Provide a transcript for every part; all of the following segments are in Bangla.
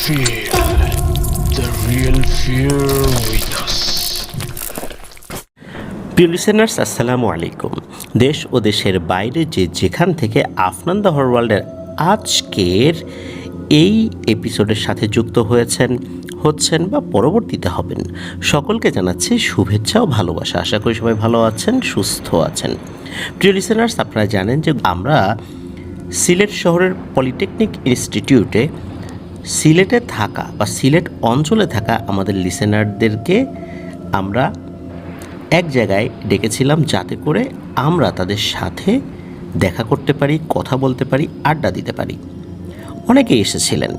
Feel the real fear with us. প্রিয় লিসেনার্স, আসসালামু আলাইকুম। দেশ ও দেশের বাইরে যেখান থেকে আফনান দ্য হরর ওয়ার্ল্ডের আজকের এই এপিসোডের সাথে যুক্ত হচ্ছেন বা পরবর্তীতে হবেন, সকলকে জানাচ্ছি শুভেচ্ছা ও ভালোবাসা। আশা করি সবাই ভালো আছেন, সুস্থ আছেন। প্রিয় লিসেনার্স, আপনারা জানেন যে আমরা সিলেট শহরের পলিটেকনিক ইনস্টিটিউটে সিলেটে থাকা বা সিলেট অঞ্চলে থাকা আমাদের লিসেনারদেরকে আমরা এক জায়গায় ডেকেছিলাম, যাতে করে আমরা তাদের সাথে দেখা করতে পারি, কথা বলতে পারি, আড্ডা দিতে পারি। অনেকেই এসেছিলেন,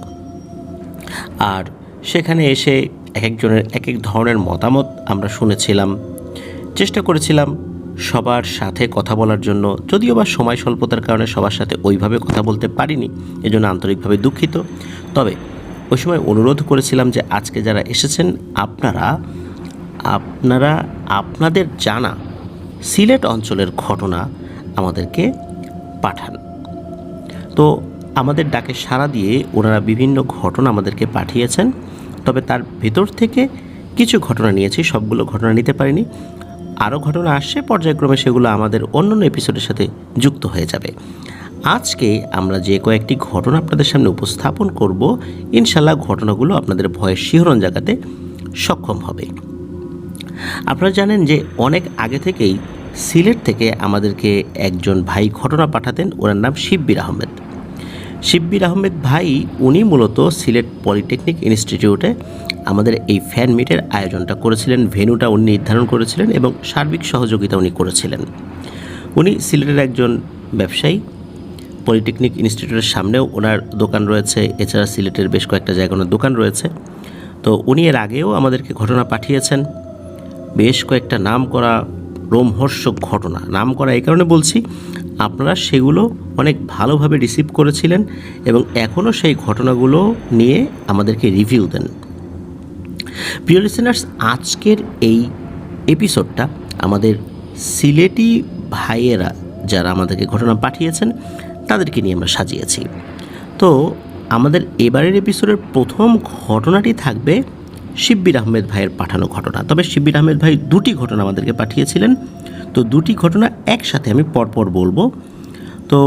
আর সেখানে এসে এক একজনের এক এক ধরনের মতামত আমরা শুনেছিলাম, চেষ্টা করেছিলাম সবার সাথে কথা বলার জন্য। যদিও বা সময় স্বল্পতার কারণে সবার সাথে ওইভাবে কথা বলতে পারিনি, এজন্য আন্তরিকভাবে দুঃখিত। তবে ওই সময় অনুরোধ করেছিলাম যে আজকে যারা এসেছেন আপনারা আপনাদের জানা সিলেট অঞ্চলের ঘটনা আমাদেরকে পাঠান। তো আমাদের ডাকে সাড়া দিয়ে ওনারা বিভিন্ন ঘটনা আমাদেরকে পাঠিয়েছেন। তবে তার ভেতর থেকে কিছু ঘটনা নিয়েছি, সবগুলো ঘটনা নিতে পারিনি। আরও ঘটনা আসছে, পর্যায়ক্রমে সেগুলো আমাদের অন্যান্য এপিসোডের সাথে যুক্ত হয়ে যাবে। আজকে আমরা যে কয়েকটি ঘটনা আপনাদের সামনে উপস্থাপন করব, ইনশাল্লাহ ঘটনাগুলো আপনাদের ভয়ের শিহরণ জাগাতে সক্ষম হবে। আপনারা জানেন যে অনেক আগে থেকেই সিলেট থেকে আমাদেরকে একজন ভাই ঘটনা পাঠাতেন, ওনার নাম শিব্বির আহমেদ। শিব্বির আহমেদ ভাই উনি মূলত সিলেট পলিটেকনিক ইনস্টিটিউটে আমাদের এই ফ্যান মিটের আয়োজনটা করেছিলেন, ভেন্যুটা উনি নির্ধারণ করেছিলেন এবং সার্বিক সহযোগিতা উনি করেছিলেন। উনি সিলেটের একজন ব্যবসায়ী, পলিটেকনিক ইনস্টিটিউটের সামনেও ওনার দোকান রয়েছে, এছাড়া সিলেটের বেশ কয়েকটা জায়গায় ওনার দোকান রয়েছে। তো উনি এর আগেও আমাদেরকে ঘটনা পাঠিয়েছেন, বেশ কয়েকটা নাম করা রোমহর্ষক ঘটনা। নাম করা এই কারণে বলছি, আপনারা সেগুলো অনেক ভালোভাবে রিসিভ করেছিলেন এবং এখনও সেই ঘটনাগুলো নিয়ে আমাদেরকে রিভিউ দেন। প্রিয় লিসেনার্স, আজকের এই এপিসোডটা আমাদের সিলেটি ভাইয়েরা যারা আমাদেরকে ঘটনা পাঠিয়েছেন তাদেরকে নিয়ে আমরা সাজিয়েছি। তো আমাদের এবারের এপিসোডের প্রথম ঘটনাটি থাকবে শিব্বির আহমেদ ভাইয়ের পাঠানো ঘটনা। তবে শিব্বির আহমেদ ভাই দুটি ঘটনা আমাদেরকে পাঠিয়েছিলেন, তো দুটি ঘটনা একসাথে আমি পরপর বলবো। তো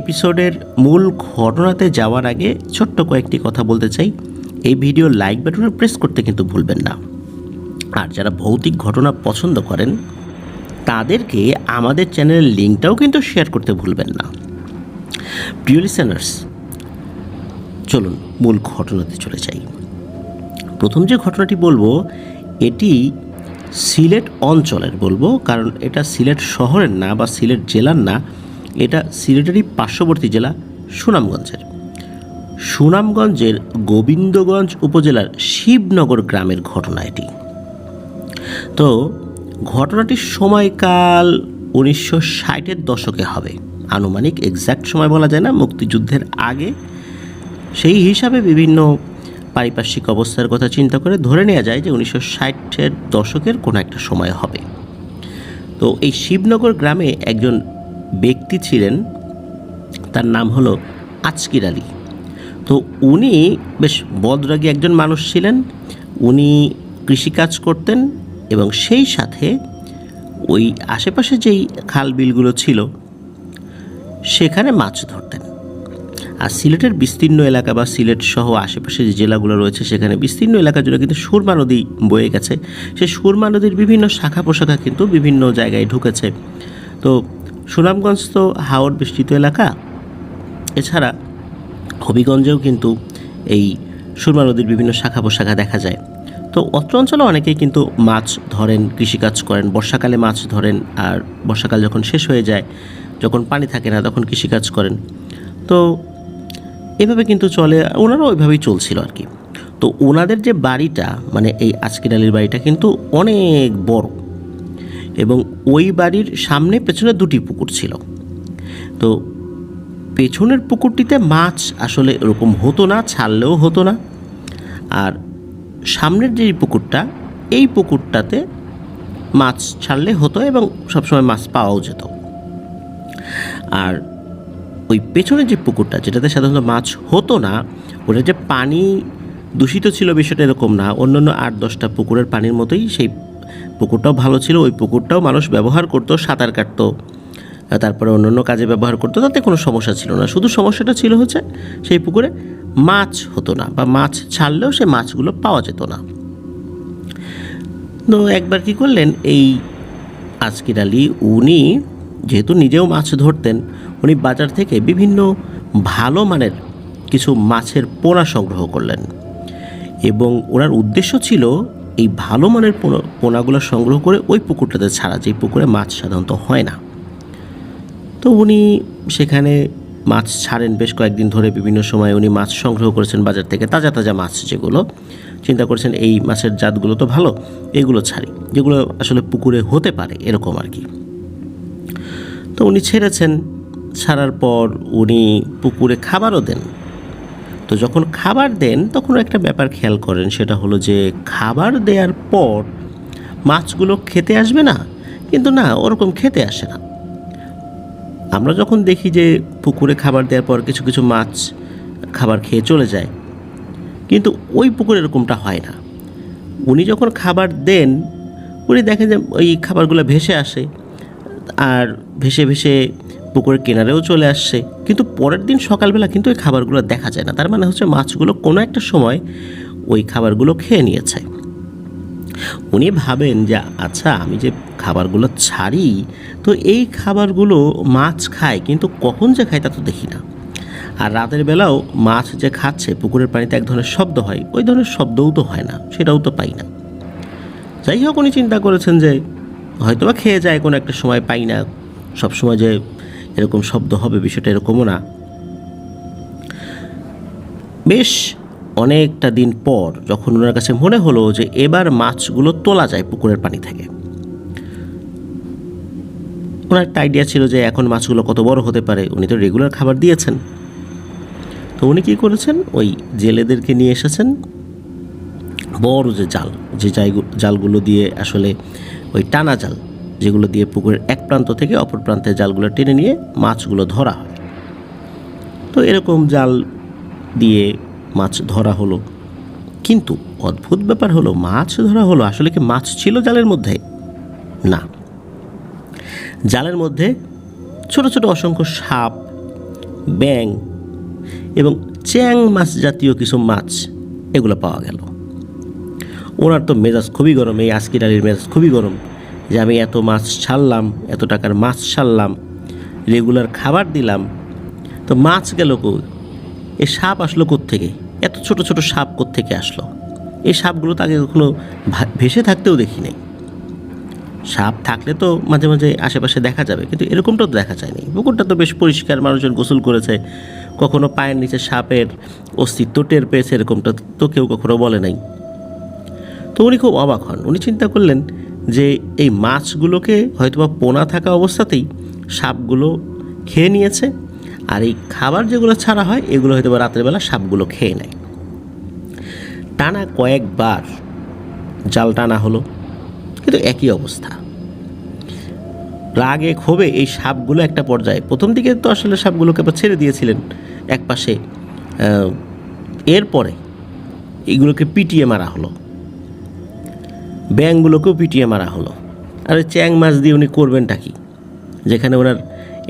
এপিসোডের মূল ঘটনাতে যাওয়ার আগে ছোট্ট কয়েকটি কথা বলতে চাই। এই ভিডিও লাইক বাটনে প্রেস করতে কিন্তু ভুলবেন না। আর যারা ভৌতিক ঘটনা পছন্দ করেন তাদেরকে আমাদের চ্যানেলের লিঙ্কটাও কিন্তু শেয়ার করতে ভুলবেন না। প্রিয় লিসেনার্স, চলুন মূল ঘটনাতে চলে যাই। প্রথম যে ঘটনাটি বলবো এটি সিলেট অঞ্চলের বলবো, কারণ এটা সিলেট শহরের না বা সিলেট জেলার না, এটা সিলেটেরই পার্শ্ববর্তী জেলা সুনামগঞ্জের গোবিন্দগঞ্জ উপজেলার শিবনগর গ্রামের ঘটনা এটি। তো ঘটনাটির সময়কাল 1960-এর দশকে হবে, আনুমানিক এক্স্যাক্ট সময় বলা যায় না, মুক্তিযুদ্ধের আগে। সেই হিসাবে বিভিন্ন পারিপার্শ্বিক অবস্থার কথা চিন্তা করে ধরে নেওয়া যায় যে 1960-এর দশকের কোনো একটা সময় হবে। তো এই শিবনগর গ্রামে একজন ব্যক্তি ছিলেন, তার নাম হলো আজকির আলী। তো উনি বেশ বদরাগী একজন মানুষ ছিলেন। উনি কৃষিকাজ করতেন এবং সেই সাথে ওই আশেপাশে যেই খাল বিলগুলো ছিল সেখানে মাছ ধরতেন। আর সিলেটের বিস্তীর্ণ এলাকা বা সিলেট সহ আশেপাশে যে জেলাগুলো রয়েছে সেখানে বিস্তীর্ণ এলাকা জুড়ে কিন্তু সুরমা নদী বয়ে গেছে। সেই সুরমা নদীর বিভিন্ন শাখা প্রশাখা কিন্তু বিভিন্ন জায়গায় ঢুকেছে। তো সুনামগঞ্জ তো হাওর বেষ্টিত এলাকা, এছাড়া হবিগঞ্জেও কিন্তু এই সুরমা নদীর বিভিন্ন শাখা প্রশাখা দেখা যায়। তো অত্র অঞ্চলে অনেকেই কিন্তু মাছ ধরেন, কৃষিকাজ করেন, বর্ষাকালে মাছ ধরেন, আর বর্ষাকাল যখন শেষ হয়ে যায়, যখন পানি থাকে না, তখন কৃষিকাজ করেন। তো এভাবে কিন্তু চলে, ওনারা ওইভাবেই চলছিল আর কি। তো ওনাদের যে বাড়িটা, মানে এই আজকির আলীর বাড়িটা কিন্তু অনেক বড় এবং ওই বাড়ির সামনে পেছনে দুটি পুকুর ছিল। তো পেছনের পুকুরটিতে মাছ আসলে এরকম হতো না, ছাড়লেও হতো না। আর সামনের যে পুকুরটা, এই পুকুরটাতে মাছ ছাড়লে হতো এবং সবসময় মাছ পাওয়াও যেত। আর ওই পেছনের যে পুকুরটা, যেটাতে সাধারণত মাছ হতো না, ওটা যে পানি দূষিত ছিল বিষয়টা এরকম না, অন্যান্য 8-10টা পুকুরের পানির মতোই সেই পুকুরটাও ভালো ছিল। ওই পুকুরটাও মানুষ ব্যবহার করতো, সাঁতার কাটতো, তারপরে অন্যান্য কাজে ব্যবহার করতো, তাতে কোনো সমস্যা ছিল না। শুধু সমস্যাটা ছিল হচ্ছে সেই পুকুরে মাছ হতো না, বা মাছ ছাড়লেও সেই মাছগুলো পাওয়া যেত না। তো একবার কী করলেন, এই আজকির আলী উনি যেহেতু নিজেও মাছ ধরতেন, উনি বাজার থেকে বিভিন্ন ভালো মানের কিছু মাছের পোনা সংগ্রহ করলেন, এবং ওনার উদ্দেশ্য ছিল এই ভালো মানের পোনাগুলো সংগ্রহ করে ওই পুকুরটাতে ছাড়া, যেই পুকুরে মাছ সাধারণত হয় না। তো উনি সেখানে মাছ ছাড়েন বেশ কয়েকদিন ধরে, বিভিন্ন সময় উনি মাছ সংগ্রহ করেছেন বাজার থেকে, তাজা তাজা মাছ যেগুলো, চিন্তা করেছেন এই মাছের জাতগুলো তো ভালো, এগুলো ছাড়ি, যেগুলো আসলে পুকুরে হতে পারে এরকম আর কি। তো উনি ছেড়েছেন, ছাড়ার পর উনি পুকুরে খাবারও দেন। তো যখন খাবার দেন তখন একটা ব্যাপার খেয়াল করেন, সেটা হলো যে খাবার দেওয়ার পর মাছগুলো খেতে আসবে না, কিন্তু না, ওরকম খেতে আসে না। আমরা যখন দেখি যে পুকুরে খাবার দেওয়ার পর কিছু কিছু মাছ খাবার খেয়ে চলে যায়, কিন্তু ওই পুকুরে এরকমটা হয় না। উনি যখন খাবার দেন, উনি দেখেন যে ওই খাবারগুলো ভেসে আসে, আর ভেসে ভেসে পুকুরের কিনারেও চলে আসছে, কিন্তু পরের দিন সকালবেলা কিন্তু ওই খাবারগুলো দেখা যায় না। তার মানে হচ্ছে মাছগুলো কোনো একটা সময় ওই খাবারগুলো খেয়ে নিয়েছে। উনি ভাবেন যে আচ্ছা, আমি যে খাবারগুলো ছাড়ি, তো এই খাবারগুলো মাছ খায়, কিন্তু কখন যে খায় তা তো দেখি না। আর রাতের বেলাও মাছ যে খাচ্ছে, পুকুরের পানিতে এক ধরনের শব্দ হয়, ওই ধরনের শব্দও তো হয় না, সেটাও তো পাই না। যাই হোক, উনি চিন্তা করেছেন যে হয়তোবা খেয়ে যায় কোনো একটা সময়, পাই না, সবসময় যে এরকম শব্দ হবে বিষয়টা এরকমও না। বেশ অনেকটা দিন পর যখন ওনার কাছে মনে হলো যে এবার মাছগুলো তোলা যায় পুকুরের পানি থেকে, ওনার একটা আইডিয়া ছিল যে এখন মাছগুলো কত বড় হতে পারে, উনি তো রেগুলার খাবার দিয়েছেন। তো উনি কী করেছেন, ওই জেলেদেরকে নিয়ে এসেছেন, বড় যে জালগুলো দিয়ে আসলে ওই টানা জাল, যেগুলো দিয়ে পুকুরের এক প্রান্ত থেকে অপর প্রান্তে জালগুলো টেনে নিয়ে মাছগুলো ধরা হয়। তো এরকম জাল দিয়ে মাছ ধরা হলো, কিন্তু অদ্ভুত ব্যাপার হলো, মাছ ধরা হলো, আসলে কি মাছ ছিল জালের মধ্যে? না, জালের মধ্যে ছোট ছোট অসংখ্য সাপ, ব্যাঙ এবং চ্যাং মাছ জাতীয় কিছু মাছ এগুলো পাওয়া গেল। ওনার তো মেজাজ খুবই গরম, এই আজকির আলীর মেজাজ খুবই গরম, যে আমি এত মাছ ছাড়লাম, এত টাকার মাছ ছাড়লাম, রেগুলার খাবার দিলাম, তো মাছ গেল কই? এই সাপ আসলো কোত্থেকে? এত ছোট ছোট সাপ কোত্থেকে আসলো? এই সাপগুলো তো আগে কখনো ভেসে থাকতেও দেখি নাই। সাপ থাকলে তো মাঝে মাঝে আশেপাশে দেখা যাবে, কিন্তু এরকমটা তো দেখা যায়নি। পুকুরটা তো বেশ পরিষ্কার, মানুষজন গোসল করেছে, কখনো পায়ের নিচে সাপের অস্তিত্ব টের পেয়েছে এরকমটা তো কেউ কখনো বলে নাই। তো উনি খুব অবাক হন। উনি চিন্তা করলেন যে এই মাছগুলোকে হয়তোবা পোনা থাকা অবস্থাতেই সাপগুলো খেয়ে নিয়েছে, আর এই খাবার যেগুলো ছাড়া হয় এগুলো হয়তোবা রাত্রেবেলা সাপগুলো খেয়ে নেয়। টানা কয়েকবার জাল টানা হলো, কিন্তু একই অবস্থা। রাগে ক্ষোভে এই সাপগুলো একটা পর্যায়ে, প্রথম দিকে তো আসলে সাপগুলোকে আবার ছেড়ে দিয়েছিলেন এক পাশে, এরপরে এগুলোকে পিটিয়ে মারা হলো, ব্যাঙগুলোকেও পিটিয়ে মারা হলো। আর চ্যাং মাছ দিয়ে উনি করবেনটা কি, যেখানে ওনার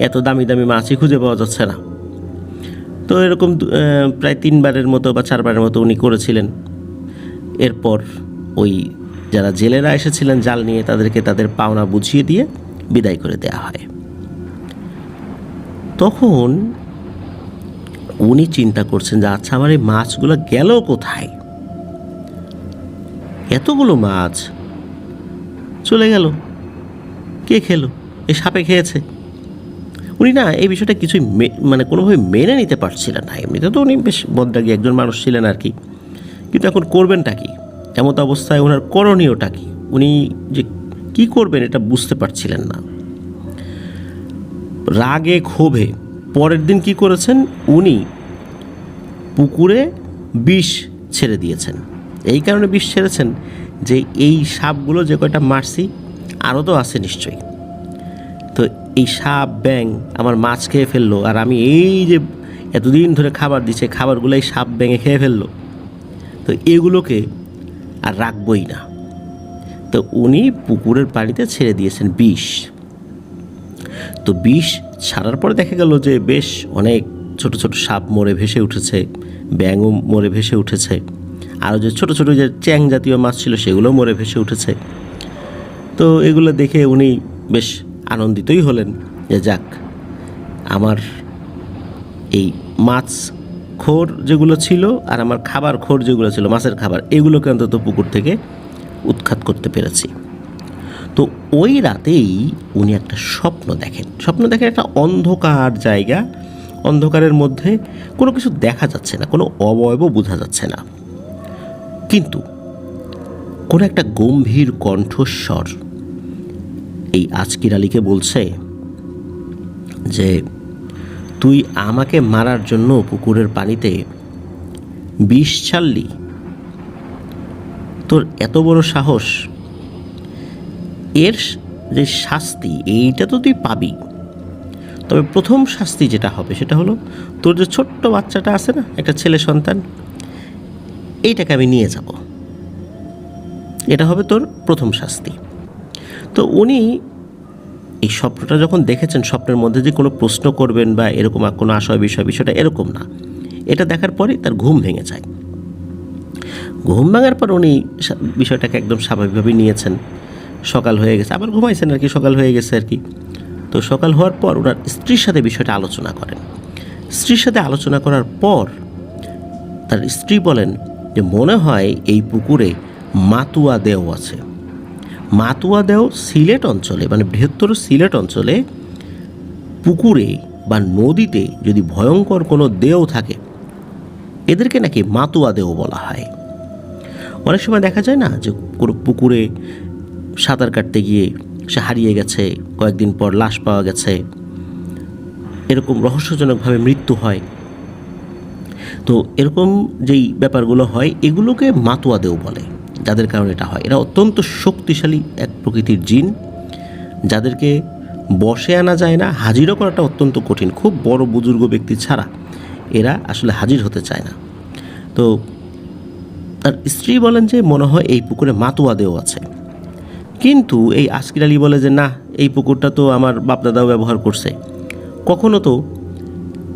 এত দামি দামি মাছই খুঁজে পাওয়া যাচ্ছে না। তো এরকম প্রায় 3বারের মতো বা 4বারের মতো উনি করেছিলেন। এরপর ওই যারা জেলেরা এসেছিলেন জাল নিয়ে, তাদেরকে তাদের পাওনা বুঝিয়ে দিয়ে বিদায় করে দেওয়া হয়। তখন উনি চিন্তা করছেন যে আচ্ছা, আমার এই মাছগুলো গেল কোথায়? এতগুলো মাছ চলে গেল, কে খেলো? এই সাপে খেয়েছে। উনি না এই বিষয়টা কিছুই মানে কোনোভাবে মেনে নিতে পারছিলেন না। এমনিতে তো উনি বেশ বদরাগী একজন মানুষ ছিলেন আর কি, কিন্তু এখন করবেনটা কি? এমত অবস্থায় ওনার করণীয়টা কি? উনি যে কী করবেন এটা বুঝতে পারছিলেন না। রাগে ক্ষোভে পরের দিন কি করেছেন, উনি পুকুরে বিষ ছেড়ে দিয়েছেন। এই কারণে বিষ ছেড়েছেন যে এই সাপগুলো যে কয়টা মারছি আরও তো আছে নিশ্চয়ই, তো এই সাপ ব্যাঙ আমার মাছ খেয়ে ফেললো, আর আমি এই যে এতদিন ধরে খাবার দিচ্ছে খাবারগুলো এই সাপ ব্যাঙে খেয়ে ফেললো। তো এগুলোকে আর রাখবই না। তো উনি পুকুরের পানিতে ছেড়ে দিয়েছেন বিষ। তো বিষ ছাড়ার পরে দেখা গেল যে বেশ অনেক ছোট ছোট সাপ মরে ভেসে উঠেছে, ব্যাঙও মরে ভেসে উঠেছে, আরও যে ছোট ছোট যে চ্যাং জাতীয় মাছ ছিল সেগুলো মরে ভেসে উঠেছে। তো এগুলো দেখে উনি বেশ আনন্দিতই হলেন যে যাক, আমার এই মাছ খোর যেগুলো ছিল আর আমার খাবার খোর যেগুলো ছিল, মাছের খাবার, এগুলোকে অন্তত পুকুর থেকে উৎখাত করতে পেরেছি। তো ওই রাতেই উনি একটা স্বপ্ন দেখেন একটা অন্ধকার জায়গা, অন্ধকারের মধ্যে কোনো কিছু দেখা যাচ্ছে না, কোনো অবয়বও বোঝা যাচ্ছে না, কিন্তু কোনো একটা গম্ভীর কণ্ঠস্বর এই আজকির আলীকে বলছে যে তুই আমাকে মারার জন্য পুকুরের পানিতে বিষ ছাড়লি, তোর এত বড় সাহস, এর যে শাস্তি এইটা তো তুই পাবি। তবে প্রথম শাস্তি যেটা হবে সেটা হলো তোর যে ছোট্ট বাচ্চাটা আছে না, একটা ছেলে সন্তান, এইটাকে আমি নিয়ে যাব, এটা হবে তোর প্রথম শাস্তি। তো উনি এই স্বপ্নটা যখন দেখেছেন, স্বপ্নের মধ্যে যে কোনো প্রশ্ন করবেন বা এরকম কোনো বিষয়টা এরকম না, এটা দেখার পরেই তার ঘুম ভেঙে যায়। ঘুম ভাঙার পর উনি বিষয়টাকে একদম স্বাভাবিকভাবেই নিয়েছেন। সকাল হয়ে গেছে, আবার ঘুমাইছেন আর কি, সকাল হয়ে গেছে আর কি। তো সকাল হওয়ার পর ওনার স্ত্রীর সাথে বিষয়টা আলোচনা করেন। স্ত্রীর সাথে আলোচনা করার পর তার স্ত্রী বলেন যে মনে হয় এই পুকুরে মাতুয়া দেও আছে। মাতুয়া দেও সিলেট অঞ্চলে, মানে বৃহত্তর সিলেট অঞ্চলে পুকুরে বা নদীতে যদি ভয়ঙ্কর কোনো দেও থাকে, এদেরকে নাকি মাতুয়া দেও বলা হয়। অনেক সময় দেখা যায় না যে কোনো পুকুরে সাঁতার কাটতে গিয়ে সে হারিয়ে গেছে, কয়েকদিন পর লাশ পাওয়া গেছে, এরকম রহস্যজনকভাবে মৃত্যু হয়। তো এরকম যেই ব্যাপারগুলো হয় এগুলোকে মাতুয়া দেও বলে, যাদের কারণে এটা হয়। এরা অত্যন্ত শক্তিশালী এক প্রকৃতির জিন, যাদেরকে বশে আনা যায় না, হাজিরও করাটা অত্যন্ত কঠিন। খুব বড় বুজুর্গ ব্যক্তি ছাড়া এরা আসলে হাজির হতে চায় না। তো তার স্ত্রী বলেন যে মনে হয় এই পুকুরে মাতুয়া দেও আছে। কিন্তু এই আজকির আলী বলে যে না, এই পুকুরটা তো আমার বাপদাদাও ব্যবহার করছে, কখনো তো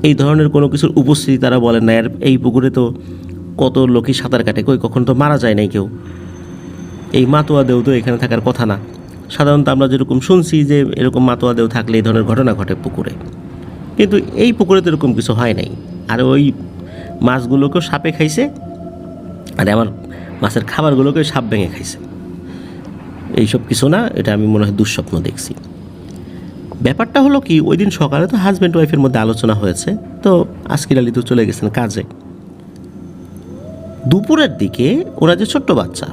এই ধরনের কোনো কিছুর উপস্থিতি তারা বলেন না। এই পুকুরে তো কত লোকই সাঁতার কাটে, কখনো তো মারা যায় নাই কেউ, এই মাতুয়া দেও তো এখানে থাকার কথা না। সাধারণত আমরা যেরকম শুনছি যে এরকম মাতুয়া দেও থাকলে এই ধরনের ঘটনা ঘটে পুকুরে, কিন্তু এই পুকুরে তো এরকম কিছু হয় নাই। আর ওই মাছগুলোকেও সাপে খাইছে, আর আমার মাছের খাবারগুলোকেও সাপ ভেঙে খাইছে। এইসব কিছু না, এটা আমি মনে হয় দুঃস্বপ্ন দেখছি। ব্যাপারটা হলো কি, ওই দিন সকালে তো হাজব্যান্ড ওয়াইফের মধ্যে আলোচনা হয়েছে, তো আজকির আলী তো চলে গেছেন কাজে। দুপুরের দিকে ওরা যে ছোট্ট বাচ্চা,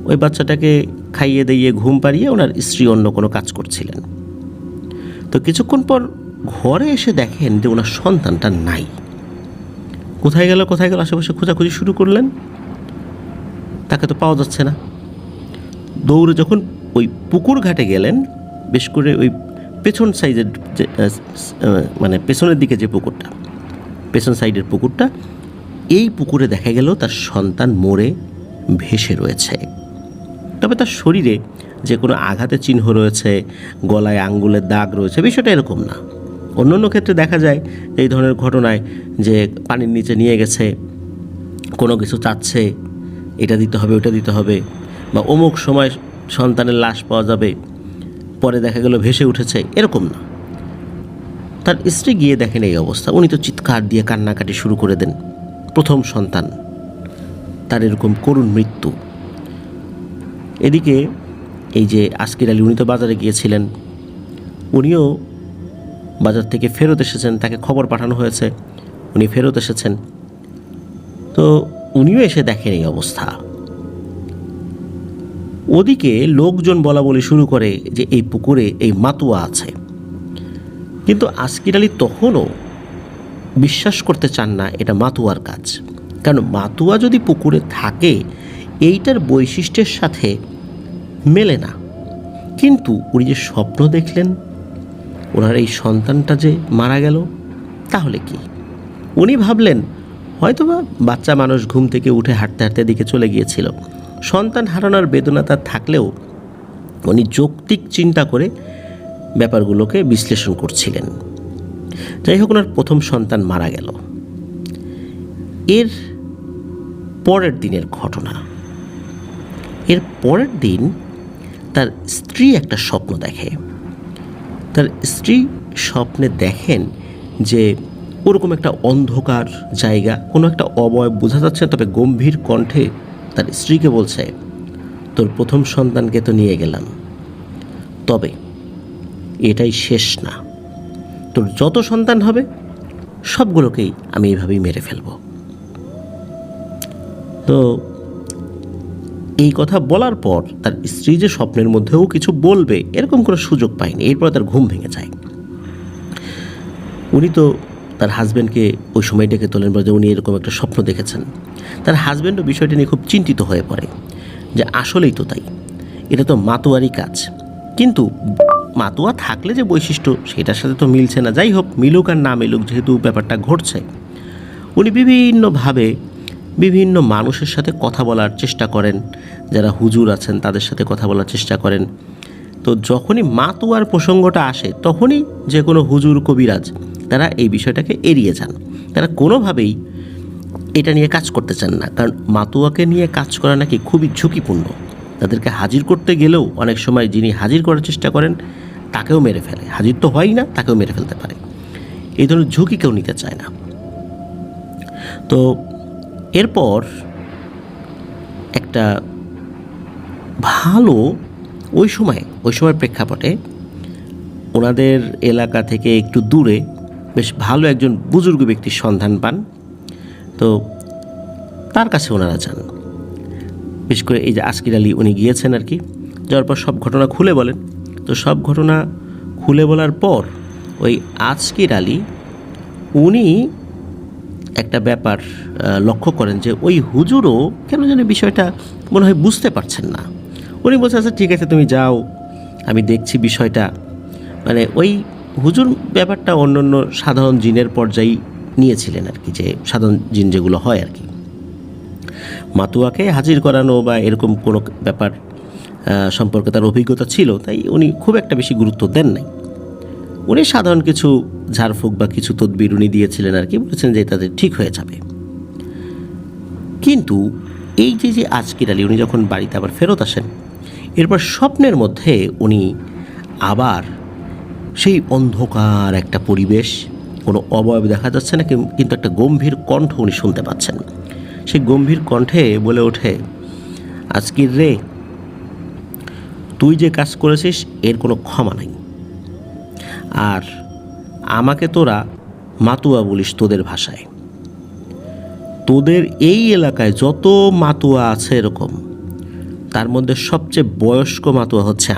ওই বাচ্চাটাকে খাইয়ে দিয়ে ঘুম পাড়িয়ে ওনার স্ত্রী অন্য কোনো কাজ করছিলেন। তো কিছুক্ষণ পর ঘরে এসে দেখেন যে ওনার সন্তানটা নাই। কোথায় গেল আশেপাশে খোঁজাখুঁজি শুরু করলেন, তাকে তো পাওয়া যাচ্ছে না। দৌড়ে যখন ওই পুকুর ঘাটে গেলেন, বেশ করে ওই পেছন সাইডের যে মানে পেছনের দিকে যে পুকুরটা, পেছন সাইডের পুকুরটা, এই পুকুরে দেখা গেল তার সন্তান মরে ভেসে রয়েছে। তবে তার শরীরে যে কোনো আঘাতের চিহ্ন রয়েছে, গলায় আঙ্গুলের দাগ রয়েছে, বিষয়টা এরকম না। অন্য অন্য ক্ষেত্রে দেখা যায় এই ধরনের ঘটনায় যে পানির নিচে নিয়ে গেছে, কোনো কিছু চাচ্ছে, এটা দিতে হবে ওটা দিতে হবে, বা অমুক সময় সন্তানের লাশ পাওয়া যাবে, পরে দেখা গেল ভেসে উঠেছে, এরকম না। তার স্ত্রী গিয়ে দেখেন এই অবস্থা, উনি তো চিৎকার দিয়ে কান্নাকাটি শুরু করে দেন। প্রথম সন্তান, তার এরকম করুণ মৃত্যু। এদিকে এই যে আজকির আলী, উনি তো বাজারে গিয়েছিলেন, উনিও বাজার থেকে ফেরত এসেছেন, তাকে খবর পাঠানো হয়েছে, উনি ফেরত এসেছেন। তো উনিও এসে দেখেন এই অবস্থা। ওদিকে লোকজন বলা বলি শুরু করে যে এই পুকুরে এই মাতুয়া আছে, কিন্তু আজকির আলী তখনও বিশ্বাস করতে চান না এটা মাতুয়ার কাজ। কারণ মাতুয়া যদি পুকুরে থাকে এইটার বৈশিষ্ট্যের সাথে মেলে না। কিন্তু উনি যে স্বপ্ন দেখলেন, ওনার এই সন্তানটা যে মারা গেল, তাহলে কি? উনি ভাবলেন হয়তোবা বাচ্চা মানুষ ঘুম থেকে উঠে হাঁটতে হাঁটতে দিকে চলে গিয়েছিল। সন্তান হারানোর বেদনা তার থাকলেও উনি যৌক্তিক চিন্তা করে ব্যাপারগুলোকে বিশ্লেষণ করছিলেন। যাই হোক, ওনার প্রথম সন্তান মারা গেল। এর পরের দিনের ঘটনা, এর পরের দিন তার স্ত্রী একটা স্বপ্ন দেখে। তার স্ত্রী স্বপ্নে দেখেন যে ওরকম একটা অন্ধকার জায়গা, কোনো একটা অবয়ব বোঝা যাচ্ছে না, তবে গম্ভীর কণ্ঠে তার স্ত্রীকে বলছে, তোর প্রথম সন্তানকে তো নিয়ে গেলাম, তবে এটাই শেষ না, তোর যত সন্তান হবে সবগুলোকেই আমি এইভাবেই মেরে ফেলব। তো এই কথা বলার পর তার স্ত্রী যে স্বপ্নের মধ্যেও কিছু বলবে এরকম কোনো সুযোগ পায়নি। এরপর তার ঘুম ভেঙে যায়। উনি তো তার হাজব্যান্ডকে ওই সময় ডেকে তোলেন, বলে যে উনি এরকম একটা স্বপ্ন দেখেছেন। তার হাজব্যান্ডও বিষয়টি নিয়ে খুব চিন্তিত হয়ে পড়ে যে আসলেই তো তাই, এটা তো মাতোয়ারি কাজ, কিন্তু মাতোয়া থাকলে যে বৈশিষ্ট্য সেটার সাথে তো মিলছে না। যাই হোক, মিলুক আর না মিলুক, যেহেতু ব্যাপারটা ঘটছে, উনি বিভিন্নভাবে বিভিন্ন মানুষের সাথে কথা বলার চেষ্টা করেন, যারা হুজুর আছেন তাদের সাথে কথা বলার চেষ্টা করেন। তো যখনই মাতোয়ার প্রসঙ্গটা আসে তখনই যে কোনো হুজুর কবিরাজ তারা এই বিষয়টাকে এড়িয়ে যান। তারা কোনোভাবেই এটা নিয়ে কাজ করতে চান না, কারণ মাতোয়াকে নিয়ে কাজ করা নাকি খুবই ঝুঁকিপূর্ণ। তাদেরকে হাজির করতে গেলেও অনেক সময় যিনি হাজির করার চেষ্টা করেন তাকেও মেরে ফেলে, হাজির তো হয়ই না, তাকেও মেরে ফেলতে পারে। এই ধরনের ঝুঁকি কেউ নিতে চায় না। তো এরপর একটা ভালো ওই সময়ের প্রেক্ষাপটে ওনাদের এলাকা থেকে একটু দূরে বেশ ভালো একজন বুজুর্গ ব্যক্তির সন্ধান পান। তো তার কাছে ওনারা যান। বিশেষ করে এই যে আজকির আলী, উনি গিয়েছেন আর কি। যাওয়ার পর সব ঘটনা খুলে বলেন। তো সব ঘটনা খুলে বলার পর ওই আজকির আলী উনি একটা ব্যাপার লক্ষ্য করেন যে ওই হুজুরও কেন যেন বিষয়টা মনে হয় বুঝতে পারছেন না। উনি বলছেন, আচ্ছা ঠিক আছে, তুমি যাও, আমি দেখছি বিষয়টা। মানে ওই হুজুর ব্যাপারটা অন্য সাধারণ জিনের পর্যায়ে নিয়েছিলেন আর কি, যে সাধারণ জিন যেগুলো হয় আর কি, মাতুয়াকে হাজির করানো বা এরকম কোনো ব্যাপার সম্পর্কে তার অভিজ্ঞতা ছিল, তাই উনি খুব একটা বেশি গুরুত্ব দেন নাই। উনি সাধারণ কিছু ঝাড়ফুঁক বা কিছু তদবির উনি দিয়েছিলেন আর কি, বলেছেন যে তাদের ঠিক হয়ে যাবে। কিন্তু এই যে আজকির আলী উনি যখন বাড়িতে আবার ফেরত আসেন, এরপর স্বপ্নের মধ্যে উনি আবার সেই অন্ধকার একটা পরিবেশ, কোনো অবয়ব দেখা যাচ্ছে না, কিন্তু একটা গম্ভীর কণ্ঠ উনি শুনতে পাচ্ছেন। সেই গম্ভীর কণ্ঠে বলে ওঠে, আজকির রে, তুই যে কাজ করেছিস এর কোনো ক্ষমা নাই, আর আমাকে তোরা মাতুয়া বলিস তোদের ভাষায়। তোদের এই এলাকায় যত মাতুয়া আছে এরকম, তার মধ্যে সবচেয়ে বয়স্ক মাতুয়া হচ্ছে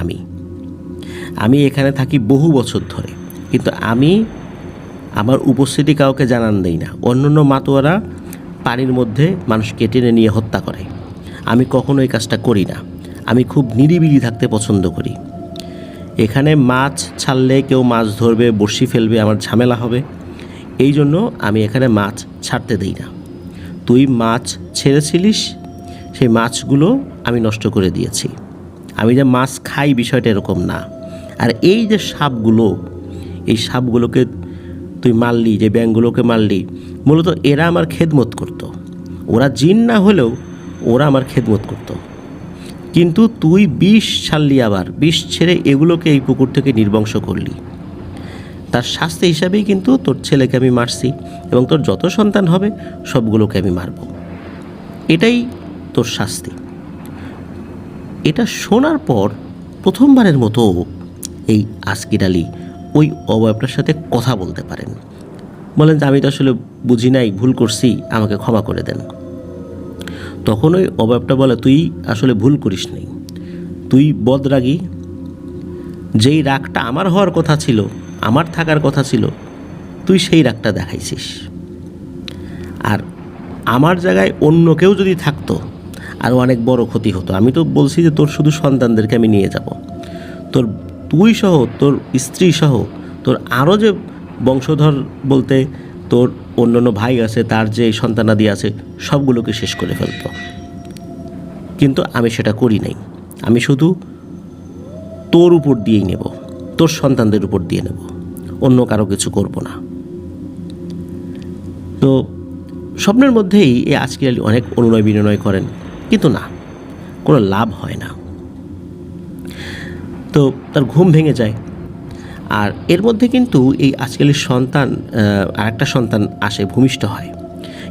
আমি এখানে থাকি বহু বছর ধরে, কিন্তু আমি আমার উপস্থিতি কাউকে জানান দেই না। অন্যান্য মাতুয়ারা পানির মধ্যে মানুষকে টেনে নিয়ে হত্যা করে, আমি কখনো এই কাজটা করি না। আমি খুব নিরিবিলি থাকতে পছন্দ করি। এখানে মাছ ছাড়লে কেউ মাছ ধরবে, বড়শি ফেলবে, আমার ঝামেলা হবে, এই জন্য আমি এখানে মাছ ছাড়তে দিই না। তুই মাছ ছেড়েছিলিস, সেই মাছগুলো আমি নষ্ট করে দিয়েছি। আমি যে মাছ খাই বিষয়টা এরকম না। আর এই যে সাপগুলো, এই সাপগুলোকে তুই মারলি, যে ব্যাঙগুলোকে মারলি, মূলত এরা আমার খেদমত করত। ওরা জিন না হলেও ওরা আমার খেদমত করত। কিন্তু তুই বিষ ছাড়লি, আবার বিষ ছেড়ে এগুলোকে এই পুকুর থেকে নির্বংশ করলি। তার শাস্তি হিসাবেই কিন্তু তোর ছেলেকে আমি মারছি, এবং তোর যত সন্তান হবে সবগুলোকে আমি মারব। এটাই তোর শাস্তি। এটা শোনার পর প্রথমবারের মতো এই আজকির আলী ওই অবয়বটার সাথে কথা বলতে পারেন। বলেন যে আমি তো আসলে বুঝি নাই, ভুল করছি, আমাকে ক্ষমা করে দেন। তখন ওই অবয়বটা বলে, তুই আসলে ভুল করিস নাই, তুই বদরাগী। যেই রাগটা আমার হওয়ার কথা ছিল, আমার থাকার কথা ছিল, তুই সেই রাগটা দেখাইছিস। আর আমার জায়গায় অন্য কেউ যদি থাকতো আরও অনেক বড় ক্ষতি হতো। আমি তো বলছি যে তোর শুধু সন্তানদেরকে আমি নিয়ে যাব, তুই সহ, তোর স্ত্রী সহ, তোর আরও যে বংশধর বলতে তোর অন্যান্য ভাই আছে, তার যে সন্তানাদি আছে সবগুলোকে শেষ করে ফেলত। কিন্তু আমি সেটা করি নাই। আমি শুধু তোর উপর দিয়েই নেব, তোর সন্তানদের উপর দিয়ে নেব, অন্য কারো কিছু করব না। তো স্বপ্নের মধ্যেই এই আজকির আলী অনেক অনুনয় বিনয় করেন, কিন্তু না, কোনো লাভ হয় না। তো তার ঘুম ভেঙে যায়। আর এর মধ্যে কিন্তু এই আজকির আলীর সন্তান, আরেকটা সন্তান আসে, ভূমিষ্ঠ হয়।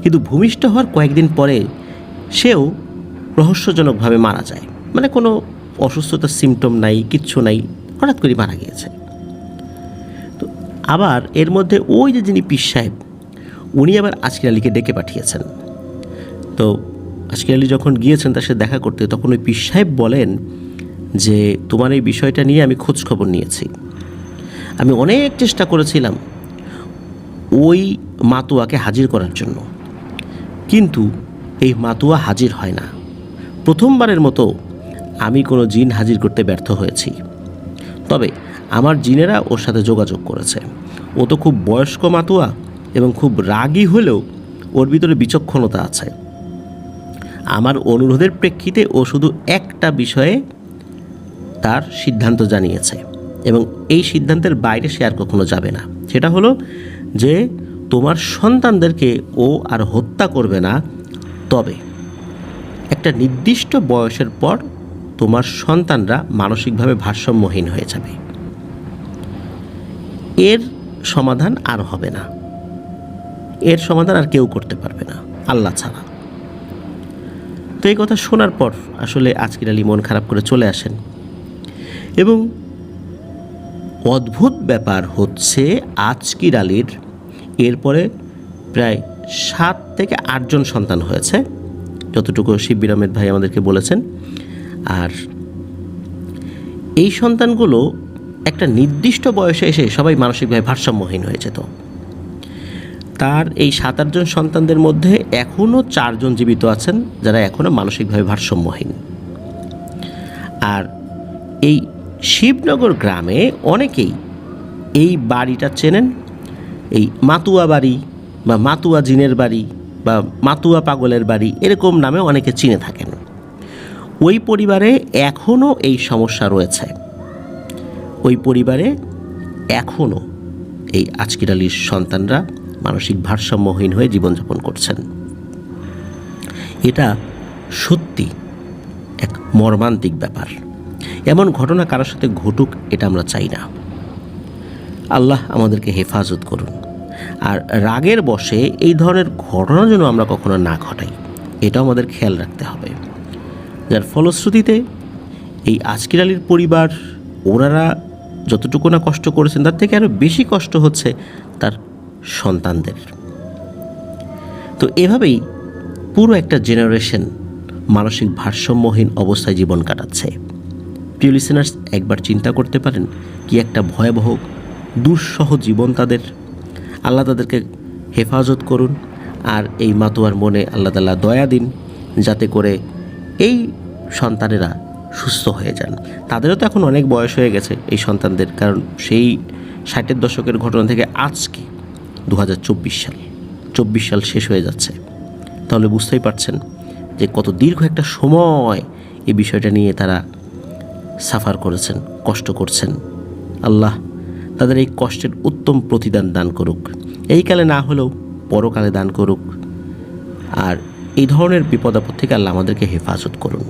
কিন্তু ভূমিষ্ঠ হওয়ার কয়েকদিন পরে সেও রহস্যজনকভাবে মারা যায়। মানে কোনো অসুস্থতার সিমটম নাই, কিচ্ছু নাই, হঠাৎ করে মারা গিয়েছে। তো আবার এর মধ্যে ওই যে যিনি পীর সাহেব, উনি আবার আজকির আলীকে ডেকে পাঠিয়েছেন। তো আজকির আলী যখন গিয়েছেন তার সাথে দেখা করতে, তখন ওই পীর সাহেব বলেন যে তোমার এই বিষয়টা নিয়ে আমি খোঁজ খবর নিয়েছি, আমি অনেক চেষ্টা করেছিলাম ওই মাতুয়াকে হাজির করার জন্য, কিন্তু এই মাতুয়া হাজির হয় না। প্রথমবারের মতো আমি কোনো জিন হাজির করতে ব্যর্থ হয়েছি, তবে আমার জিনেরা ওর সাথে যোগাযোগ করেছে। ও তো খুব বয়স্ক মাতুয়া এবং খুব রাগী হলেও ওর ভিতরে বিচক্ষণতা আছে। আমার অনুরোধের প্রেক্ষিতে ও শুধু একটা বিষয়ে তার সিদ্ধান্ত জানিয়েছে এবং এই সিদ্ধান্তের বাইরে সে আর কখনো যাবে না। সেটা হলো যে তোমার সন্তানদেরকে ও আর হত্যা করবে না, তবে একটা নির্দিষ্ট বয়সের পর তোমার সন্তানরা মানসিকভাবে ভারসাম্যহীন হয়ে যাবে। এর সমাধান আর হবে না, এর সমাধান আর কেউ করতে পারবে না আল্লাহ ছাড়া। তো এই কথা শোনার পর আসলে আজকির আলী মন খারাপ করে চলে আসেন। এবং অদ্ভুত ব্যাপার হচ্ছে আজকির আলীর এরপরে প্রায় 7 থেকে 8 জন সন্তান হয়েছে, যতটুকু শিব্বির আহমেদ ভাই আমাদেরকে বলেছেন। আর এই সন্তানগুলো একটা নির্দিষ্ট বয়সে এসে সবাই মানসিকভাবে ভারসাম্যহীন হয়ে যেত। তার এই 7-8 জন সন্তানদের মধ্যে এখনও 4 জন জীবিত আছেন যারা এখনও মানসিকভাবে ভারসাম্যহীন। আর এই শিবনগর গ্রামে অনেকেই এই বাড়িটা চেনেন, এই মাতুয়া বাড়ি বা মাতুয়া জিনের বাড়ি বা মাতুয়া পাগলের বাড়ি, এরকম নামে অনেকে চিনে থাকেন। ওই পরিবারে এখনও এই সমস্যা রয়েছে। ওই পরিবারে এখনও এই আজকির আলীর সন্তানরা মানসিক ভারসাম্যহীন হয়ে জীবনযাপন করছেন। এটা সত্যি এক মর্মান্তিক ব্যাপার। এমন ঘটনা কারোর সাথে ঘটুক এটা আমরা চাই না। আল্লাহ আমাদেরকে হেফাজত করুন। আর রাগের বশে এই ধরনের ঘটনা যেন আমরা কখনো না ঘটাই, এটাও আমাদের খেয়াল রাখতে হবে। যার ফলশ্রুতিতে এই আজকির আলীর পরিবার, ওনারা যতটুকু না কষ্ট করেছেন তার থেকে আরও বেশি কষ্ট হচ্ছে তার সন্তানদের। তো এভাবেই পুরো একটা জেনারেশন মানসিক ভারসাম্যহীন অবস্থায় জীবন কাটাচ্ছে। প্রিয় লিসেনার্স, একবার চিন্তা করতে পারেন কি একটা ভয়াবহ দুঃসহ জীবন তাদের। আল্লাহ তাদেরকে হেফাজত করুন। আর এই মাতুয়ার মনে আল্লাহ তাআলা দয়া দিন, যাতে করে এই সন্তানেরা সুস্থ হয়ে যান। তাদেরও তো এখন অনেক বয়স হয়ে গেছে এই সন্তানদের, কারণ সেই 60-এর দশকের ঘটনা থেকে আজকে 2024 সাল, 24 সাল শেষ হয়ে যাচ্ছে। তাহলে বুঝতেই পারছেন যে কত দীর্ঘ একটা সময় এই বিষয়টা নিয়ে তারা সাফার করেছেন, কষ্ট করছেন। আল্লাহ তাদের এই কষ্টের উত্তম প্রতিদান দান করুক, এই কালে না হলেও পরকালে দান করুক। আর এই ধরনের বিপদ আপদ থেকে আল্লাহ আমাদেরকে হেফাজত করুন।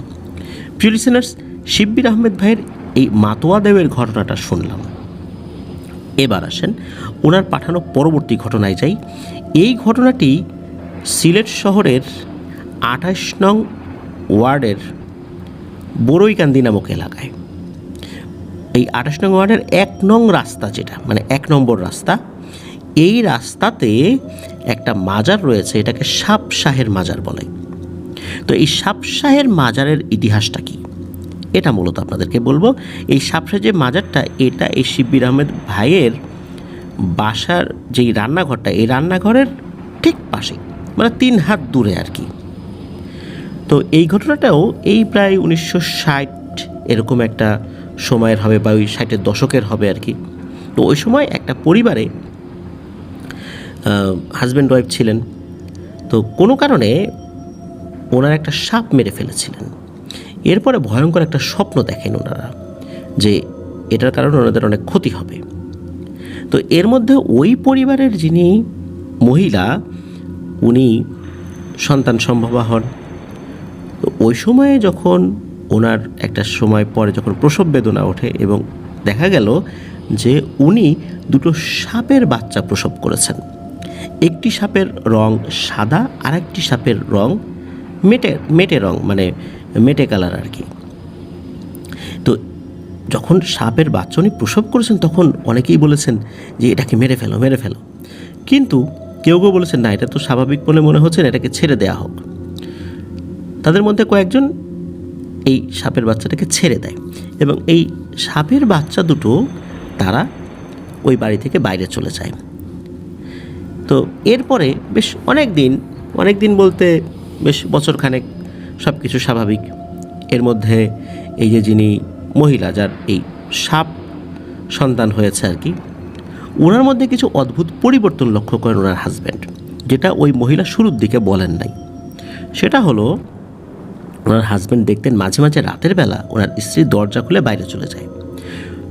প্রিয় লিসেনার্স, শিব্বির আহমেদ ভাইয়ের এই মাতোয়া দেবের ঘটনাটা শুনলাম। এবার আসেন ওনার পাঠানো পরবর্তী ঘটনায় যাই। এই ঘটনাটি সিলেট শহরের 28 নং ওয়ার্ডের বড়ইকান্দি নামক এলাকায়। এই 28 নং ওয়ার্ডের 1 নং রাস্তা, যেটা মানে 1 নম্বর রাস্তা, এই রাস্তাতে একটা মাজার রয়েছে, এটাকে সাপ শাহের মাজার বলে। তো এই সাপ শাহের মাজারের ইতিহাসটা কি, এটা মূলত আপনাদেরকে বলবো। এই সাপ শাহের যে মাজারটা, এটা এই শিব্বির আহমেদ ভাইয়ের বাসার যেই রান্নাঘরটা, এই রান্নাঘরের ঠিক পাশে, মানে 3 হাত দূরে আর কি। তো এই ঘটনাটাও এই প্রায় 1960 এরকম একটা সময়ের হবে, বা ওই 60-এর দশকের হবে আর কি। তো ওই সময় একটা পরিবারে হাজব্যান্ড ওয়াইফ ছিলেন। তো কোনো কারণে ওনারা একটা সাপ মেরে ফেলেছিলেন। এরপরে ভয়ঙ্কর একটা স্বপ্ন দেখেন ওনারা যে এটার কারণে ওনাদের অনেক ক্ষতি হবে। তো এর মধ্যে ওই পরিবারের যিনি মহিলা, উনি সন্তান সম্ভবা হন। তো ওই সময়ে যখন ওনার একটা সময় পরে যখন প্রসব বেদনা ওঠে এবং দেখা গেল যে উনি দুটো সাপের বাচ্চা প্রসব করেছেন। একটি সাপের রং সাদা, আর একটি সাপের রং মেটে রং, মানে মেটে কালার আর কি। তো যখন সাপের বাচ্চা উনি প্রসব করেছেন তখন অনেকেই বলেছেন যে এটাকে মেরে ফেলো, কিন্তু কেউ কেউ বলেছেন না, এটা তো স্বাভাবিক বলে মনে হচ্ছে না, এটাকে ছেড়ে দেওয়া হোক। তাদের মধ্যে কয়েকজন এই সাপের বাচ্চাটাকে ছেড়ে দেয় এবং এই সাপের বাচ্চা দুটো তারা ওই বাড়ি থেকে বাইরে চলে যায়। তো এরপরে বেশ অনেক দিন বলতে বেশ বছরখানেক সব কিছু স্বাভাবিক। এর মধ্যে এই যে যিনি মহিলা, যার এই সাপ সন্তান হয়েছে আর কি, ওনার মধ্যে কিছু অদ্ভুত পরিবর্তন লক্ষ্য করেন ওনার হাজব্যান্ড, যেটা ওই মহিলা শুরুর দিকে বলেন নাই। সেটা হলো ওনার হাজব্যান্ড দেখতেন মাঝে মাঝে রাতের বেলা ওনার স্ত্রী দরজা খুলে বাইরে চলে যায়।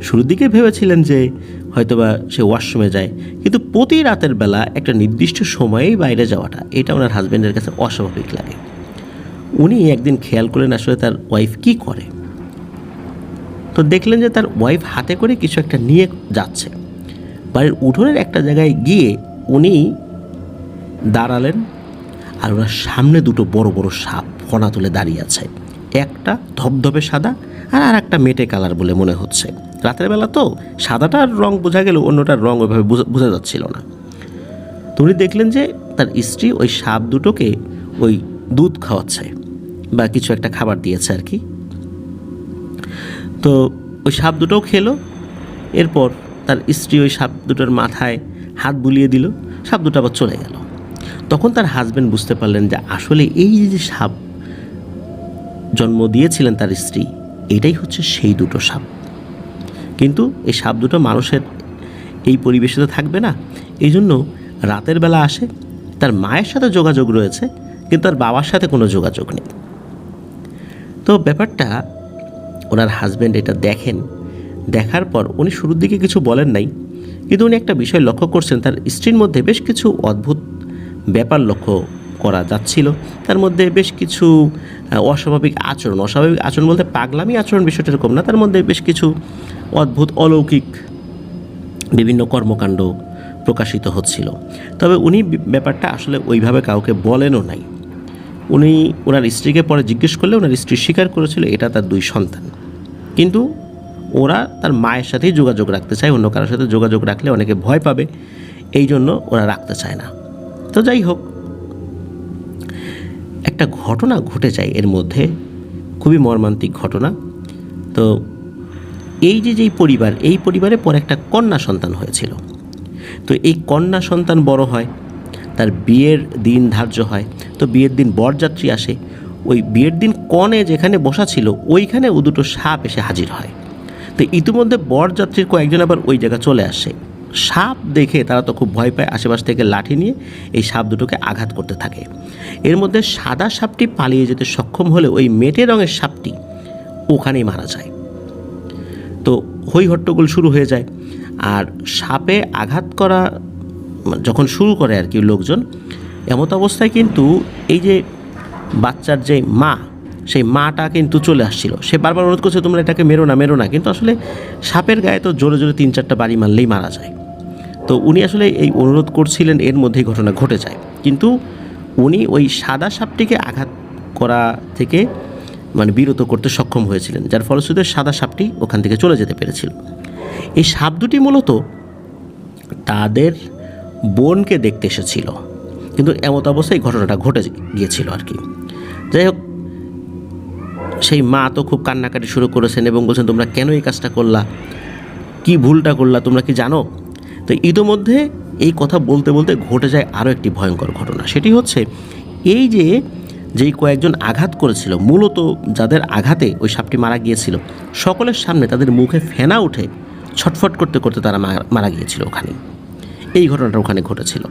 শুরুর দিকে ভেবেছিলেন যে হয়তোবা সে ওয়াশরুমে যায়, কিন্তু প্রতি রাতের বেলা একটা নির্দিষ্ট সময়েই বাইরে যাওয়াটা, এটা ওনার হাজব্যান্ডের কাছে অস্বাভাবিক লাগে। উনি একদিন খেয়াল করলেন আসলে তার ওয়াইফ কি করে। তো দেখলেন যে তার ওয়াইফ হাতে করে কিছু একটা নিয়ে যাচ্ছে। বাড়ির উঠোনের একটা জায়গায় গিয়ে উনি দাঁড়ালেন, আর ওনার সামনে দুটো বড় বড় সাপ ফনা তুলে দাঁড়িয়ে আছে। একটা ধবধবে সাদা আর একটা মেটে কালার বলে মনে হচ্ছে। রাতের বেলা তো সাদাটার রং বোঝা গেল, অন্যটার রং ওইভাবে বোঝা যাচ্ছিল না। তো উনি দেখলেন যে তার স্ত্রী ওই সাপ দুটোকে ওই দুধ খাওয়াচ্ছে বা কিছু একটা খাবার দিয়েছে আর কি। তো ওই সাপ দুটোও খেলো। এরপর তার স্ত্রী ওই সাপ দুটোর মাথায় হাত বুলিয়ে দিল, সাপ দুটো আবার চলে গেল। তখন তার হাজব্যান্ড বুঝতে পারলেন যে আসলে এই যে সাপ জন্ম দিয়েছিলেন তার স্ত্রী, এটাই হচ্ছে সেই দুটো সাপ। কিন্তু এই সাপ দুটো মানুষের এই পরিবেশে তো থাকবে না, এই জন্য রাতের বেলা আসে। তার মায়ের সাথে যোগাযোগ রয়েছে, কিন্তু তার বাবার সাথে কোনো যোগাযোগ নেই। তো ব্যাপারটা ওনার হাজব্যান্ড এটা দেখেন। দেখার পর উনি শুরুর দিকে কিছু বলেন নাই, কিন্তু উনি একটা বিষয় লক্ষ্য করছেন, তার স্ত্রীর মধ্যে বেশ কিছু অদ্ভুত ব্যাপার লক্ষ্য করা যাচ্ছিল। তার মধ্যে বেশ কিছু অস্বাভাবিক আচরণ বলতে পাগলামি আচরণ বিষয়টা এরকম না, তার মধ্যে বেশ কিছু অদ্ভুত অলৌকিক বিভিন্ন কর্মকাণ্ড প্রকাশিত হচ্ছিল। তবে উনি ব্যাপারটা আসলে ওইভাবে কাউকে বলেনও নাই। উনি ওনার স্ত্রীকে পরে জিজ্ঞেস করলে ওনার স্ত্রী স্বীকার করেছিল এটা তার দুই সন্তান, কিন্তু ওরা তার মায়ের সাথেই যোগাযোগ রাখতে চায়। অন্য কারোর সাথে যোগাযোগ রাখলে অনেকে ভয় পাবে, এই জন্য ওরা রাখতে চায় না। তো যাই হোক, একটা ঘটনা ঘটে যায় এর মধ্যে, খুবই মর্মান্তিক ঘটনা। তো এই পরিবারে পরে একটা কন্যা সন্তান হয়েছিল। তো এই কন্যা সন্তান বড় হয়, তার বিয়ের দিন ধার্য হয়। তো বিয়ের দিন বরযাত্রী আসে। ওই বিয়ের দিন কনে যেখানে বসা ছিল ওইখানে ও দুটো সাপ এসে হাজির হয়। তো ইতিমধ্যে বরযাত্রীর কয়েকজন আবার ওই জায়গা চলে আসে। সাপ দেখে তারা তো খুব ভয় পায়, আশেপাশ থেকে লাঠি নিয়ে এই সাপ দুটোকে আঘাত করতে থাকে। এর মধ্যে সাদা সাপটি পালিয়ে যেতে সক্ষম হলে ওই মেটে রঙের সাপটি ওখানেই মারা যায়। তো হই হট্টগোল শুরু হয়ে যায়। আর সাপে আঘাত করা যখন শুরু করে আর কি লোকজন, এমত অবস্থায় কিন্তু এই যে বাচ্চার যে মা, সেই মাটা কিন্তু চলে আসছিল। সে বারবার অনুরোধ করছে তোমরা এটাকে মেরো না, কিন্তু আসলে সাপের গায়ে তো জোরে জোরে 3-4টা বাড়ি মারলেই মারা যায়। তো উনি আসলে এই অনুরোধ করছিলেন, এর মধ্যেই ঘটনা ঘটে যায়। কিন্তু উনি ওই সাদা সাপটিকে আঘাত করা থেকে বিরত করতে সক্ষম হয়েছিলেন, যার ফলশ্রুতিতে সাদা সাপটি ওখান থেকে চলে যেতে পেরেছিল। এই সাপ দুটি মূলত তাদের বোনকে দেখতে এসেছিল, কিন্তু এমত অবস্থায় ঘটনাটা ঘটে গিয়েছিল আর কি। যাই হোক, সেই মা তো খুব কান্নাকাটি শুরু করেছেন এবং বলছেন তোমরা কেন এই কাজটা করলা, কি ভুলটা করলা, তোমরা কি জানো? তো ইতোমধ্যে এই কথা বলতে বলতে ঘটে যায় আরও একটি ভয়ঙ্কর ঘটনা। সেটি হচ্ছে এই যেই কয়েকজন আঘাত করেছিল, মূলত যাদের আঘাতে ওই সাপটি মারা গিয়েছিল, সকলের সামনে তাদের মুখে ফেনা উঠে ছটফট করতে করতে তারা মারা গিয়েছিল ওখানে। এই ঘটনাটা ওখানে ঘটেছিল।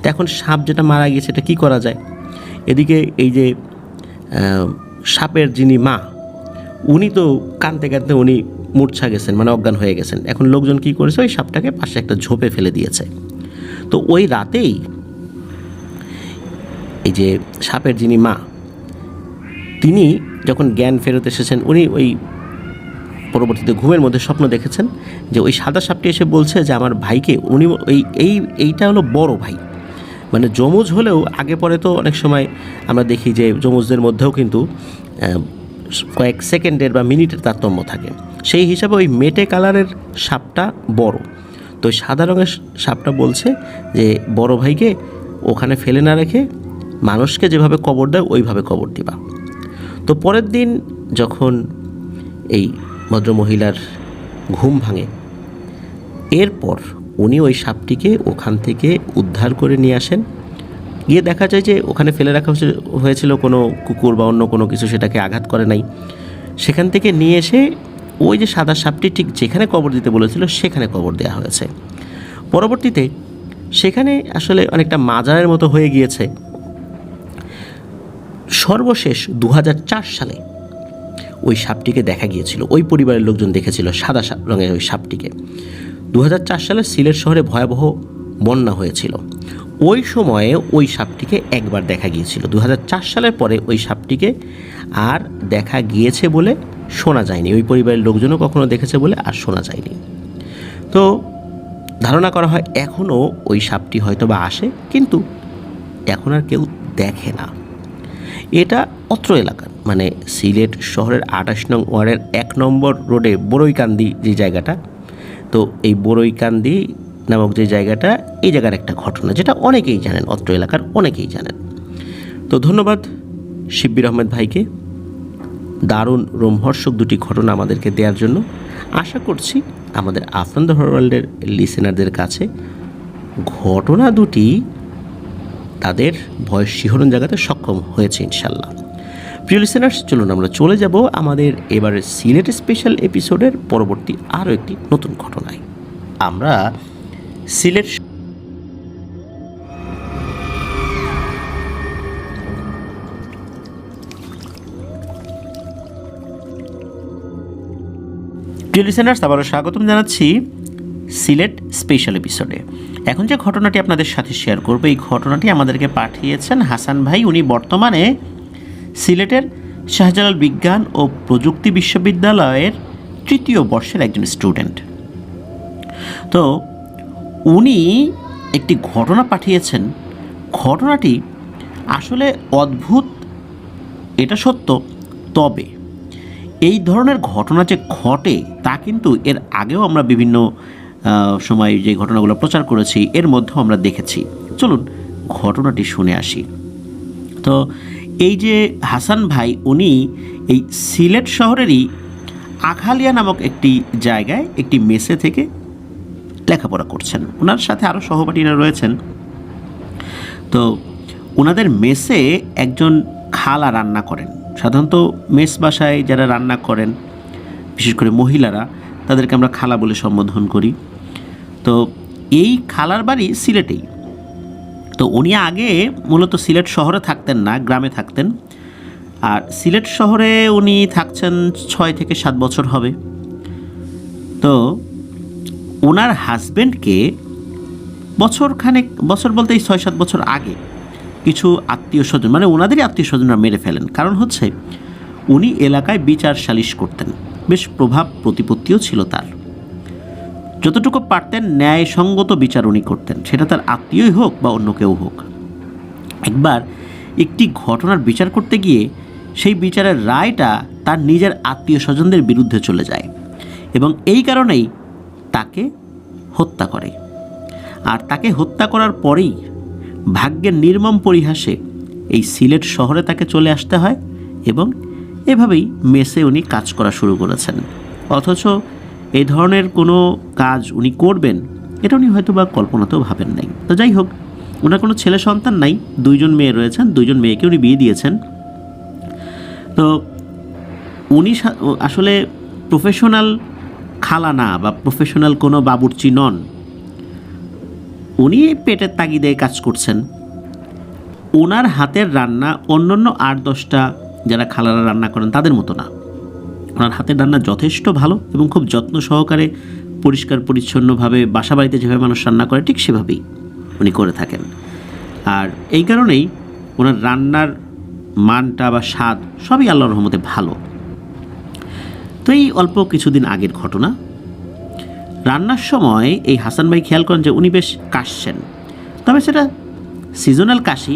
তো এখন সাপ যেটা মারা গিয়েছে এটা কী করা যায়? এদিকে এই যে সাপের যিনি মা, উনি তো কাঁদতে কাঁদতে উনি মূর্ছা গেছেন, মানে অজ্ঞান হয়ে গেছেন। এখন লোকজন কী করেছে, ওই সাপটাকে পাশে একটা ঝোপে ফেলে দিয়েছে। তো ওই রাতেই এই যে সাপের যিনি মা, তিনি যখন জ্ঞান ফেরত এসেছেন, উনি ওই পরবর্তীতে ঘুমের মধ্যে স্বপ্ন দেখেছেন যে ওই সাদা সাপটি এসে বলছে যে আমার ভাইকে, উনি এইটা হলো বড় ভাই, মানে যমজ হলেও আগে পরে তো অনেক সময় আমরা দেখি যে যমজদের মধ্যেও কিন্তু কয়েক সেকেন্ডের বা মিনিটের তারতম্য থাকে। সেই হিসাবে ওই মেটে কালারের সাপটা বড়, তো ওই সাদা রঙের সাপটা বলছে যে বড় ভাইকে ওখানে ফেলে না রেখে মানুষকে যেভাবে কবর দেয় ওইভাবে কবর দিবা। তো পরের দিন যখন এই ভদ্রমহিলার ঘুম ভাঙে, এরপর উনি ওই সাপটিকে ওখান থেকে উদ্ধার করে নিয়ে আসেন। গিয়ে দেখা যায় যে ওখানে ফেলে রাখা হয়েছিল কোনো কুকুর বা অন্য কোনো কিছু সেটাকে আঘাত করে নাই। সেখান থেকে নিয়ে এসে ওই যে সাদা সাপটি ঠিক যেখানে কবর দিতে বলেছিল সেখানে কবর দেওয়া হয়েছে। পরবর্তীতে সেখানে আসলে অনেকটা মাজারের মতো হয়ে গিয়েছে। সর্বশেষ 2004 সালে ওই সাপটিকে দেখা গিয়েছিল, ওই পরিবারের লোকজন দেখেছিল সাদা রঙের ওই সাপটিকে। 2004 সালে সিলেট শহরে ভয়াবহ বন্যা হয়েছিল, ওই সময়ে ওই সাপটিকে একবার দেখা গিয়েছিল। 2004 সালের পরে ওই সাপটিকে আর দেখা গিয়েছে বলে শোনা যায়নি, ওই পরিবারের লোকজনও কখনো দেখেছে বলে আর শোনা যায়নি। তো ধারণা করা হয় এখনও ওই সাপটি হয়তো বা আসে, কিন্তু এখন আর কেউ দেখে না। এটা অত্র এলাকার, মানে সিলেট শহরের 28 নং ওয়ার্ডের 1 নম্বর রোডে বড়ইকান্দি যে জায়গাটা, তো এই বড়ইকান্দি নামক যে জায়গাটা, এই জায়গার একটা ঘটনা যেটা অনেকেই জানেন, অত্র এলাকার অনেকেই জানেন। তো ধন্যবাদ শিব্বির আহমেদ ভাইকে দারুণ রোমহর্ষক দুটি ঘটনা আমাদেরকে দেওয়ার জন্য। আশা করছি আমাদের আফরান দ্য হরর ওয়ার্ল্ডের লিসেনারদের কাছে ঘটনা দুটি তাদের ভয় শিহরণ জাগাতে সক্ষম হয়েছে ইনশাল্লাহ। প্রিয় লিসেনার্স, চলুন আমরা চলে যাব আমাদের এবারের সিলেট স্পেশাল এপিসোডের পরবর্তী আরও একটি নতুন ঘটনায়। আমরা সিলেট প্রিয় লিসেনার্স, আবারও স্বাগতম জানাচ্ছি সিলেট স্পেশাল এপিসোডে। এখন যে ঘটনাটি আপনাদের সাথে শেয়ার করব, এই ঘটনাটি আমাদেরকে পাঠিয়েছেন হাসান ভাই। উনি বর্তমানে সিলেটের শাহজালাল বিজ্ঞান ও প্রযুক্তি বিশ্ববিদ্যালয়ের 3য় বর্ষের একজন স্টুডেন্ট। তো উনি একটি ঘটনা পাঠিয়েছেন। ঘটনাটি আসলে অদ্ভুত, এটা সত্য, তবে এই ধরনের ঘটনা যে ঘটে তা কিন্তু এর আগেও আমরা বিভিন্ন সময় যে ঘটনাগুলো প্রচার করেছি এর মধ্যেও আমরা দেখেছি। চলুন ঘটনাটি শুনে আসি। তো এই যে হাসান ভাই, উনি এই সিলেট শহরেরই আখালিয়া নামক একটি জায়গায় একটি মেসে থেকে লেখাপড়া করছেন। ওনার সাথে আরও সহপাঠীরা রয়েছেন। তো ওনাদের মেসে একজন খালা রান্না করেন। সাধারণত মেস বাসায় যারা রান্না করেন, বিশেষ করে মহিলারা, তাদেরকে আমরা খালা বলে সম্বোধন করি। তো এই খালার বাড়ি সিলেটেই। তো উনি আগে মূলত সিলেট শহরে থাকতেন না, গ্রামে থাকতেন। আর সিলেট শহরে উনি থাকছেন 6 থেকে 7 বছর হবে। তো ওনার হাজব্যান্ডকে বছর বলতে এই 6-7 বছর আগে কিছু আত্মীয় স্বজন, মানে ওনাদেরই আত্মীয় স্বজনরা মেরে ফেলেন। কারণ হচ্ছে উনি এলাকায় বিচার সালিশ করতেন, বেশ প্রভাব প্রতিপত্তিও ছিল তার। যতটুকু পারতেন ন্যায়সঙ্গত বিচার উনি করতেন, সেটা তার আত্মীয়ই হোক বা অন্য কেউ হোক। একবার একটি ঘটনার বিচার করতে গিয়ে সেই বিচারের রায়টা তার নিজের আত্মীয় স্বজনদের বিরুদ্ধে চলে যায় এবং এই কারণেই তাকে হত্যা করে। আর তাকে হত্যা করার পরেই ভাগ্যের নির্মম পরিহাসে এই সিলেট শহরে তাকে চলে আসতে হয় এবং এভাবেই মেসে উনি কাজ করা শুরু করেছেন। অথচ এই ধরনের কোনো কাজ উনি করবেন এটা উনি হয়তো বা কল্পনাতেও ভাবেন নাই। তো যাই হোক, ওনার কোনো ছেলে সন্তান নাই, 2জন মেয়ে রয়েছেন, 2জন মেয়েকে উনি বিয়ে দিয়েছেন। তো উনি আসলে প্রফেশনাল খালা না বা প্রফেশনাল কোনো বাবুর্চি নন। উনি পেটের তাগিদে কাজ করছেন। ওনার হাতের রান্না অন্যান্য 8-10টা যারা খালারা রান্না করেন তাদের মতো না। ওনার হাতের রান্না যথেষ্ট ভালো এবং খুব যত্ন সহকারে পরিষ্কার পরিচ্ছন্নভাবে বাসা বাড়িতে যেভাবে মানুষ রান্না করে ঠিক সেভাবেই উনি করে থাকেন। আর এই কারণেই ওনার রান্নার মানটা বা স্বাদ সবই আল্লাহর রহমতে ভালো। তো এই অল্প কিছুদিন আগের ঘটনা, রান্নার সময় এই হাসান ভাই খেয়াল করেন যে উনি বেশ কাশছেন, তবে সেটা সিজনাল কাশি,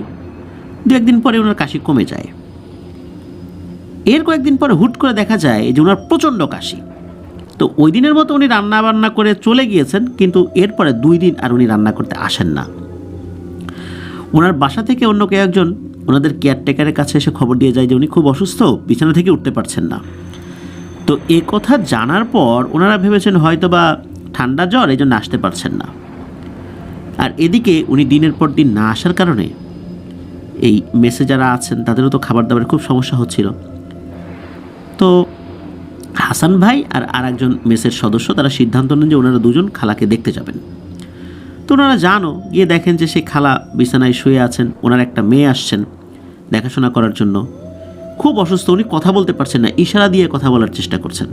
2-1 দিন পরে ওনার কাশি কমে যায়। এর কয়েকদিন পরে হুট করে দেখা যায় যে ওনার প্রচণ্ড কাশি। তো ওই দিনের মতো উনি রান্না বান্না করে চলে গিয়েছেন, কিন্তু এরপরে 2 দিন আর উনি রান্না করতে আসেন না। ওনার বাসা থেকে অন্য কেউ একজন ওনাদের কেয়ারটেকারের কাছে এসে খবর দিয়ে যায় যে উনি খুব অসুস্থ, বিছানা থেকে উঠতে পারছেন না। তো এ কথা জানার পর ওনারা ভেবেছেন হয়তো বা ঠান্ডা জ্বর, এই জন্য আসতে পারছেন না। আর এদিকে উনি দিনের পর দিন না আসার কারণে এই মেসে যারা আছেন তাদেরও তো খাবার দাবারের খুব সমস্যা হচ্ছিল। তো হাসান ভাই আর আরেকজন মেসের সদস্য তারা সিদ্ধান্ত নেন যে ওনারা দুজন খালাকে দেখতে যাবেন। তো ওনারা জানো, গিয়ে দেখেন যে সেই খালা বিছানায় শুয়ে আছেন, ওনার একটা মেয়ে আসছেন দেখাশোনা করার জন্য। খুব অসুস্থ, উনি কথা বলতে পারছেন না, ইশারা দিয়ে কথা বলার চেষ্টা করছেন।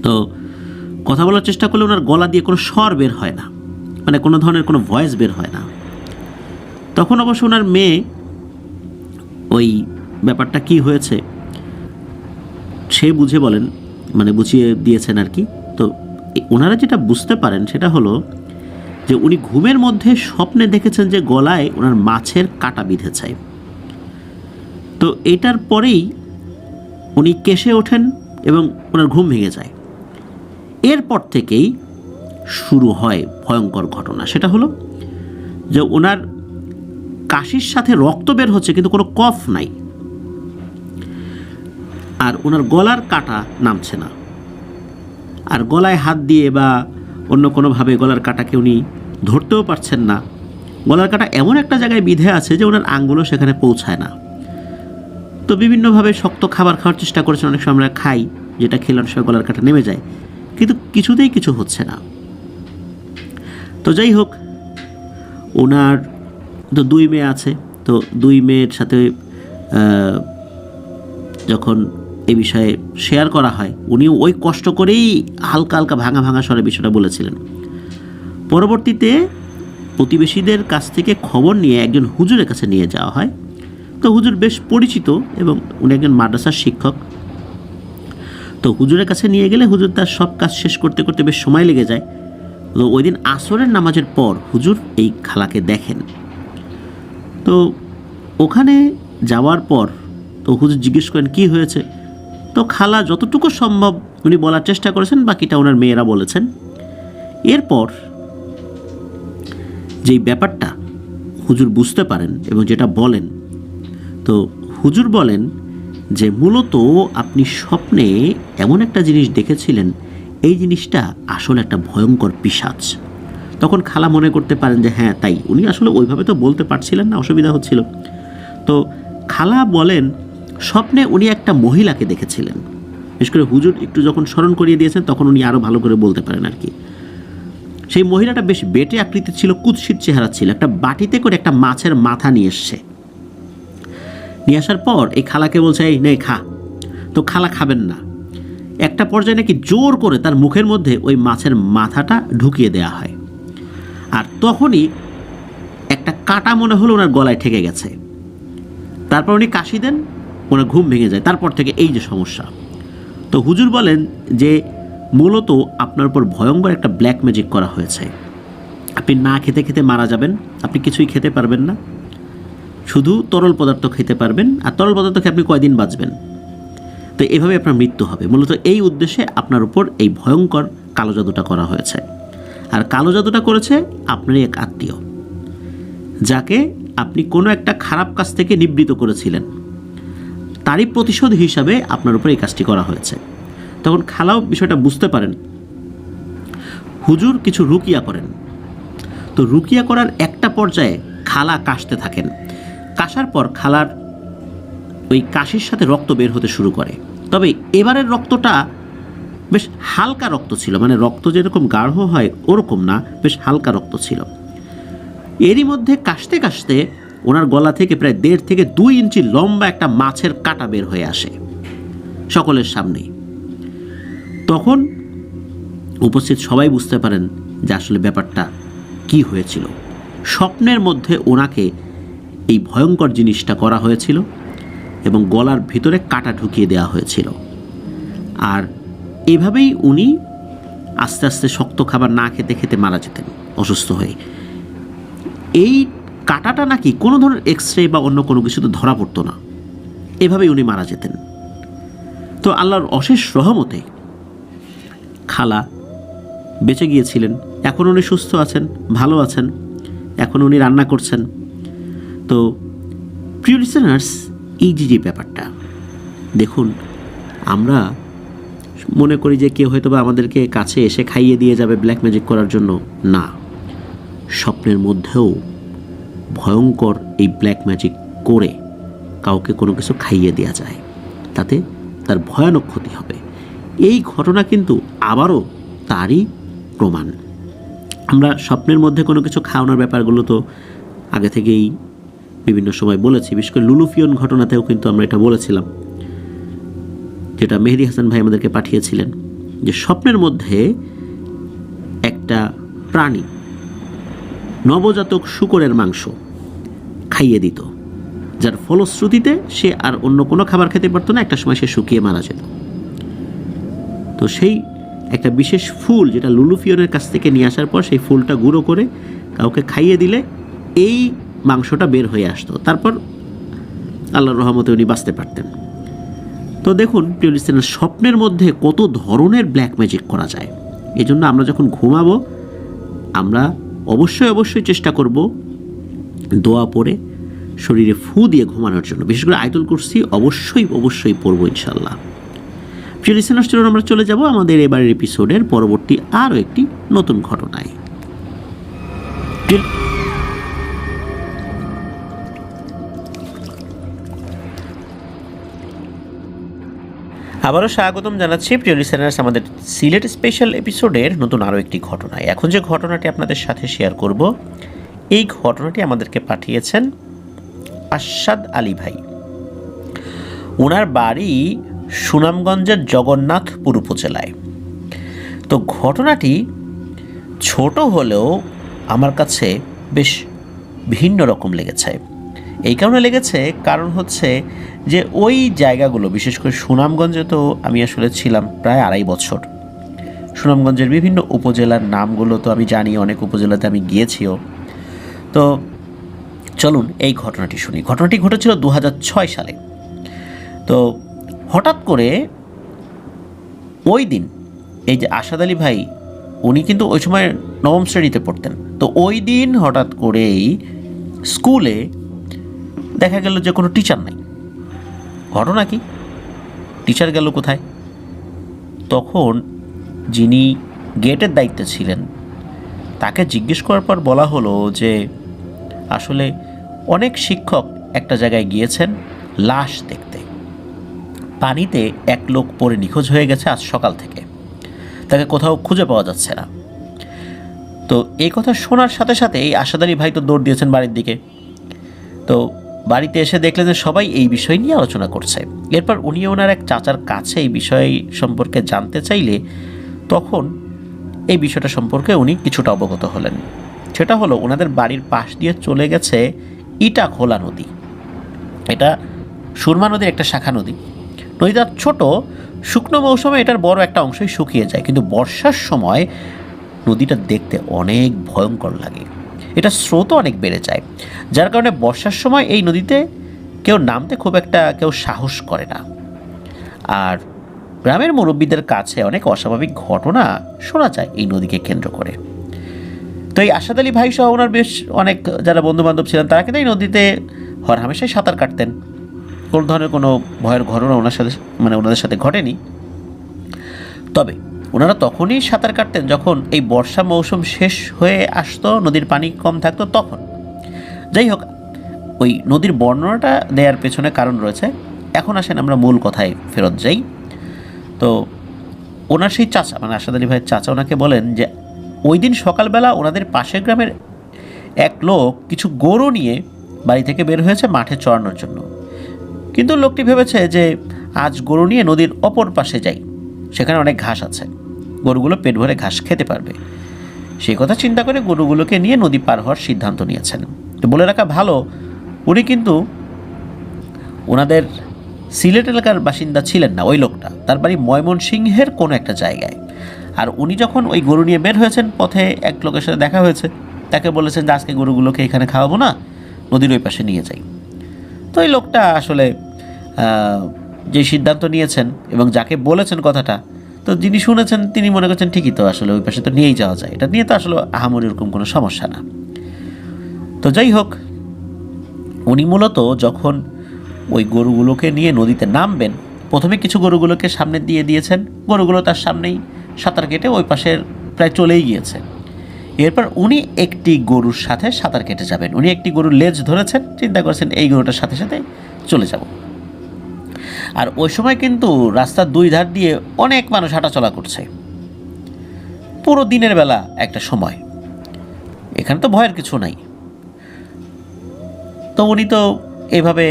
তো কথা বলার চেষ্টা করলে ওনার গলা দিয়ে কোনো স্বর বের হয় না, মানে কোনো ধরনের কোনো ভয়েস বের হয় না। তখন অবশ্য ওনার মেয়ে ওই ব্যাপারটা কি হয়েছে সে বুঝে বলেন, মানে বুঝিয়ে দিয়েছেন আর কি। তো ওনারা যেটা বুঝতে পারেন সেটা হলো যে উনি ঘুমের মধ্যে স্বপ্নে দেখেছেন যে গলায় ওনার মাছের কাঁটা বিঁধেছে। তো এটার পরেই উনি কেশে ওঠেন এবং ওনার ঘুম ভেঙে যায়। এরপর থেকেই শুরু হয় ভয়ঙ্কর ঘটনা। সেটা হলো যে ওনার কাশির সাথে রক্ত বের হচ্ছে কিন্তু কোনো কফ নাই, আর ওনার গলার কাঁটা নামছে না। আর গলায় হাত দিয়ে বা অন্য কোনোভাবে গলার কাঁটাকে উনি ধরতেও পারছেন না। গলার কাঁটা এমন একটা জায়গায় বিঁধে আছে যে ওনার আঙ্গুলও সেখানে পৌঁছায় না। তো বিভিন্নভাবে শক্ত খাবার খাওয়ার চেষ্টা করেছেন, অনেক সময় আমরা খাই, যেটা খেলে অনেক সময় গলার কাঁটা নেমে যায়, কিন্তু কিছুতেই কিছু হচ্ছে না। তো যাই হোক, ওনার তো 2 মেয়ে আছে। তো 2 মেয়ের সাথে যখন এই বিষয়ে শেয়ার করা হয়, উনিও ওই কষ্ট করেই হালকা হালকা ভাঙা ভাঙা স্বরে বিষয়টা বলেছিলেন। পরবর্তীতে প্রতিবেশীদের কাছ থেকে খবর নিয়ে একজন হুজুরের কাছে নিয়ে যাওয়া হয়। তো হুজুর বেশ পরিচিত এবং উনি একজন মাদ্রাসার শিক্ষক। তো হুজুরের কাছে নিয়ে গেলে হুজুর তার সব কাজ শেষ করতে করতে বেশ সময় লেগে যায়। তো ওই দিন আসরের নামাজের পর হুজুর এই খালাকে দেখেন। তো ওখানে যাওয়ার পর তো হুজুর জিজ্ঞেস করেন কী হয়েছে। তো খালা যতটুকু সম্ভব উনি বলার চেষ্টা করেছেন, বাকিটা ওনার মেয়েরা বলেছেন। এরপর যেই ব্যাপারটা হুজুর বুঝতে পারেন এবং যেটা বলেন, তো হুজুর বলেন যে মূলত আপনি স্বপ্নে এমন একটা জিনিস দেখেছিলেন, এই জিনিসটা আসলে একটা ভয়ঙ্কর পিশাচ। তখন খালা মনে করতে পারেন যে হ্যাঁ তাই, উনি আসলে ওইভাবে তো বলতে পারছিলেন না, অসুবিধা হচ্ছিল। তো খালা বলেন স্বপ্নে উনি একটা মহিলাকে দেখেছিলেন। বিশেষ করে হুজুর একটু যখন স্মরণ করিয়ে দিয়েছেন তখন উনি আরও ভালো করে বলতে পারেন আর কি। সেই মহিলাটা বেশ বেটে আকৃতির ছিল, কুৎসিত চেহারা ছিল, একটা বাটিতে করে একটা মাছের মাথা নিয়ে এসছে। নিয়ে আসার পর এই খালাকে বলছে এই নে খা। তো খালা খাবেন না। একটা পর্যায়ে নাকি জোর করে তার মুখের মধ্যে ওই মাছের মাথাটা ঢুকিয়ে দেওয়া হয়। আর তখনই একটা কাঁটা মনে হলো ওনার গলায় ঠেকে গেছে। তারপর উনি কাশি দেন, ওনার ঘুম ভেঙে যায়। তারপর থেকে এই যে সমস্যা। তো হুজুর বলেন যে মূলত আপনার উপর ভয়ঙ্কর একটা ব্ল্যাক ম্যাজিক করা হয়েছে। আপনি না খেতে খেতে মারা যাবেন, আপনি কিছুই খেতে পারবেন না, শুধু তরল পদার্থ খেতে পারবেন। আর তরল পদার্থ খেয়ে আপনি কয়দিন বাঁচবেন। তো এভাবে আপনার মৃত্যু হবে। মূলত এই উদ্দেশ্যে আপনার উপর এই ভয়ঙ্কর কালো জাদুটা করা হয়েছে। আর কালো জাদুটা করেছে আপনারই এক আত্মীয়, যাকে আপনি কোনো একটা খারাপ কাজ থেকে নিবৃত্ত করেছিলেন, তারই প্রতিশোধ হিসাবে আপনার উপর এই কাজটি করা হয়েছে। তখন খালাও বিষয়টা বুঝতে পারেন। হুজুর কিছু রুকিয়া করেন। তো রুকিয়া করার একটা পর্যায়ে খালা কাশতে থাকেন। কাশার পর খালার ওই কাশির সাথে রক্ত বের হতে শুরু করে। তবে এবারের রক্তটা বেশ হালকা রক্ত ছিল, মানে রক্ত যেরকম গাঢ় হয় ওরকম না, বেশ হালকা রক্ত ছিল। এরই মধ্যে কাশতে কাশতে ওনার গলা থেকে প্রায় 1.5 থেকে 2 ইঞ্চি লম্বা একটা মাছের কাঁটা বের হয়ে আসে সকলের সামনেই। তখন উপস্থিত সবাই বুঝতে পারেন যে আসলে ব্যাপারটা কি হয়েছিল। স্বপ্নের মধ্যে ওনাকে এই ভয়ঙ্কর জিনিসটা করা হয়েছিল এবং গলার ভিতরে কাঁটা ঢুকিয়ে দেওয়া হয়েছিল। আর এভাবেই উনি আস্তে আস্তে শক্ত খাবার না খেতে খেতে মারা যেতেন অসুস্থ হয়ে। এই কাঁটাটা নাকি কোনো ধরনের এক্সরে বা অন্য কোনো কিছুতে ধরা পড়তো না, এভাবেই উনি মারা যেতেন। তো আল্লাহর অশেষ রহমতে খালা বেঁচে গিয়েছিলেন, এখন উনি সুস্থ আছেন, ভালো আছেন, এখন উনি রান্না করছেন। তো প্রিয় লিসেনার্স, এই যে ব্যাপারটা দেখুন, আমরা মনে করি যে কেউ হয়তো বা আমাদেরকে কাছে এসে খাইয়ে দিয়ে যাবে ব্ল্যাক ম্যাজিক করার জন্য। না, স্বপ্নের মধ্যেও ভয়ঙ্কর এই ব্ল্যাক ম্যাজিক করে কাউকে কোনো কিছু খাইয়ে দেওয়া যায়, তাতে তার ভয়ানক ক্ষতি হবে। এই ঘটনা কিন্তু আবারও তারই প্রমাণ। আমরা স্বপ্নের মধ্যে কোনো কিছু খাওয়ানোর ব্যাপারগুলো তো আগে থেকেই বিভিন্ন সময় বলেছি, বিশেষ করে লুলুফিয়ন ঘটনাতেও কিন্তু আমরা এটা বলেছিলাম, যেটা মেহেদি হাসান ভাই আমাদেরকে পাঠিয়েছিলেন, যে স্বপ্নের মধ্যে একটা প্রাণী নবজাতক শূকরের মাংস খাইয়ে দিত, যার ফলশ্রুতিতে সে আর অন্য কোনো খাবার খেতে পারতো না, একটা সময় সে শুকিয়ে মারা যেত। তো সেই একটা বিশেষ ফুল যেটা লুলুফিয়নের কাছ থেকে নিয়ে আসার পর সেই ফুলটা গুঁড়ো করে কাউকে খাইয়ে দিলে এই মাংসটা বের হয়ে আসতো, তারপর আল্লাহর রহমতে উনি বাঁচতে পারতেন। তো দেখুন প্রিয় লিসেনার, স্বপ্নের মধ্যে কত ধরনের ব্ল্যাক ম্যাজিক করা যায়। এই জন্য আমরা যখন ঘুমাবো আমরা অবশ্যই চেষ্টা করব দোয়া পড়ে শরীরে ফু দিয়ে ঘুমানোর জন্য, বিশেষ করে আয়াতুল কুরসি অবশ্যই পড়বো ইনশাল্লাহ। প্রিয় লিসেনার্স, চলুন আমরা চলে যাব আমাদের এবারের এপিসোডের পরবর্তী আরও একটি নতুন ঘটনায়। আবারও স্বাগতম জানাচ্ছি প্রিয় লিসেনার্স আমাদের সিলেট স্পেশাল এপিসোডের নতুন আরও একটি ঘটনায়। এখন যে ঘটনাটি আপনাদের সাথে শেয়ার করব, এই ঘটনাটি আমাদেরকে পাঠিয়েছেন আশাদ আলী ভাই। ওনার বাড়ি সুনামগঞ্জের জগন্নাথপুর উপজেলায়। তো ঘটনাটি ছোট হলেও আমার কাছে বেশ ভিন্ন রকম লেগেছে। এই কারণে লেগেছে কারণ হচ্ছে যে ওই জায়গাগুলো, বিশেষ করে সুনামগঞ্জে তো আমি আসলে ছিলাম প্রায় 2.5 বছর। সুনামগঞ্জের বিভিন্ন উপজেলার নামগুলো তো আমি জানি, অনেক উপজেলাতে আমি গিয়েছিও। তো চলুন এই ঘটনাটি শুনি। ঘটনাটি ঘটেছিল 2006 সালে। তো হঠাৎ করে ওই দিন এই যে আশাদ আলী ভাই, উনি কিন্তু ওই সময় 9ম শ্রেণীতে পড়তেন। তো ওই দিন হঠাৎ করেই স্কুলে দেখা গেল যে কোনো টিচার নাই। ঘটনা কি, টিচার গেল কোথায়? তখন যিনি গেটের দায়িত্বে ছিলেন তাকে জিজ্ঞেস করার পর বলা হলো যে আসলে অনেক শিক্ষক একটা জায়গায় গিয়েছেন লাশ দেখতে, পানিতে এক লোক পড়ে নিখোঁজ হয়ে গেছে আজ সকাল থেকে, তাকে কোথাও খুঁজে পাওয়া যাচ্ছে না। তো এই কথা শোনার সাথে সাথে এই আশাদ আলী ভাই তো দৌড় দিয়েছেন বাড়ির দিকে। তো বাড়িতে এসে দেখলেন যে সবাই এই বিষয় নিয়ে আলোচনা করছে। এরপর উনি ওনার এক চাচার কাছে এই বিষয় সম্পর্কে জানতে চাইলে তখন এই বিষয়টা সম্পর্কে উনি কিছুটা অবগত হলেন। সেটা হলো ওনাদের বাড়ির পাশ দিয়ে চলে গেছে ইটাখোলা নদী। এটা সুরমা নদীর একটা শাখা নদী। নদীটা ছোট, শুকনো মৌসুমে এটার বড় একটা অংশই শুকিয়ে যায়, কিন্তু বর্ষার সময় নদীটা দেখতে অনেক ভয়ঙ্কর লাগে। এটা স্রোতও অনেক বেড়ে যায়, যার কারণে বর্ষার সময় এই নদীতে কেউ নামতে খুব একটা কেউ সাহস করে না। আর গ্রামের মুরব্বীদের কাছে অনেক অস্বাভাবিক ঘটনা শোনা যায় এই নদীকে কেন্দ্র করে। তো এই আশাদ আলী ভাই সহ ওনার বেশ অনেক যারা বন্ধুবান্ধব ছিলেন তারা কিন্তু এই নদীতে হরহামেশাই সাঁতার কাটতেন। কোনো ধরনের কোনো ভয়ের ঘটনা ওনাদের সাথে ঘটেনি। তবে ওনারা তখনই সাঁতার কাটতেন যখন এই বর্ষা মৌসুম শেষ হয়ে আসতো, নদীর পানি কম থাকতো তখন। যাই হোক, ওই নদীর বর্ণনাটা দেওয়ার পেছনে কারণ রয়েছে। এখন আসেন আমরা মূল কথায় ফেরত যাই। তো ওনার সেই চাচা, মানে আশাদ আলী ভাইয়ের চাচা, ওনাকে বলেন যে ওই দিন সকালবেলা ওনাদের পাশের গ্রামের এক লোক কিছু গরু নিয়ে বাড়ি থেকে বের হয়েছে মাঠে চড়ানোর জন্য। কিন্তু লোকটি ভেবেছে যে আজ গরু নিয়ে নদীর অপর পাশে যাই, সেখানে অনেক ঘাস আছে, গরুগুলো পেট ভরে ঘাস খেতে পারবে। সেই কথা চিন্তা করে গরুগুলোকে নিয়ে নদী পার হওয়ার সিদ্ধান্ত নিয়েছেন। তো বলে রাখা ভালো, উনি কিন্তু ওনাদের সিলেট এলাকার বাসিন্দা ছিলেন না। ওই লোকটা, তার বাড়ি ময়মনসিংহের কোনো একটা জায়গায়। আর উনি যখন ওই গরু নিয়ে বের হয়েছেন, পথে এক লোকের সাথে দেখা হয়েছে, তাকে বলেছেন যে আজকে গরুগুলোকে এখানে খাওয়াবো না, নদীর ওই পাশে নিয়ে যাই। তো এই লোকটা আসলে যে সিদ্ধান্ত নিয়েছেন এবং যাকে বলেছেন কথাটা, তো যিনি শুনেছেন তিনি মনে করছেন ঠিকই তো, আসলে ওই পাশে তো নিয়েই যাওয়া যায়, এটা নিয়ে তো আসলে আহামরি এরকম কোনো সমস্যা না। তো যাই হোক, উনি মূলত যখন ওই গরুগুলোকে নিয়ে নদীতে নামবেন, প্রথমে কিছু গরুগুলোকে সামনে দিয়ে দিয়েছেন, গরুগুলো তার সামনেই সাঁতার কেটে ওই পাশের প্রায় চলেই গিয়েছে। এরপর উনি একটি গরুর সাথে সাঁতার কেটে যাবেন। উনি একটি গরুর লেজ ধরেছেন, চিন্তা করেছেন এই গরুটার সাথে সাথে চলে যাব। আর ওই সময় কিন্তু রাস্তার দুই ধার দিয়ে অনেক মানুষ হাঁটাচলা করছে, পুরো দিনের বেলা একটা সময়, এখানে তো ভয়ের কিছু নাই। তো উনি তো এভাবে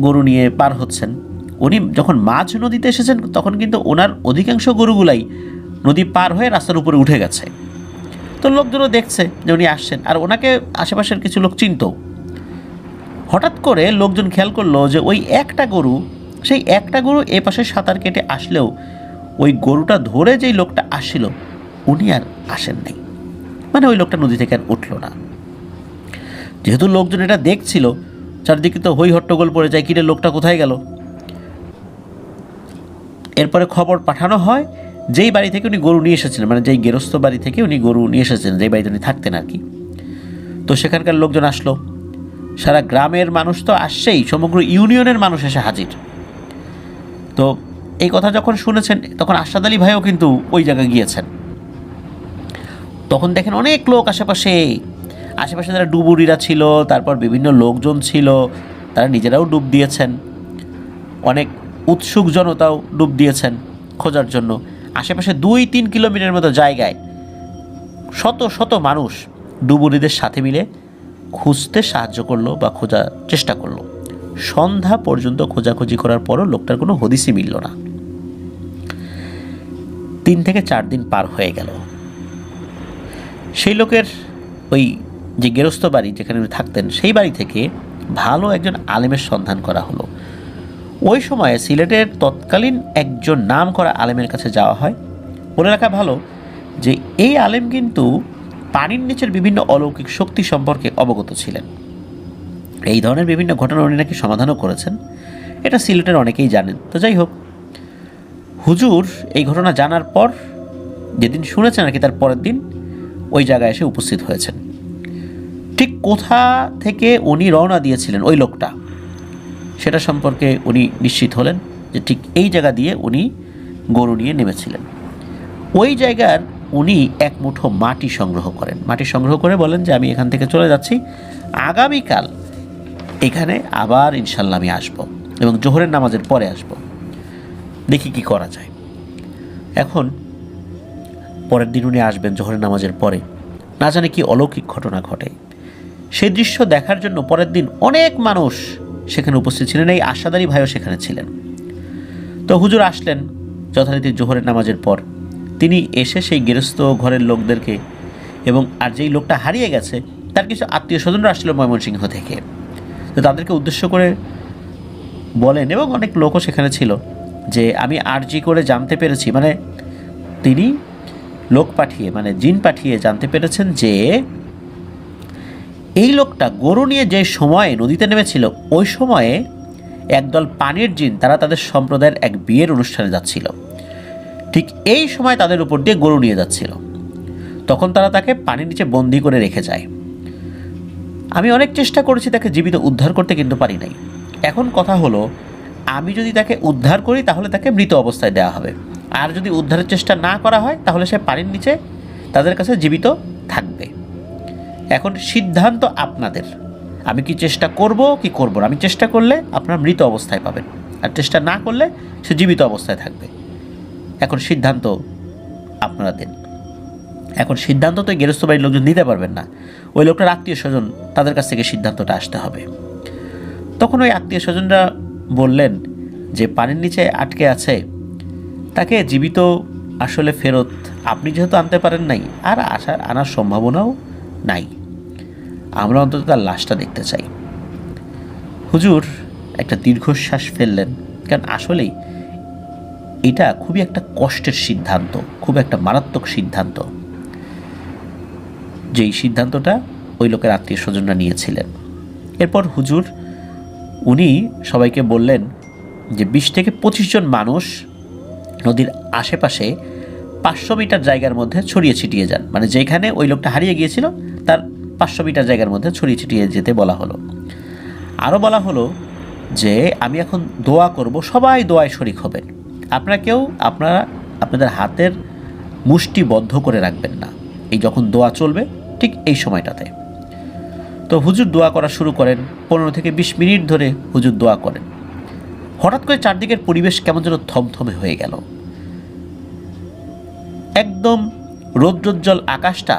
গরু নিয়ে পার হচ্ছেন। উনি যখন মাঝ নদীতে এসেছেন, তখন কিন্তু ওনার অধিকাংশ গরুগুলাই নদী পার হয়ে রাস্তার উপরে উঠে গেছে। তো লোকজনও দেখছে যে উনি আসছেন, আর ওনাকে আশেপাশের কিছু লোক চিনত। হঠাৎ করে লোকজন খেয়াল করলো যে ওই একটা গরু, সেই একটা গরু এ পাশে সাঁতার কেটে আসলেও ওই গরুটা ধরে যেই লোকটা আসছিল উনি আর আসেন নাই, মানে ওই লোকটা নদী থেকে আর উঠল না। যেহেতু লোকজন এটা দেখছিল, চারদিকে তো হই হট্টগোল পড়ে যায়, কিরে লোকটা কোথায় গেল। এরপরে খবর পাঠানো হয় যেই বাড়ি থেকে উনি গরু নিয়ে এসেছিলেন, মানে যেই গেরস্থ বাড়ি থেকে উনি গরু নিয়ে এসেছিলেন, যেই বাড়িতে উনি থাকতেন আর কি। তো সেখানকার লোকজন আসলো, সারা গ্রামের মানুষ তো আসছেই, সমগ্র ইউনিয়নের মানুষ এসে হাজির। তো এই কথা যখন শুনেছেন, তখন আশরাদ আলী ভাইও কিন্তু ওই জায়গায় গিয়েছেন। তখন দেখেন অনেক লোক আশেপাশে যারা ডুবুরিরা ছিল, তারপর বিভিন্ন লোকজন ছিল, তারা নিজেরাও ডুব দিয়েছেন, অনেক উৎসুক জনতাও ডুব দিয়েছেন খোঁজার জন্য। আশেপাশে 2-3 কিলোমিটার মতো জায়গায় শত শত মানুষ ডুবুরিদের সাথে মিলে খুঁজতে সাহায্য করলো বা খোঁজার চেষ্টা করলো। সন্ধ্যা পর্যন্ত খোঁজাখুঁজি করার পরও লোকটার কোনো হদিসই মিলল না। 3 থেকে 4 দিন পার হয়ে গেল। সেই লোকের ওই যে গেরস্থ বাড়ি যেখানে উনি থাকতেন, সেই বাড়ি থেকে ভালো একজন আলেমের সন্ধান করা হলো। ওই সময়ে সিলেটের তৎকালীন একজন নাম করা আলেমের কাছে যাওয়া হয়। বলে রাখা ভালো যে এই আলেম কিন্তু পানির নিচের বিভিন্ন অলৌকিক শক্তি সম্পর্কে অবগত ছিলেন। এই ধরনের বিভিন্ন ঘটনা উনি নাকি সমাধানও করেছেন, এটা সিলেটের অনেকেই জানেন। তো যাই হোক, হুজুর এই ঘটনা জানার পর, যেদিন শুনেছেন আর কি, তার পরের দিন ওই জায়গায় এসে উপস্থিত হয়েছেন। ঠিক কোথা থেকে উনি রওনা দিয়েছিলেন ওই লোকটা, সেটা সম্পর্কে উনি নিশ্চিত হলেন যে ঠিক এই জায়গা দিয়ে উনি গরু নিয়ে নেমেছিলেন। ওই জায়গার উনি এক মুঠো মাটি সংগ্রহ করেন। মাটি সংগ্রহ করে বলেন যে আমি এখান থেকে চলে যাচ্ছি, আগামীকাল এখানে আবার ইনশাল্লাহ আমি আসবো এবং জোহরের নামাজের পরে আসব, দেখি কি করা যায়। এখন পরের দিন উনি আসবেন জোহরের নামাজের পরে, না জানে কি অলৌকিক ঘটনা ঘটে। সেই দৃশ্য দেখার জন্য পরের দিন অনেক মানুষ সেখানে উপস্থিত ছিলেন, এই আশরাদ আলী ভাইও সেখানে ছিলেন। তো হুজুর আসলেন যথারীতি জোহরের নামাজের পর। তিনি এসে সেই গৃহস্থ ঘরের লোকদেরকে, এবং আর যেই লোকটা হারিয়ে গেছে তার কিছু আত্মীয় স্বজনরা আসছিল ময়মনসিংহ থেকে, তো তাদেরকে উদ্দেশ্য করে বলেন, এবং অনেক লোকও সেখানে ছিল, যে আমি আরজি করে জানতে পেরেছি, মানে তিনি লোক পাঠিয়ে, মানে জিন পাঠিয়ে জানতে পেরেছেন যে এই লোকটা গরু নিয়ে যে সময়ে নদীতে নেমেছিল, ওই সময়ে একদল পানির জিন তারা তাদের সম্প্রদায়ের এক বিয়ের অনুষ্ঠানে যাচ্ছিল। ঠিক এই সময় তাদের উপর দিয়ে গরু নিয়ে যাচ্ছিল, তখন তারা তাকে পানির নিচে বন্দি করে রেখে যায়। আমি অনেক চেষ্টা করেছি তাকে জীবিত উদ্ধার করতে, কিন্তু পারি নাই। এখন কথা হলো, আমি যদি তাকে উদ্ধার করি তাহলে তাকে মৃত অবস্থায় দেওয়া হবে, আর যদি উদ্ধারের চেষ্টা না করা হয় তাহলে সে পানির নিচে তাদের কাছে জীবিত থাকবে। এখন সিদ্ধান্ত আপনাদের, আমি কি চেষ্টা করব কি করব না। আমি চেষ্টা করলে আপনারা মৃত অবস্থায় পাবেন, আর চেষ্টা না করলে সে জীবিত অবস্থায় থাকবে। এখন সিদ্ধান্ত আপনারা দেন। এখন সিদ্ধান্ত তো গেরস্ত বাড়ির লোকজন নিতে পারবেন না, ওই লোকটার আত্মীয় স্বজন, তাদের কাছ থেকে সিদ্ধান্তটা আসতে হবে। তখন ওই আত্মীয় স্বজনরা বললেন যে পানির নিচে আটকে আছে, তাকে জীবিত আসলে ফেরত আপনি যেহেতু আনতে পারেন নাই, আর আনার সম্ভাবনাও নাই, আমরা অন্তত তার লাশটা দেখতে চাই। হুজুর একটা দীর্ঘশ্বাস ফেললেন, কারণ আসলেই এটা খুবই একটা কষ্টের সিদ্ধান্ত, খুব একটা মারাত্মক সিদ্ধান্ত, যেই সিদ্ধান্তটা ওই লোকের আত্মীয় স্বজনরা নিয়েছিলেন। এরপর হুজুর উনি সবাইকে বললেন যে 20 থেকে 25 জন মানুষ নদীর আশেপাশে 500 মিটার জায়গার মধ্যে ছড়িয়ে ছিটিয়ে যান, মানে যেখানে ওই লোকটা হারিয়ে গিয়েছিল তার 500 মিটার জায়গার মধ্যে ছড়িয়ে ছিটিয়ে যেতে বলা হলো। আরও বলা হলো যে আমি এখন দোয়া করব, সবাই দোয়ায় শরিক হবেন, আপনারা আপনাদের হাতের মুষ্টি বদ্ধ করে রাখবেন না, এই যখন দোয়া চলবে ঠিক এই সময়টাতে। তো হুজুর দোয়া করা শুরু করেন, 15 থেকে 20 মিনিট ধরে হুজুর দোয়া করেন। হঠাৎ করে চারদিকের পরিবেশ কেমন যেন থমথমে হয়ে গেল, একদম রৌদ্রোজ্জ্বল আকাশটা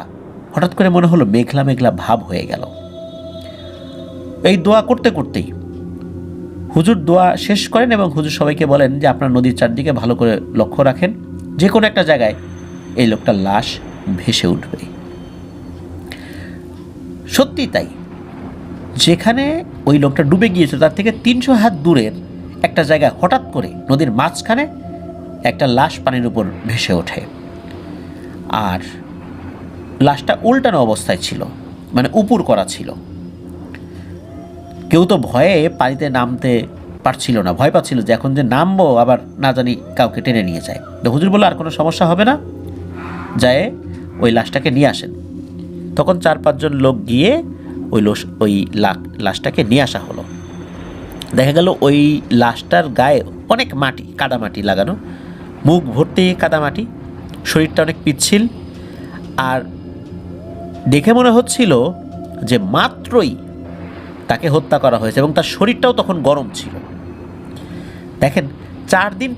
হঠাৎ করে মনে হলো মেঘলা মেঘলা ভাব হয়ে গেল। এই দোয়া করতে করতেই হুজুর দোয়া শেষ করেন এবং হুজুর সবাইকে বলেন যে আপনার নদীর চারদিকে ভালো করে লক্ষ্য রাখেন, যে কোনো একটা জায়গায় এই লোকটার লাশ ভেসে উঠবে। সত্যি তাই, যেখানে ওই লোকটা ডুবে গিয়েছিল তার থেকে 300 হাত দূরের একটা জায়গায় হঠাৎ করে নদীর মাঝখানে একটা লাশ পানির উপর ভেসে ওঠে, আর লাশটা উল্টানো অবস্থায় ছিল, মানে উপুর করা ছিল। কেউ তো ভয়ে পানিতে নামতে পারছিল না, ভয় পাচ্ছিল যে এখন যে নামবো আবার না জানি কাউকে টেনে নিয়ে যায়। তো হুজুর বলল আর কোনো সমস্যা হবে না, যায় ওই লাশটাকে নিয়ে আসেন। তখন 4-5 জন লোক গিয়ে ওই লাশটাকে নিয়ে আসা হলো। দেখা গেল ওই লাশটার গায়ে অনেক মাটি, কাদামাটি লাগানো, মুখ ভর্তি কাদামাটি, শরীরটা অনেক পিচ্ছিল, আর দেখে মনে হচ্ছিল যে মাত্রই তাকে হত্যা করা হয়েছে এবং তার শরীরটাও তখন গরম ছিল। দেখেন 4 দিন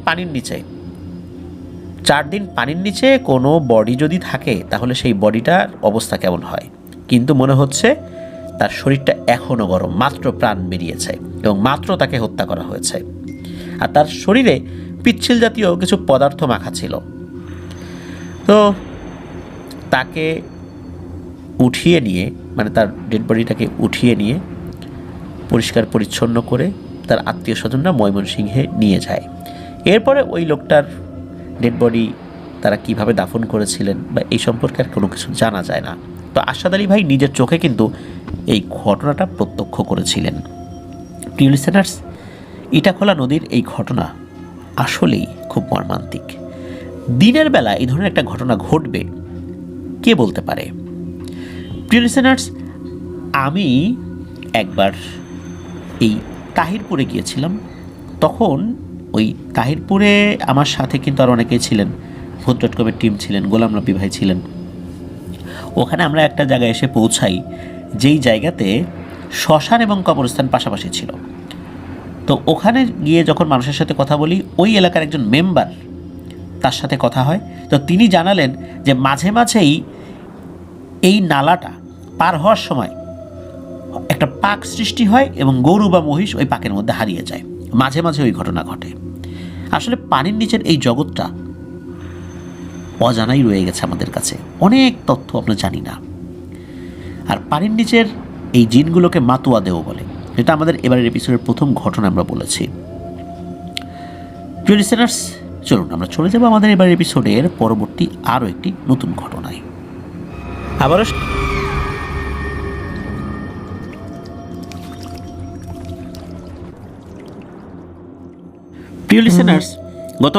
পানির নিচে কোনো বডি যদি থাকে তাহলে সেই বডিটার অবস্থা কেমন হয়, কিন্তু মনে হচ্ছে তার শরীরটা এখনও গরম, মাত্র প্রাণ বেরিয়েছে এবং মাত্র তাকে হত্যা করা হয়েছে। আর তার শরীরে পিচ্ছিল জাতীয় কিছু পদার্থ মাখা ছিল। তো তাকে উঠিয়ে নিয়ে, মানে তার ডেড বডিটাকে উঠিয়ে নিয়ে পরিষ্কার পরিচ্ছন্ন করে তার আত্মীয় স্বজনরা ময়মনসিংহে নিয়ে যায়। এরপরে ওই লোকটার ডেড বডি তারা কিভাবে দাফন করেছিলেন বা এই সম্পর্কে আর কোনো কিছু জানা যায় না। তো আশাদ আলী ভাই নিজের চোখে কিন্তু এই ঘটনাটা প্রত্যক্ষ করেছিলেন। প্রিয় লিসেনার্স, ইটাখোলা নদীর এই ঘটনা আসলেই খুব মর্মান্তিক। দিনের বেলা এই ধরনের একটা ঘটনা ঘটবে কে বলতে পারে? প্রিয় লিসেনার্স, আমি একবার এই তাহিরপুরে গিয়েছিলাম। তখন ওই তাহিরপুরে আমার সাথে কিন্তু আর অনেকেই ছিলেন, ভূত.কমের টিম ছিলেন, গোলাম রব্বী ভাই ছিলেন। ওখানে আমরা একটা জায়গায় এসে পৌঁছাই যেই জায়গাতে শ্মশান এবং কবরস্থান পাশাপাশি ছিল। তো ওখানে গিয়ে যখন মানুষের সাথে কথা বলি, ওই এলাকার একজন মেম্বার, তার সাথে কথা হয়। তো তিনি জানালেন যে মাঝে মাঝেই এই নালাটা পার হওয়ার সময় একটা পাক সৃষ্টি হয় এবং গরু বা মহিষ ওই পাকের মধ্যে হারিয়ে যায়, মাঝে মাঝে ওই ঘটনা ঘটে। আসলে পানির নিচের এই জগৎটা অজানাই রয়ে গেছে আমাদের কাছে, অনেক তথ্য আমরা জানি না। আর পানির নিচের এই জিনগুলোকে মাতুয়া দেও বলে, এটা আমাদের এবারের এপিসোডের প্রথম ঘটনা আমরা বলেছি। প্রিয় লিসেনার্স, চলুন আমরা চলে যাব আমাদের এবারের এপিসোডের পরবর্তী আরও একটি নতুন ঘটনায়। আবারও প্রিয় লিসেনার্স, গত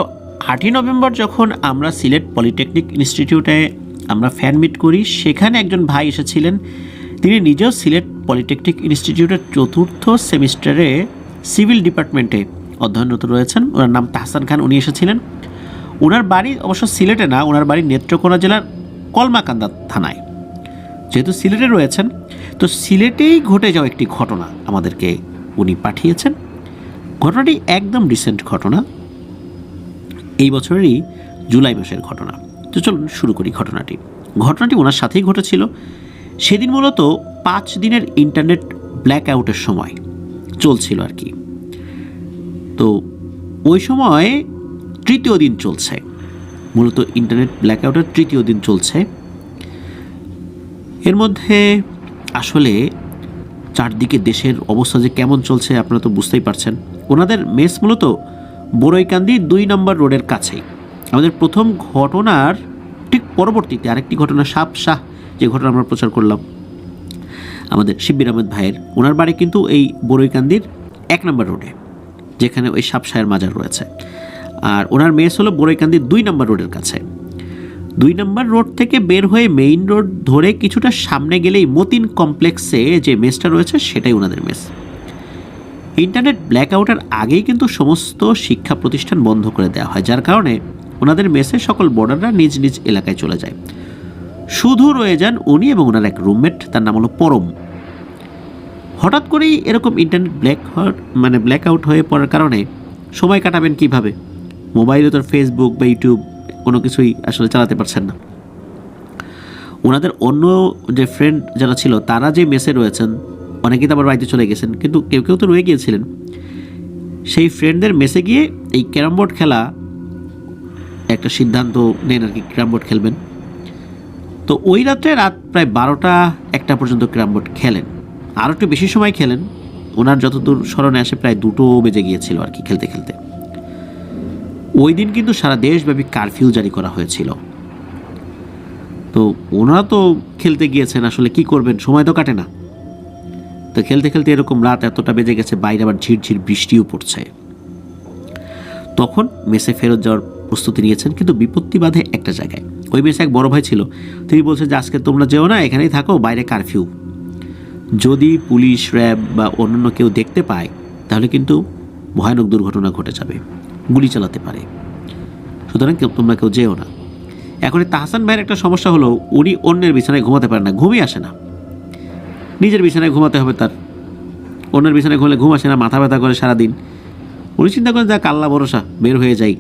8ই নভেম্বর যখন আমরা সিলেট পলিটেকনিক ইনস্টিটিউটে আমরা ফ্যান মিট করি, সেখানে একজন ভাই এসেছিলেন। তিনি নিজেও সিলেট পলিটেকনিক ইনস্টিটিউটের 4র্থ সেমিস্টারে সিভিল ডিপার্টমেন্টে অধ্যয়নরত রয়েছেন। ওনার নাম তাহসান খান, উনি এসেছিলেন। ওনার বাড়ি অবশ্য সিলেটে না, ওনার বাড়ি নেত্রকোনা জেলার কলমাকান্দা থানায়। যেহেতু সিলেটে রয়েছেন, তো সিলেটেই ঘটে যাওয়া একটি ঘটনা আমাদেরকে উনি পাঠিয়েছেন। ঘটনাটি একদম রিসেন্ট ঘটনা, এই বছরেরই জুলাই মাসের ঘটনা। তো চলুন শুরু করি ঘটনাটি। ঘটনাটি ওনার সাথেই ঘটেছিল। সেদিন মূলত 5 দিনের ইন্টারনেট ব্ল্যাক আউটের সময় চলছিল আর কি। তো ওই সময় তৃতীয় দিন চলছে, মূলত ইন্টারনেট ব্ল্যাক আউটের তৃতীয় দিন চলছে। এর মধ্যে আসলে চারদিকে দেশের অবস্থা যে কেমন চলছে আপনারা তো বুঝতেই পারছেন। ওনাদের মেস মূলত বড়ইকান্দি 2 নম্বর রোডের কাছেই। আমাদের প্রথম ঘটনার ঠিক পরবর্তীতে আরেকটি ঘটনা, সাপশাহ, যে ঘটনা আমরা প্রচার করলাম আমাদের শিব্বির আহমেদ ভাইয়ের, ওনার বাড়ি কিন্তু এই বড়ইকান্দির 1 নম্বর রোডে, যেখানে ওই সাপশাহের মাজার রয়েছে। আর ওনার মেস হলো বড়ইকান্দি 2 নম্বর রোডের কাছে। 2 নম্বর রোড থেকে বের হয়ে মেইন রোড ধরে কিছুটা সামনে গেলেই মতিন কমপ্লেক্সে যে মেসটা রয়েছে সেটাই ওনাদের মেস। ইন্টারনেট ব্ল্যাক আউটের আগেই কিন্তু সমস্ত শিক্ষা প্রতিষ্ঠান বন্ধ করে দেওয়া হয়, যার কারণে ওনাদের মেসে সকল বর্ডাররা নিজ নিজ এলাকায় চলে যায়। শুধু রয়ে যান উনি এবং ওনার এক রুমমেট, তার নাম হলো পরম। হঠাৎ করেই এরকম ইন্টারনেট ব্ল্যাক আউট হয়ে পড়ার কারণে সময় কাটাবেন কিভাবে? মোবাইলে তো ফেসবুক বা ইউটিউব কোনো কিছুই আসলে চালাতে পারছেন না। ওনাদের অন্য যে ফ্রেন্ড যারা ছিল তারা যে মেসে রয়েছেন, অনেকেই তো আবার বাড়িতে চলে গেছেন, কিন্তু কেউ কেউ তো রয়ে গিয়েছিলেন। সেই ফ্রেন্ডদের মেসে গিয়ে এই ক্যারাম বোর্ড খেলা একটা সিদ্ধান্ত নেন আর কি, ক্যারাম বোর্ড খেলবেন। তো ওই রাত্রে রাত প্রায় 12টা-1টা পর্যন্ত ক্যারাম বোর্ড খেলেন, আরও একটু বেশি সময় খেলেন। ওনার যতদূর স্মরণে আসে প্রায় 2টো বেজে গিয়েছিল আর কি খেলতে খেলতে। ওই দিন কিন্তু সারা দেশব্যাপী কারফিউ জারি করা হয়েছিল। তো ওনারা তো খেলতে গিয়েছেন, আসলে কি করবেন, সময় তো কাটে না। তো খেলতে খেলতে এরকম রাত এতটা বেজে গেছে, বাইরে আবার ঝিরঝির বৃষ্টিও পড়ছে। তখন মেসে ফেরত যাওয়ার প্রস্তুতি নিয়েছেন, কিন্তু বিপত্তি বাধে একটা জায়গায়। ওই মেসে এক বড় ভাই ছিল, তিনি বলছেন যে আজকে তোমরা যেও না, এখানেই থাকো, বাইরে কারফিউ। যদি পুলিশ, র্যাব বা অন্যান্য কেউ দেখতে পায় তাহলে কিন্তু ভয়ানক দুর্ঘটনা ঘটে যাবে, গুলি চালাতে পারে, সুতরাং তোমরা কেউ যেও না। এখন তাহসান ভাইয়ের একটা সমস্যা হলো, উনি অন্যের বিছানায় ঘুমাতে পারেন না, ঘুমই আসে না। নিজের বিছানায় ঘুমাতে হবে তার, অন্যের বিছানায় ঘুমলে ঘুম আসে না, মাথা ব্যথা করে সারাদিন। উনি চিন্তা করেন যা কাল্লা ভরসা, বের হয়ে যাই,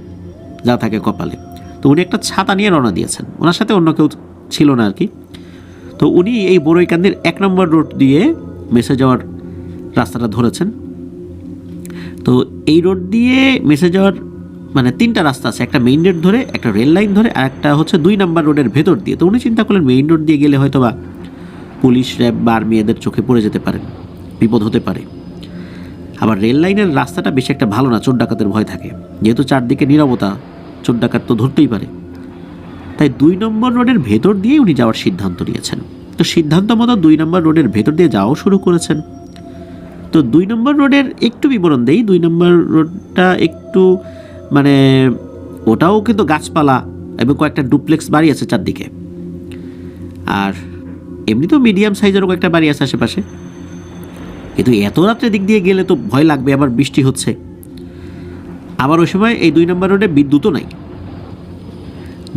যা থাকে কপালে। তো উনি একটা ছাতা নিয়ে রওনা দিয়েছেন, ওনার সাথে অন্য কেউ ছিল না আর কি। তো উনি এই বড়ইকান্দির 1 নম্বর রোড দিয়ে মেসে যাওয়ার রাস্তাটা ধরেছেন। তো এই রোড দিয়ে মেসে যাওয়ার 3টা রাস্তা আছে, একটা মেইন রোড ধরে, একটা রেল লাইন ধরে, আর একটা হচ্ছে 2 নম্বর রোডের ভেতর দিয়ে। তো উনি চিন্তা করলেন মেইন রোড দিয়ে গেলে হয়তো বা পুলিশ, র্যাব বা আর্মি এদের চোখে পড়ে যেতে পারেন, বিপদ হতে পারে। আবার রেল লাইনের রাস্তাটা বেশি একটা ভালো না, চোর ডাকাতের ভয় থাকে, যেহেতু চারদিকে নীরবতা, চোর ডাকাত তো ধরতেই পারে। তাই 2 নম্বর রোডের ভেতর দিয়ে উনি যাওয়ার সিদ্ধান্ত নিয়েছেন। তো সিদ্ধান্ত মতো 2 নম্বর রোডের ভেতর দিয়ে যাওয়াও শুরু করেছেন। তো 2 নম্বর রোডের একটু বিবরণ দেই। 2 নম্বর রোডটা একটু ওটাও কিন্তু গাছপালা এবং কয়েকটা ডুপ্লেক্স বাড়ি আছে চারদিকে, আর এমনি তো মিডিয়াম সাইজেরও কয়েকটা বাড়ি আছে আশেপাশে। কিন্তু এত রাত্রে দিক দিয়ে গেলে তো ভয় লাগবে, আবার বৃষ্টি হচ্ছে। আবার ওই সময় এই 2 নম্বর রোডে বিদ্যুৎও নাই।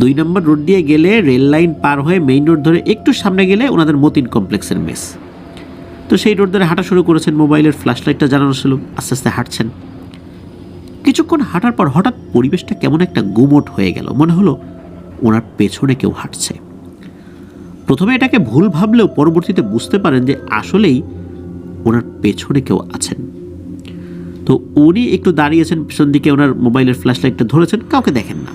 2 নম্বর রোড দিয়ে গেলে রেল লাইন পার হয়ে মেইন রোড ধরে একটু সামনে গেলে ওনাদের মতিন কমপ্লেক্সের মেস। তো সেই রোড ধরে হাঁটা শুরু করেছেন, মোবাইলের ফ্ল্যাশ লাইটটা জ্বালানো ছিল, আস্তে আস্তে হাঁটছেন। কিছুক্ষণ হাঁটার পর হঠাৎ পরিবেশটা কেমন একটা গুমোট হয়ে গেল, মনে হলো ওনার পেছনে কেউ হাঁটছে। প্রথমে এটাকে ভুল ভাবলেও পরবর্তীতে বুঝতে পারেন যে আসলেই ওনার পেছনে কেউ আছেন। তো উনি একটু দাঁড়িয়েছেন পেছন দিকে, ওনার মোবাইলের ফ্ল্যাশ লাইটটা ধরেছেন, কাউকে দেখেন না,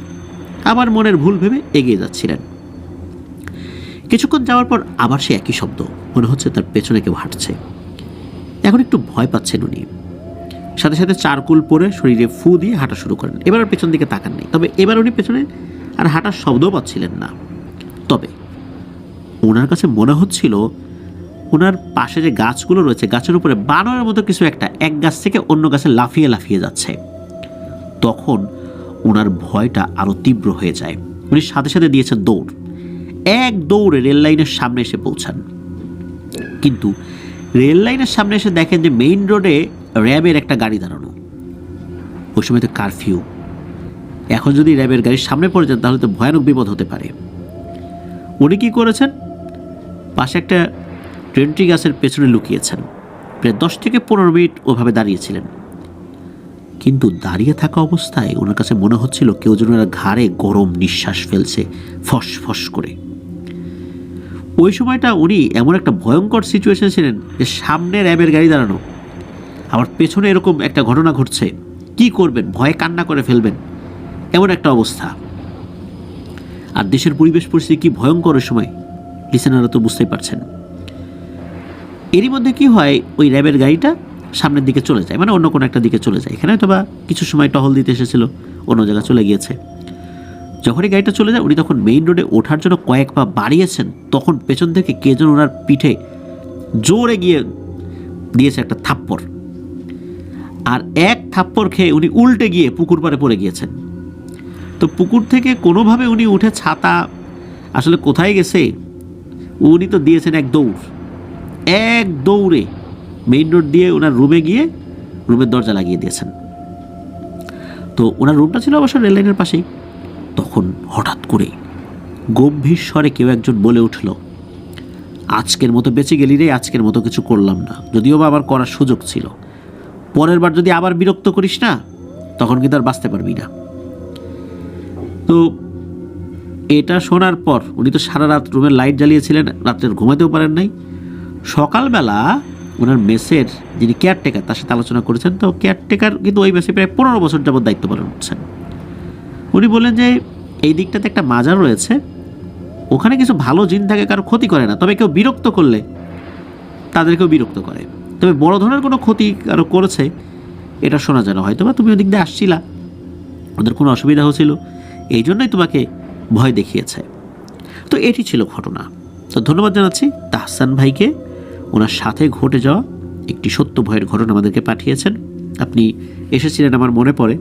আবার মনের ভুল ভেবে এগিয়ে যাচ্ছিলেন। কিছুক্ষণ যাওয়ার পর আবার সে একই শব্দ, মনে হচ্ছে তার পেছনে কেউ হাঁটছে। এখন একটু ভয় পাচ্ছেন উনি, সাথে সাথে চারকুল পরে শরীরে ফু দিয়ে হাঁটা শুরু করেন। এবার আর পেছন দিকে তাকান নেই, তবে এবার উনি পেছনে আর হাঁটার শব্দও পাচ্ছিলেন না। তবে ওনার কাছে মনে হচ্ছিল ওনার পাশে যে গাছগুলো রয়েছে, গাছের উপরে বানরের মতো কিছু একটা এক গাছ থেকে অন্য গাছে লাফিয়ে লাফিয়ে যাচ্ছে। তখন ওনার ভয়টা আরও তীব্র হয়ে যায়। উনি সাথে সাথে দিয়েছেন দৌড়, এক দৌড়ে রেল লাইনের সামনে এসে পৌঁছান। কিন্তু রেল লাইনের সামনে এসে দেখেন যে মেইন রোডে র্যাবের একটা গাড়ি দাঁড়ানো। ওই সময় তো কারফিউ, এখন যদি র্যাবের গাড়ির সামনে পড়ে যান তাহলে তো ভয়ানক বিপদ হতে পারে। উনি কী করেছেন, পাশে একটা ট্রেন্ট্রি গাছের পেছনে লুকিয়েছেন। প্রায় 10 থেকে 15 মিনিট ওভাবে দাঁড়িয়েছিলেন। কিন্তু দাঁড়িয়ে থাকা অবস্থায় ওনার কাছে মনে হচ্ছিল কেউ যেন ঘাড়ে গরম নিঃশ্বাস ফেলছে ফস ফস করে। ওই সময়টা উনি এমন একটা ভয়ঙ্কর সিচুয়েশন ছিলেন যে সামনে র্যাবের গাড়ি দাঁড়ানো, আবার পেছনে এরকম একটা ঘটনা ঘটছে, কি করবেন, ভয়ে কান্না করে ফেলবেন, এমন একটা অবস্থা। আর দেশের পরিবেশ পরিস্থিতি কি ভয়ঙ্কর ওই সময়, লিসেনাররা তো বুঝতেই পারছেন। এরই মধ্যে কি হয়, ওই র্যাবের গাড়িটা সামনের দিকে চলে যায়, মানে অন্য কোনো একটা দিকে চলে যায়। এখানে হয়তো বা কিছু সময় টহল দিতে এসেছিল, অন্য জায়গায় চলে গিয়েছে। যখনই গাড়িটা চলে যায়, উনি তখন মেইন রোডে ওঠার জন্য কয়েক পা বাড়িয়েছেন, তখন পেছন থেকে কে যেন ওনার পিঠে জোরে গিয়ে দিয়েছে একটা থাপ্পড়। আর এক থাপ্পড় খেয়ে উনি উল্টে গিয়ে পুকুর পাড়ে পড়ে গিয়েছেন। তো পুকুর থেকে কোনোভাবে উনি উঠে, ছাতা আসলে কোথায় গেছে, উনি তো দিয়েছেন এক দৌড়ে মেইন রোড দিয়ে ওনার রুমে গিয়ে রুমের দরজা লাগিয়ে দিয়েছেন। তো ওনার রুমটা ছিল অবশ্য রেল লাইনের পাশেই। তখন হঠাৎ করে গম্ভীর স্বরে কেউ একজন বলে উঠল, আজকের মতো বেঁচে গেলি রে, আজকের মতো কিছু করলাম না, যদিও বা আবার করার সুযোগ ছিল, পরের বার যদি আবার বিরক্ত করিস না, তখন কিন্তু আর বাঁচতে পারবি না। তো এটা শোনার পর উনি তো সারা রাত রুমের লাইট জ্বালিয়েছিলেন, রাত্রের ঘুমাতেও পারেন নাই। সকালবেলা ওনার মেসের যিনি কেয়ারটেকার, তার সাথে আলোচনা করেছেন। তো কেয়ারটেকার কিন্তু ওই মেসে প্রায় 15 বছর যাবৎ দায়িত্ব পালন করছেন। উনি বললেন যে এই দিকটাতে একটা মাজার রয়েছে, ওখানে কিছু ভালো জিন থাকে, কারো ক্ষতি করে না, তবে কেউ বিরক্ত করলে তাদেরকেও বিরক্ত করে। তবে বড় ধরনের কোনো ক্ষতি কারো করেছে এটা শোনা যায় না। হয়তো বা তুমি ওদিক দিয়ে আসছিলা, ওদের কোনো অসুবিধা হচ্ছিল, এই জন্যই তোমাকে ভয় দেখিয়েছে। তো এটি ছিল ঘটনা। তো ধন্যবাদ জানাচ্ছি তাহসান ভাইকে, ওনার সাথে ঘটে যাওয়া একটি সত্য ভয়ের ঘটনা আমাদেরকে পাঠিয়েছেন। আপনি এসেছিলেন, আমার মনে পড়ে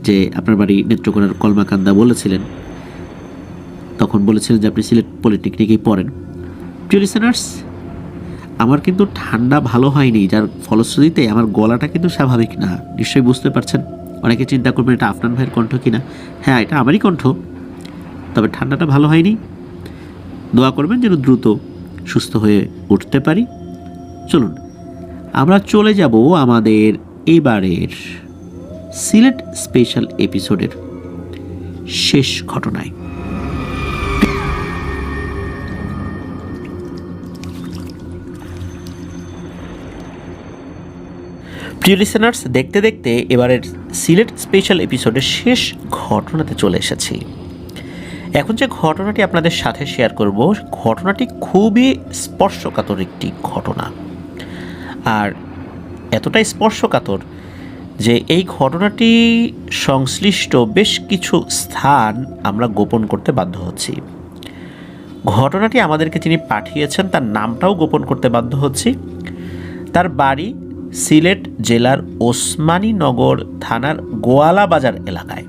যে আপনার বাড়ি নেত্রকোনার কলমাকান্দা বলেছিলেন, তখন বলেছিলেন যে আপনি সিলেট পলিটেকনিকেই পড়েন। প্রিয় লিসেনার্স, আমার কিন্তু ঠান্ডা ভালো হয়নি, যার ফলশ্রুতিতে আমার গলাটা কিন্তু স্বাভাবিক না, নিশ্চয়ই বুঝতে পারছেন। অনেকে চিন্তা করবেন এটা আফনান ভাইয়ের কণ্ঠ কিনা। হ্যাঁ, এটা আমারই কণ্ঠ, তবে ঠান্ডাটা ভালো হয়নি। দোয়া করবেন যেন দ্রুত সুস্থ হয়ে উঠতে পারি। চলুন আমরা চলে যাব আমাদের এবারের সিলেট স্পেশাল এপিসোডের শেষ ঘটনায়। প্রিয় লিসেনার্স, দেখতে দেখতে এবারের সিলেট স্পেশাল এপিসোডের শেষ ঘটনাতে চলে এসেছি। এখন যে ঘটনাটি আপনাদের সাথে শেয়ার করব, ঘটনাটি খুবই স্পর্শকাতর একটি ঘটনা। আর এতটাই স্পর্শকাতর যে এই ঘটনাটি সংশ্লিষ্ট বেশ কিছু স্থান আমরা গোপন করতে বাধ্য হচ্ছি। ঘটনাটি আমাদেরকে যিনি পাঠিয়েছেন তার নামটাও গোপন করতে বাধ্য হচ্ছি। তার বাড়ি সিলেট জেলার ওসমানীনগর থানার গোয়ালা বাজার এলাকায়।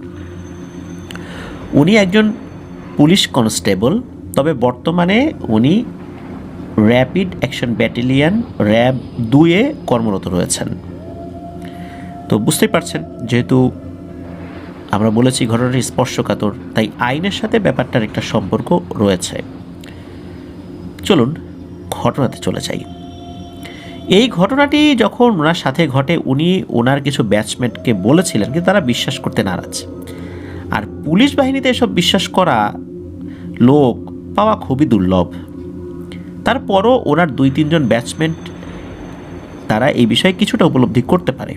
উনি একজন পুলিশ কনস্টেবল, তবে বর্তমানে উনি র্যাপিড অ্যাকশন ব্যাটালিয়ন র্যাব 2-এ কর্মরত রয়েছেন। তো বুঝতেই পারছেন, যেহেতু আমরা বলেছি ঘটনাটি স্পর্শকাতর, তাই আইনের সাথে ব্যাপারটার একটা সম্পর্ক রয়েছে। চলুন ঘটনাতে চলে যাই। এই ঘটনাটি যখন ওনার সাথে ঘটে, উনি ওনার কিছু ব্যাচমেটকে বলেছিলেন, কিন্তু তারা বিশ্বাস করতে নারাজ। আর পুলিশ বাহিনীতে এসব বিশ্বাস করা লোক পাওয়া খুবই দুর্লভ। তারপরও ওনার 2-3 জন ব্যাচমেট তারা এই বিষয়ে কিছুটা উপলব্ধি করতে পারে।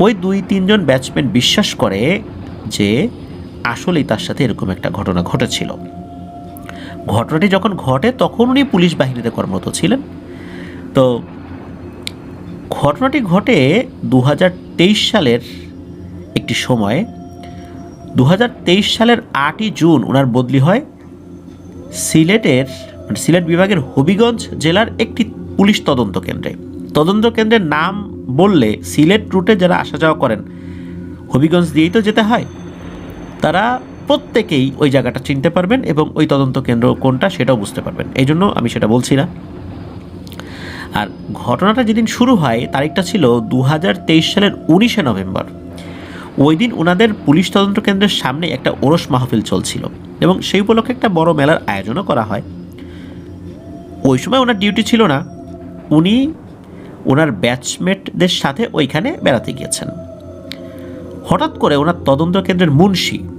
ওই 2-3 জন ব্যাচমেট বিশ্বাস করে যে আসলেই তার সাথে এরকম একটা ঘটনা ঘটেছিল। ঘটনাটি যখন ঘটে তখন উনি পুলিশ বাহিনীতে কর্মরত ছিলেন। তো ঘটনাটি ঘটে 2023 সালের একটি সময়ে। 2023 সালের 8ই জুন ওনার বদলি হয় সিলেট বিভাগের হবিগঞ্জ জেলার একটি পুলিশ তদন্ত কেন্দ্রে। তদন্ত কেন্দ্রের নাম বললে সিলেট রুটে যারা আসা যাওয়া করেন, হবিগঞ্জ দিয়েই তো যেতে হয়, তারা প্রত্যেকেই ওই জায়গাটা চিনতে পারবেন এবং ওই তদন্ত কেন্দ্র কোনটা সেটাও বুঝতে পারবেন। এই জন্য আমি সেটা বলছি না। আর ঘটনাটা যেদিন শুরু হয় তারিখটা ছিল 2023 সালের 19শে নভেম্বর। ওই দিন ওনাদের পুলিশ তদন্ত কেন্দ্রের সামনে একটা ওরস মাহফিল চলছিল এবং সেই উপলক্ষে একটা বড় মেলার আয়োজনও করা হয়। ওই সময় ওনার ডিউটি ছিল না, উনি ওনার ব্যাচমেটদের সাথে ওইখানে বেড়াতে গিয়েছেন। হঠাৎ করে ওনার তদন্ত কেন্দ্রের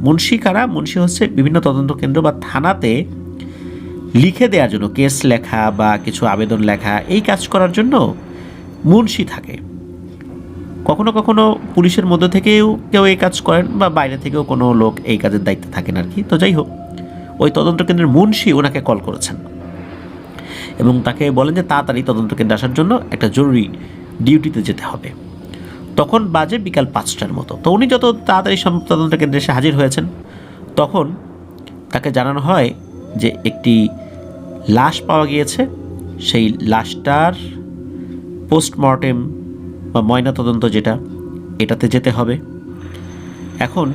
মুন্সি কারা? মুন্সি হচ্ছে বিভিন্ন তদন্ত কেন্দ্র বা থানাতে লিখে দেওয়ার জন্য, কেস লেখা বা কিছু আবেদন লেখা, এই কাজ করার জন্য মুন্সি থাকে। কখনো কখনো পুলিশের মধ্যে থেকেও কেউ এই কাজ করেন বা বাইরে থেকেও কোনো লোক এই কাজের দায়িত্বে থাকেন আর কি। তো যাই হোক, ওই তদন্ত কেন্দ্রের মুন্সি ওনাকে কল করেছেন এবং তাকে বলেন যে তাড়াতাড়ি তদন্ত কেন্দ্রে আসার জন্য একটা জরুরি ডিউটিতে যেতে হবে। তখন বাজে বিকাল 5টার মতো। তো উনি যত তাড়াতাড়ি তদন্ত কেন্দ্রে এসে হাজির হয়েছেন, তখন তাকে জানানো হয় যে একটি লাশ পাওয়া গিয়েছে, সেই লাশটার পোস্টমর্টেম বা ময়নাতদন্ত যেটা, এটাতে যেতে হবে। এখন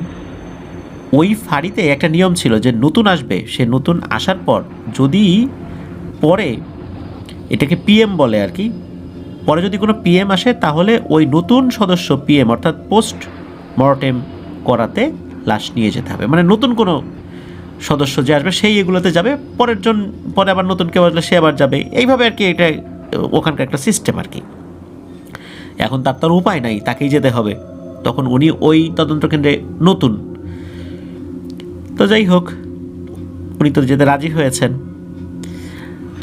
ওই ফাঁড়িতে একটা নিয়ম ছিল যে নতুন আসবে, সে নতুন আসার পর যদি পরে, এটাকে পিএম বলে আর কি, পরে যদি কোনো পিএম আসে তাহলে ওই নতুন সদস্য পিএম অর্থাৎ পোস্ট মর্টেম করাতে লাশ নিয়ে যেতে হবে। মানে নতুন কোনো সদস্য যে আসবে সেই এগুলোতে যাবে, পরে আবার নতুন কেউ আসলে সে আবার যাবে, এইভাবে আর কি। এটা ওখানকার একটা সিস্টেম আর কি। এখন তার উপায় নাই, তাকেই যেতে হবে। তখন উনি ওই তদন্ত কেন্দ্রে নতুন, তো যাই হোক উনি তো যেতে রাজি হয়েছেন।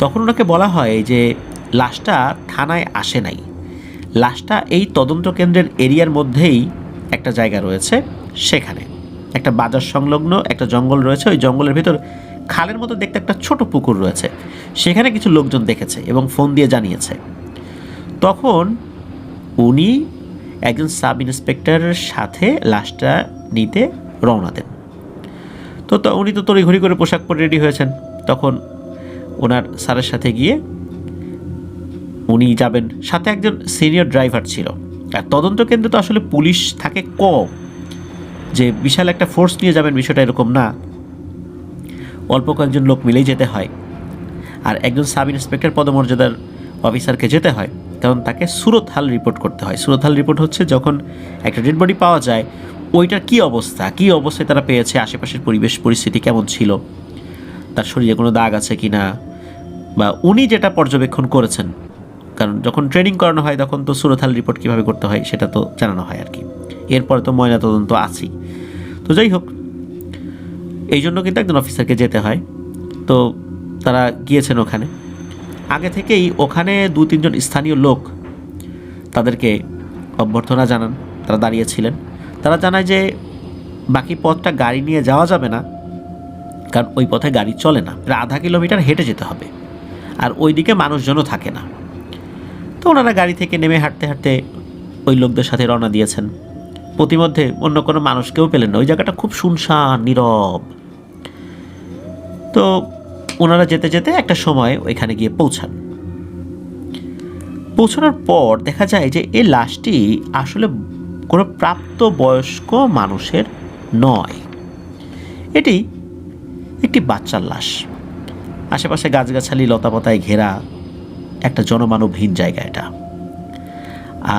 তখন ওনাকে বলা হয় যে লাশটা থানায় আসে নাই, লাশটা এই তদন্ত কেন্দ্রের এরিয়ার মধ্যেই একটা জায়গা রয়েছে, সেখানে একটা বাজার সংলগ্ন একটা জঙ্গল রয়েছে, ওই জঙ্গলের ভিতর খালের মতো দেখতে একটা ছোট পুকুর রয়েছে, সেখানে কিছু লোকজন দেখেছে এবং ফোন দিয়ে জানিয়েছে। তখন উনি একজন সাব ইন্সপেক্টরের সাথে লাশটা নিতে রওনা দেন। তো উনি তো তড়িঘড়ি করে পোশাক পরে রেডি হয়েছেন। তখন ওনার স্যারের সাথে গিয়ে উনি যাবেন, সাথে একজন সিনিয়র ড্রাইভার ছিল। আর তদন্ত কেন্দ্রে তো আসলে পুলিশ থাকে কম, যে বিশাল একটা ফোর্স নিয়ে যাবেন বিষয়টা এরকম না, অল্প কয়েকজন লোক মিলেই যেতে হয়। আর একজন সাব ইন্সপেক্টর পদমর্যাদার অফিসারকে যেতে হয়, কারণ তাকে সুরতহাল রিপোর্ট করতে হয়। সুরতহাল রিপোর্ট হচ্ছে যখন একটা ডেড বডি পাওয়া যায়, ওইটার কী অবস্থায় তারা পেয়েছে, আশেপাশের পরিবেশ পরিস্থিতি কেমন ছিল, তার শরীরে কোনো দাগ আছে কি না, বা উনি যেটা পর্যবেক্ষণ করেছেন। কারণ যখন ট্রেনিং করানো হয় তখন তো সুরতহাল রিপোর্ট কীভাবে করতে হয় সেটা তো জানানো হয় আর কি। এরপরে তো ময়নাতদন্ত আছেই। তো যাই হোক, এই জন্য কিন্তু একজন অফিসারকে যেতে হয়। তো তারা গিয়েছেন ওখানে। আগে থেকেই ওখানে 2-3 জন স্থানীয় লোক তাদেরকে অভ্যর্থনা জানান, তারা দাঁড়িয়েছিলেন। তারা জানায় যে বাকি পথটা গাড়ি নিয়ে যাওয়া যাবে না, কারণ ওই পথে গাড়ি চলে না, প্রায় 0.5 কিলোমিটার হেঁটে যেতে হবে, আর ওইদিকে মানুষজনও থাকে না। তো ওনারা গাড়ি থেকে নেমে হাঁটতে হাঁটতে ওই লোকদের সাথে রওনা দিয়েছেন। প্রতিমধ্যে অন্য কোনো মানুষকেও পেলেন না, ওই জায়গাটা খুব শুনশান নীরব। তো ওনারা যেতে যেতে একটা সময় ওইখানে গিয়ে পৌঁছানোর পর দেখা যায় যে এই লাশটি আসলে কোনো প্রাপ্ত বয়স্ক মানুষের নয়, এটি একটি বাচ্চার লাশ। আশেপাশে গাছগাছালি লতাপাতায় ঘেরা একটা জনমানবহীন জায়গা এটা।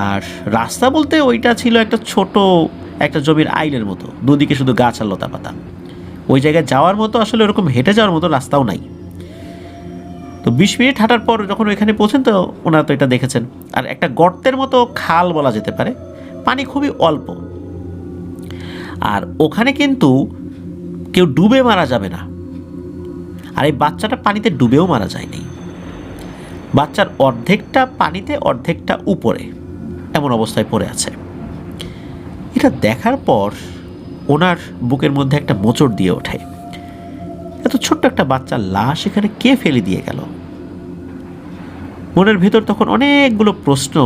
আর রাস্তা বলতে ওইটা ছিল একটা ছোট একটা জমির আইলের মতো, দুদিকে শুধু গাছ আর লতাপাতা। ওই জায়গায় যাওয়ার মতো আসলে ওরকম হেঁটে যাওয়ার মতো রাস্তাও নাই। তো 20 মিনিট হাঁটার পর যখন ওইখানে পৌঁছেন, তো ওনারা তো এটা দেখেছেন। আর একটা গর্তের মতো খাল বলা যেতে পারে, পানি খুবই অল্প। আর ওখানে কিন্তু কেউ ডুবে মারা যাবে না। আর এই বাচ্চাটা পানিতে ডুবেও মারা যায়নি, বাচ্চার অর্ধেকটা পানিতে অর্ধেকটা উপরে, এমন অবস্থায় পড়ে আছে। এটা দেখার পর ওনার বুকের মধ্যে একটা মোচড় দিয়ে ওঠে। এত ছোট্ট একটা বাচ্চার লাশ এখানে কে ফেলে দিয়ে গেল? মনের ভেতর তখন অনেকগুলো প্রশ্ন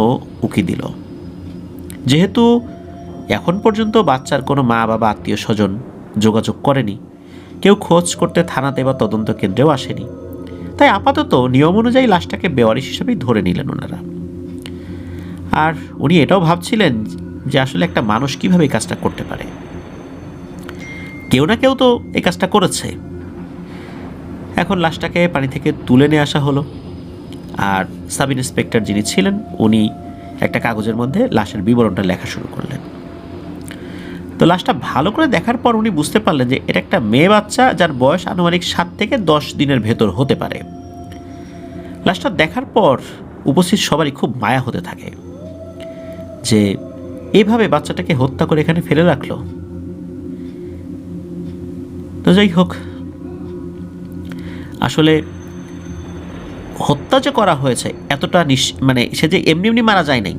উকি দিল। যেহেতু এখন পর্যন্ত বাচ্চার কোনো মা বাবা আত্মীয় স্বজন যোগাযোগ করেনি, কেউ খোঁজ করতে থানাতে বা তদন্ত কেন্দ্রেও আসেনি, তাই আপাতত নিয়ম অনুযায়ী লাশটাকে বেওয়ারিশ হিসেবেই ধরে নিলেন ওনারা। আর উনি এটাও ভাবছিলেন যে আসলে একটা মানুষ কিভাবে এই কাজটা করতে পারে। কেউ না কেউ তো এই কাজটা করেছে। এখন লাশটাকে পানি থেকে তুলে নিয়ে আসা হলো। আর সাব ইন্সপেক্টর যিনি ছিলেন উনি একটা কাগজের মধ্যে লাশের বিবরণটা লেখা শুরু করলেন। তো লাশটা ভালো করে দেখার পর উনি বুঝতে পারলেন যে এটা একটা মেয়ে বাচ্চা, যার বয়স আনুমানিক 7 থেকে 10 দিনের ভেতর হতে পারে। লাশটা দেখার পর উপস্থিত সবারই খুব মায়া হতে থাকে যে এইভাবে বাচ্চাটাকে হত্যা করে এখানে ফেলে রাখলো। তো যাই হোক, আসলে হত্যা যে করা হয়েছে এতটা মানে সে যে এমনি এমনি মারা যায় নাই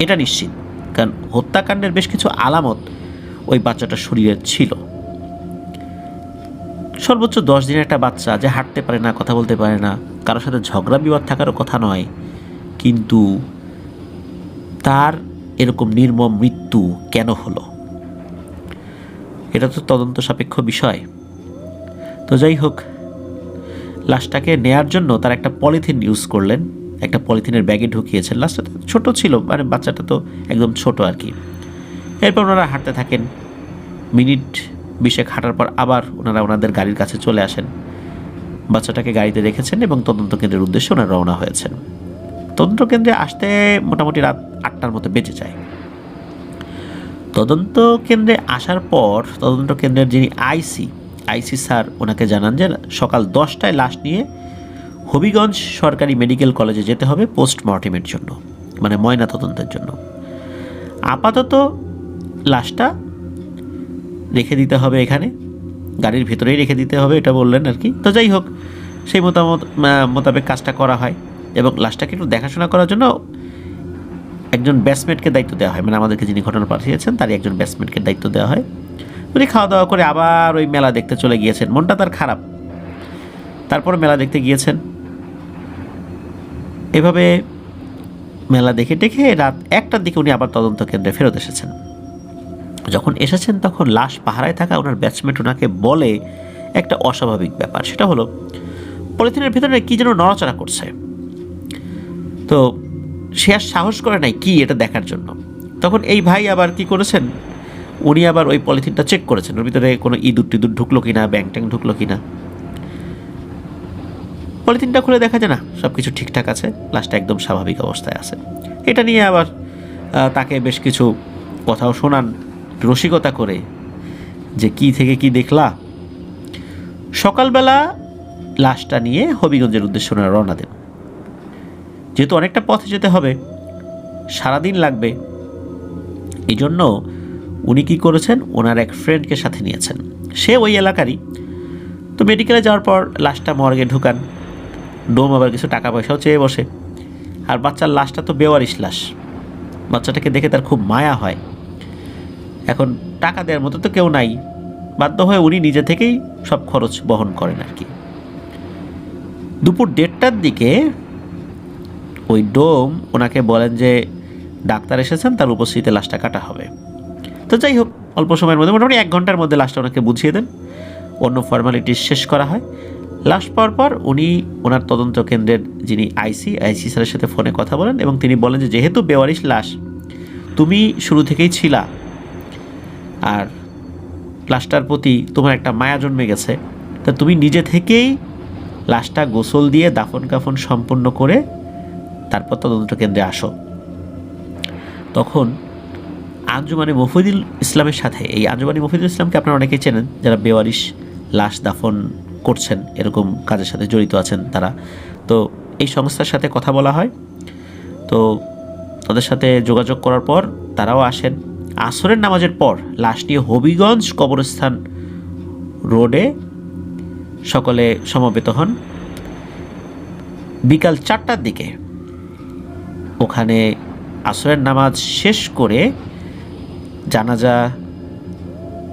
এটা নিশ্চিত, কারণ হত্যাকাণ্ডের বেশ কিছু আলামত ওই বাচ্চাটার শরীরে ছিল। সর্বোচ্চ 10 দিনের একটা বাচ্চা যে হাঁটতে পারে না, কথা বলতে পারে না, কারোর সাথে ঝগড়া বিবাদ থাকারও কথা নয়, কিন্তু তার এরকম নির্মম মৃত্যু কেন হলো এটা তো তদন্ত সাপেক্ষ বিষয়। তো যাই হোক, লাশটাকে নেয়ার জন্য তার একটা পলিথিন ইউজ করলেন, একটা পলিথিনের ব্যাগে ঢুকিয়েছেন। লাশটা ছোট ছিল, মানে বাচ্চাটা তো একদম ছোট আর কি। এরপর ওনারা হাঁটতে থাকেন, মিনিট 20 হাঁটার পর আবার ওনারা ওনাদের গাড়ির কাছে চলে আসেন, বাচ্চাটাকে গাড়িতে রেখেছেন এবং তদন্ত কেন্দ্রের উদ্দেশ্যে ওনারা রওনা হয়েছেন। তদন্ত কেন্দ্রে আসতে মোটামুটি রাত 8টার মতো বেঁচে যায়। তদন্ত কেন্দ্রে আসার পর তদন্ত কেন্দ্রের যিনি আইসি স্যার ওনাকে জানান যে সকাল 10টায় লাশ নিয়ে হবিগঞ্জ সরকারি মেডিকেল কলেজে যেতে হবে পোস্টমর্টেমের জন্য, মানে ময়না তদন্তের জন্য। আপাতত লাশটা রেখে দিতে হবে এখানে, গাড়ির ভেতরেই রেখে দিতে হবে, এটা বললেন আর কি। তো যাই হোক, সেই মোতাবেক কাজটা করা হয় এবং লাশটাকে একটু দেখাশোনা করার জন্য একজন ব্যাটসম্যানকে দায়িত্ব দেওয়া হয়, মানে আমাদেরকে যিনি ঘটনা পাঠিয়েছেন তারই একজন ব্যাটসম্যানকে দায়িত্ব দেওয়া হয়। উনি খাওয়া দাওয়া করে আবার ওই মেলা দেখতে চলে গিয়েছেন, মনটা তার খারাপ, তারপর মেলা দেখতে গিয়েছেন। এভাবে মেলা দেখে রাত 1টার দিকে উনি আবার তদন্ত কেন্দ্রে ফেরত এসেছেন। যখন এসেছেন তখন লাশ পাহারায় থাকা ওনার ব্যাটসম্যান ওনাকে বলে একটা অস্বাভাবিক ব্যাপার, সেটা হলো পলিথিনের ভিতরে কি যেন নড়াচড়া করছে। তো সে আর সাহস করে নাই কি এটা দেখার জন্য। তখন এই ভাই আবার কি করেছেন, উনি আবার ওই পলিথিনটা চেক করেছেন, ওর ভিতরে কোনো ইঁদুর টিঁদুর ঢুকলো কিনা, ব্যাং ট্যাং ঢুকলো কিনা। পলিথিনটা খুলে দেখা যায় না, সব কিছু ঠিকঠাক আছে, লাশটা একদম স্বাভাবিক অবস্থায় আছে। এটা নিয়ে আবার তাকে বেশ কিছু কথাও শোনান রসিকতা করে, যে কি থেকে কি দেখলা। সকালবেলা লাশটা নিয়ে হবিগঞ্জের উদ্দেশ্যে ওনারা রওনা দেন। যেহেতু অনেকটা পথে যেতে হবে, সারাদিন লাগবে, এই জন্য উনি কী করেছেন, ওনার এক ফ্রেন্ডকে সাথে নিয়েছেন, সে ওই এলাকারই। তো মেডিকেলে যাওয়ার পর লাশটা মর্গে ঢুকান, ডোম আবার কিছু টাকা পয়সাও চেয়ে বসে। আর বাচ্চার লাশটা তো বেওয়ারিশ লাশ, বাচ্চাটাকে দেখে তার খুব মায়া হয়। এখন টাকা দেওয়ার মতো তো কেউ নাই, বাধ্য হয়ে উনি নিজে থেকেই সব খরচ বহন করেন আর কি। দুপুর 1:30টার দিকে ওই ডোম ওনাকে বলেন যে ডাক্তার এসেছেন, তার উপস্থিতিতে লাশটা কাটা হবে। তো যাই হোক, অল্প সময়ের মধ্যে মোটামুটি 1 ঘন্টার মধ্যে লাশটা ওনাকে বুঝিয়ে দেন, অন্য ফর্মালিটি শেষ করা হয়। লাশ পাওয়ার পর উনি ওনার তদন্ত কেন্দ্রের যিনি আইসি স্যারের সাথে ফোনে কথা বলেন এবং তিনি বলেন যে যেহেতু বেওয়ারিশ লাশ, তুমি শুরু থেকেই ছিলা, আর লাশটার প্রতি তোমার একটা মায়া জন্মে গেছে, তা তুমি নিজে থেকেই লাশটা গোসল দিয়ে দাফন কাফন সম্পন্ন করে তারপর তদন্ত কেন্দ্রে আসো। তখন আঞ্জুমানে মফিদুল ইসলামের সাথে, এই আঞ্জুমানে মফিদুল ইসলামকে আপনারা অনেকেই চেনেন, যারা বেওয়ারিশ লাশ দাফন করছেন, এরকম কাজের সাথে জড়িত আছেন তারা। তো এই সংস্থার সাথে কথা বলা হয়, তো তাদের সাথে যোগাযোগ করার পর তারাও আসেন। আসরের নামাজের পর লাশ নিয়ে হবিগঞ্জ কবরস্থান রোডে সকলে সমবেত হন। বিকাল 4টার দিকে ওখানে আসরের নামাজ শেষ করে জানাজা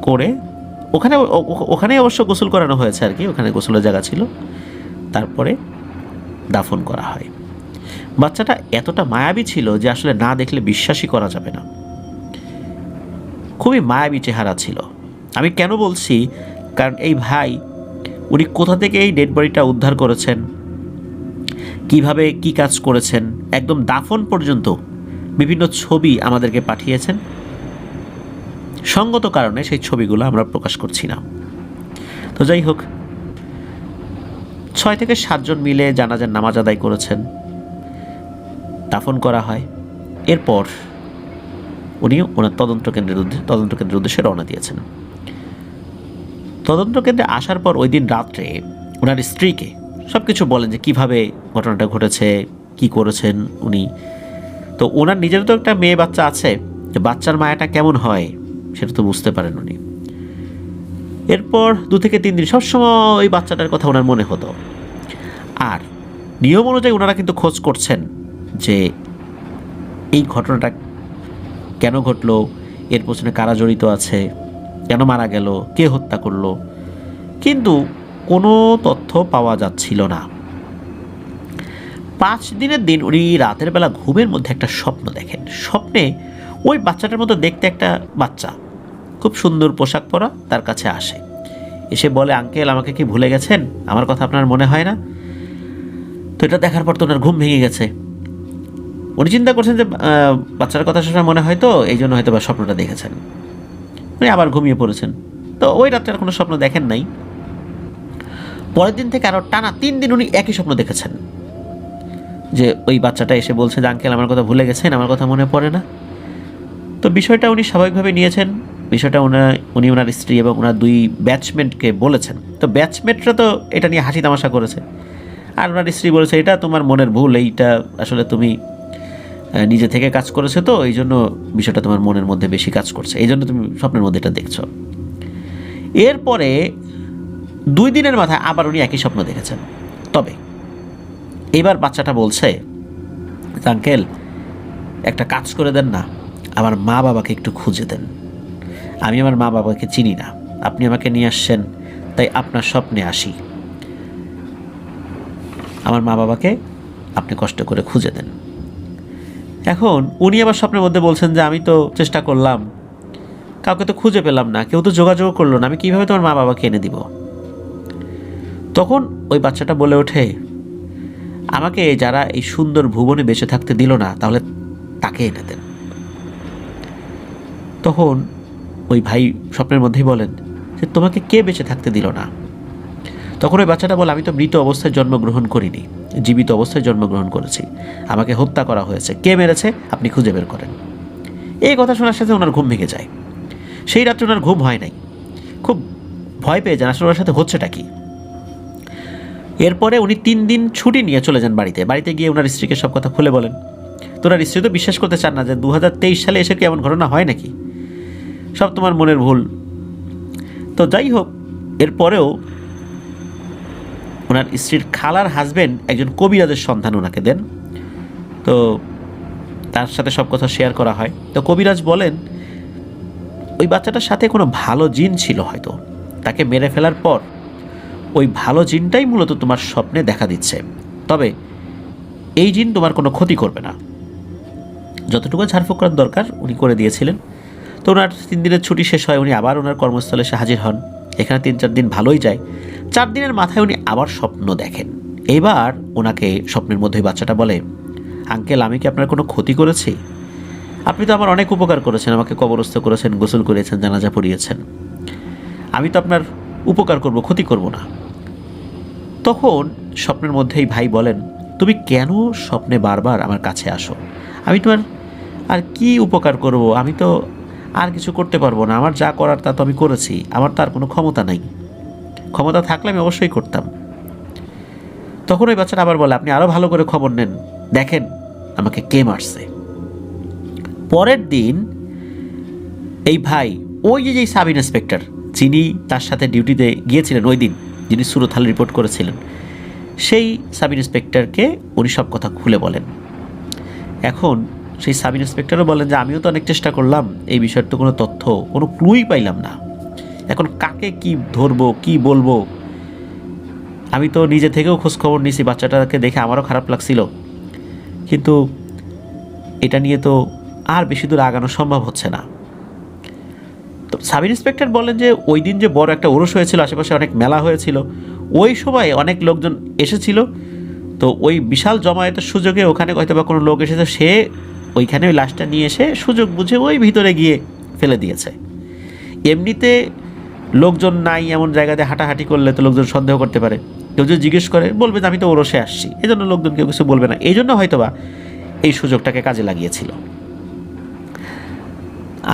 করে ওখানে অবশ্য গোসল করানো হয়েছে আর কি, ওখানে গোসলের জায়গা ছিল, তারপরে দাফন করা হয়। বাচ্চাটা এতটা মায়াবী ছিল যে আসলে না দেখলে বিশ্বাসই করা যাবে না, খুবই মায়াবী চেহারা ছিল। আমি কেন বলছি, কারণ এই ভাই উনি কোথা থেকে এই ডেড বডিটা উদ্ধার করেছেন, কিভাবে কি কাজ করেছেন, একদম দাফন পর্যন্ত বিভিন্ন ছবি আমাদেরকে পাঠিয়েছেন। সঙ্গত কারণে সেই ছবিগুলো আমরা প্রকাশ করছি না। তো যাই হোক, 6 থেকে 7 জন মিলে জানাজার নামাজ আদায় করেছেন, দাফন করা হয়। এরপর উনি ওনার তদন্ত কেন্দ্রের উদ্দেশ্যে রওনা দিয়েছেন। তদন্ত কেন্দ্রে আসার পর ওই দিন রাত্রে ওনার স্ত্রীকে সব কিছু বলেন যে কীভাবে ঘটনাটা ঘটেছে, কি করেছেন উনি। তো ওনার নিজেরও তো একটা মেয়ে বাচ্চা আছে, যে বাচ্চার মায়াটা কেমন হয় সেটা তো বুঝতে পারেন উনি। এরপর 2 থেকে 3 দিন সবসময় ওই বাচ্চাটার কথা ওনার মনে হতো। আর নিয়ম অনুযায়ী ওনারা কিন্তু খোঁজ করছেন যে এই ঘটনাটা কেন ঘটলো, এর পেছনে কারা জড়িত আছে, কেন মারা গেল, কে হত্যা করলো, কিন্তু কোনো তথ্য পাওয়া যাচ্ছিল না। 5 দিনের দিন উনি রাতের বেলা ঘুমের মধ্যে একটা স্বপ্ন দেখেন। স্বপ্নে ওই বাচ্চাটার মতো দেখতে একটা বাচ্চা, খুব সুন্দর পোশাক পরা, তার কাছে আসে, এসে বলে, আঙ্কেল আমাকে কি ভুলে গেছেন, আমার কথা আপনার মনে হয় না? তো এটা দেখার পর তো ওনার ঘুম ভেঙে গেছে। উনি চিন্তা করছেন যে বাচ্চার কথা সবসময় মনে হয়, তো এই জন্য হয়তো বা স্বপ্নটা দেখেছেন। উনি আবার ঘুমিয়ে পড়েছেন। তো ওই রাত্রে আর কোনো স্বপ্ন দেখেন নাই। পরের দিন থেকে আরও টানা 3 দিন উনি একই স্বপ্ন দেখেছেন, যে ওই বাচ্চাটা এসে বলছে যে আঙ্কেল আমার কথা ভুলে গেছেন, আমার কথা মনে পড়ে না। তো বিষয়টা উনি স্বাভাবিকভাবে নিয়েছেন। বিষয়টা উনি ওনার স্ত্রী এবং ওনার 2 ব্যাচমেটকে বলেছেন। তো ব্যাচমেটরা তো এটা নিয়ে হাসি তামাশা করেছে, আর ওনার স্ত্রী বলেছে এটা তোমার মনের ভুল, এইটা আসলে তুমি নিজে থেকে কাজ করেছো, তো এই জন্য বিষয়টা তোমার মনের মধ্যে বেশি কাজ করছে, এই জন্য তুমি স্বপ্নের মধ্যে এটা দেখছো। এরপরে 2 দিনের মাথায় আবার উনি একই স্বপ্ন দেখেছেন। তবে এবার বাচ্চাটা বলছে, আঙ্কেল একটা কাজ করে দেন না, আমার মা বাবাকে একটু খুঁজে দেন, আমি আমার মা বাবাকে চিনি না, আপনি আমাকে নিয়ে আসছেন, তাই আপনার স্বপ্নে আসি, আমার মা বাবাকে আপনি কষ্ট করে খুঁজে দেন। এখন উনি আবার স্বপ্নের মধ্যে বলছেন যে আমি তো চেষ্টা করলাম, কাউকে তো খুঁজে পেলাম না, কেউ তো যোগাযোগ করলো না, আমি কীভাবে তোমার মা বাবাকে এনে দিব? তখন ওই বাচ্চাটা বলে ওঠে, আমাকে যারা এই সুন্দর ভুবনে বেঁচে থাকতে দিল না, তাহলে তাকে এনে দেন। তখন ওই ভাই স্বপ্নের মধ্যেই বলেন যে তোমাকে কে বেঁচে থাকতে দিল না? তখন ওই বাচ্চাটা বলে, আমি তো মৃত অবস্থায় জন্মগ্রহণ করিনি, জীবিত অবস্থায় জন্মগ্রহণ করেছি, আমাকে হত্যা করা হয়েছে, কে মেরেছে আপনি খুঁজে বের করেন। এই কথা শোনার সাথে ওনার ঘুম ভেঙে যায়। সেই রাত্রে ওনার ঘুম হয় নাই, খুব ভয় পেয়ে যান আসলে ওর সাথে হচ্ছেটা কি। এরপরে উনি 3 দিন ছুটি নিয়ে চলে যান বাড়িতে গিয়ে ওনার স্ত্রীকে সব কথা খুলে বলেন। তো ওনার স্ত্রী তো বিশ্বাস করতে চান না যে 2023 সালে এসে কি এমন ঘটনা হয় নাকি, সব তোমার মনের ভুল। তো যাই হোক, এরপরেও ওনার স্ত্রীর খালার হাজব্যান্ড একজন কবিরাজের সন্ধান ওনাকে দেন। তো তার সাথে সব কথা শেয়ার করা হয়। তো কবিরাজ বলেন, ওই বাচ্চাটার সাথে কোনো ভালো জিন ছিল, হয়তো তাকে মেরে ফেলার পর ওই ভালো জিনটাই মূলত তোমার স্বপ্নে দেখা দিচ্ছে, তবে এই জিন তোমার কোনো ক্ষতি করবে না। যতটুকু ঝাড়ফুঁক করার দরকার উনি করে দিয়েছিলেন। তো ওনার 3 দিনের ছুটি শেষ হয়, উনি আবার ওনার কর্মস্থলে এসে হাজির হন। এখানে 3-4 দিন ভালোই যায়। 4 দিনের মাথায় উনি আবার স্বপ্ন দেখেন। এবার ওনাকে স্বপ্নের মধ্যেই বাচ্চাটা বলে, আঙ্কেল আমি কি আপনার কোনো ক্ষতি করেছি? আপনি তো আমার অনেক উপকার করেছেন, আমাকে কবরস্থ করেছেন, গোসল করিয়েছেন, জানাজা পড়িয়েছেন, আমি তো আপনার উপকার করব, ক্ষতি করব না। তখন স্বপ্নের মধ্যেই ভাই বলেন, তুমি কেন স্বপ্নে বারবার আমার কাছে আসো? আমি তোমার আর কি উপকার করব? আমি তো আর কিছু করতে পারবো না, আমার যা করার তা তো আমি করেছি, আমার তো আর কোনো ক্ষমতা নাই, ক্ষমতা থাকলে আমি অবশ্যই করতাম। তখন ওই বাচ্চাটা আবার বলে, আপনি আরও ভালো করে খবর নেন, দেখেন আমাকে কে মারছে। পরের দিন এই ভাই ওই যে সাব ইন্সপেক্টর যিনি তার সাথে ডিউটিতে গিয়েছিলেন ওই দিন, যিনি সুরতহাল রিপোর্ট করেছিলেন, সেই সাব ইন্সপেক্টরকে উনি সব কথা খুলে বলেন। এখন সেই সাব ইন্সপেক্টরও বলেন যে আমিও তো অনেক চেষ্টা করলাম, এই বিষয়ের তো কোনো তথ্য, কোনো ক্লুই পাইলাম না, এখন কাকে কি ধরবো, কি বলবো? আমি তো নিজে থেকেও খোঁজ খবর নিয়েছি, বাচ্চাটাকে দেখে আমারও খারাপ লাগছিল, কিন্তু এটা নিয়ে তো আর বেশি দূর আগানো সম্ভব হচ্ছে না। তো সাব ইন্সপেক্টর বলেন যে ওই দিন যে বড় একটা ওরস হয়েছিল, আশেপাশে অনেক মেলা হয়েছিল, ওই সময় অনেক লোকজন এসেছিল, তো ওই বিশাল জমায়েতের সুযোগে ওখানে হয়তো বা কোনো লোক এসেছে, সে ওইখানে ওই লাশটা নিয়ে এসে সুযোগ বুঝে ওই ভিতরে গিয়ে ফেলে দিয়েছে। এমনিতে লোকজন নাই এমন জায়গাতে হাঁটাহাঁটি করলে তো লোকজন সন্দেহ করতে পারে, কেউ যদি জিজ্ঞেস করে বলবে যে আমি তো ওরসে আসছি, এই জন্য লোকজন কেউ কিছু বলবে না, এই জন্য হয়তো বা এই সুযোগটাকে কাজে লাগিয়েছিল।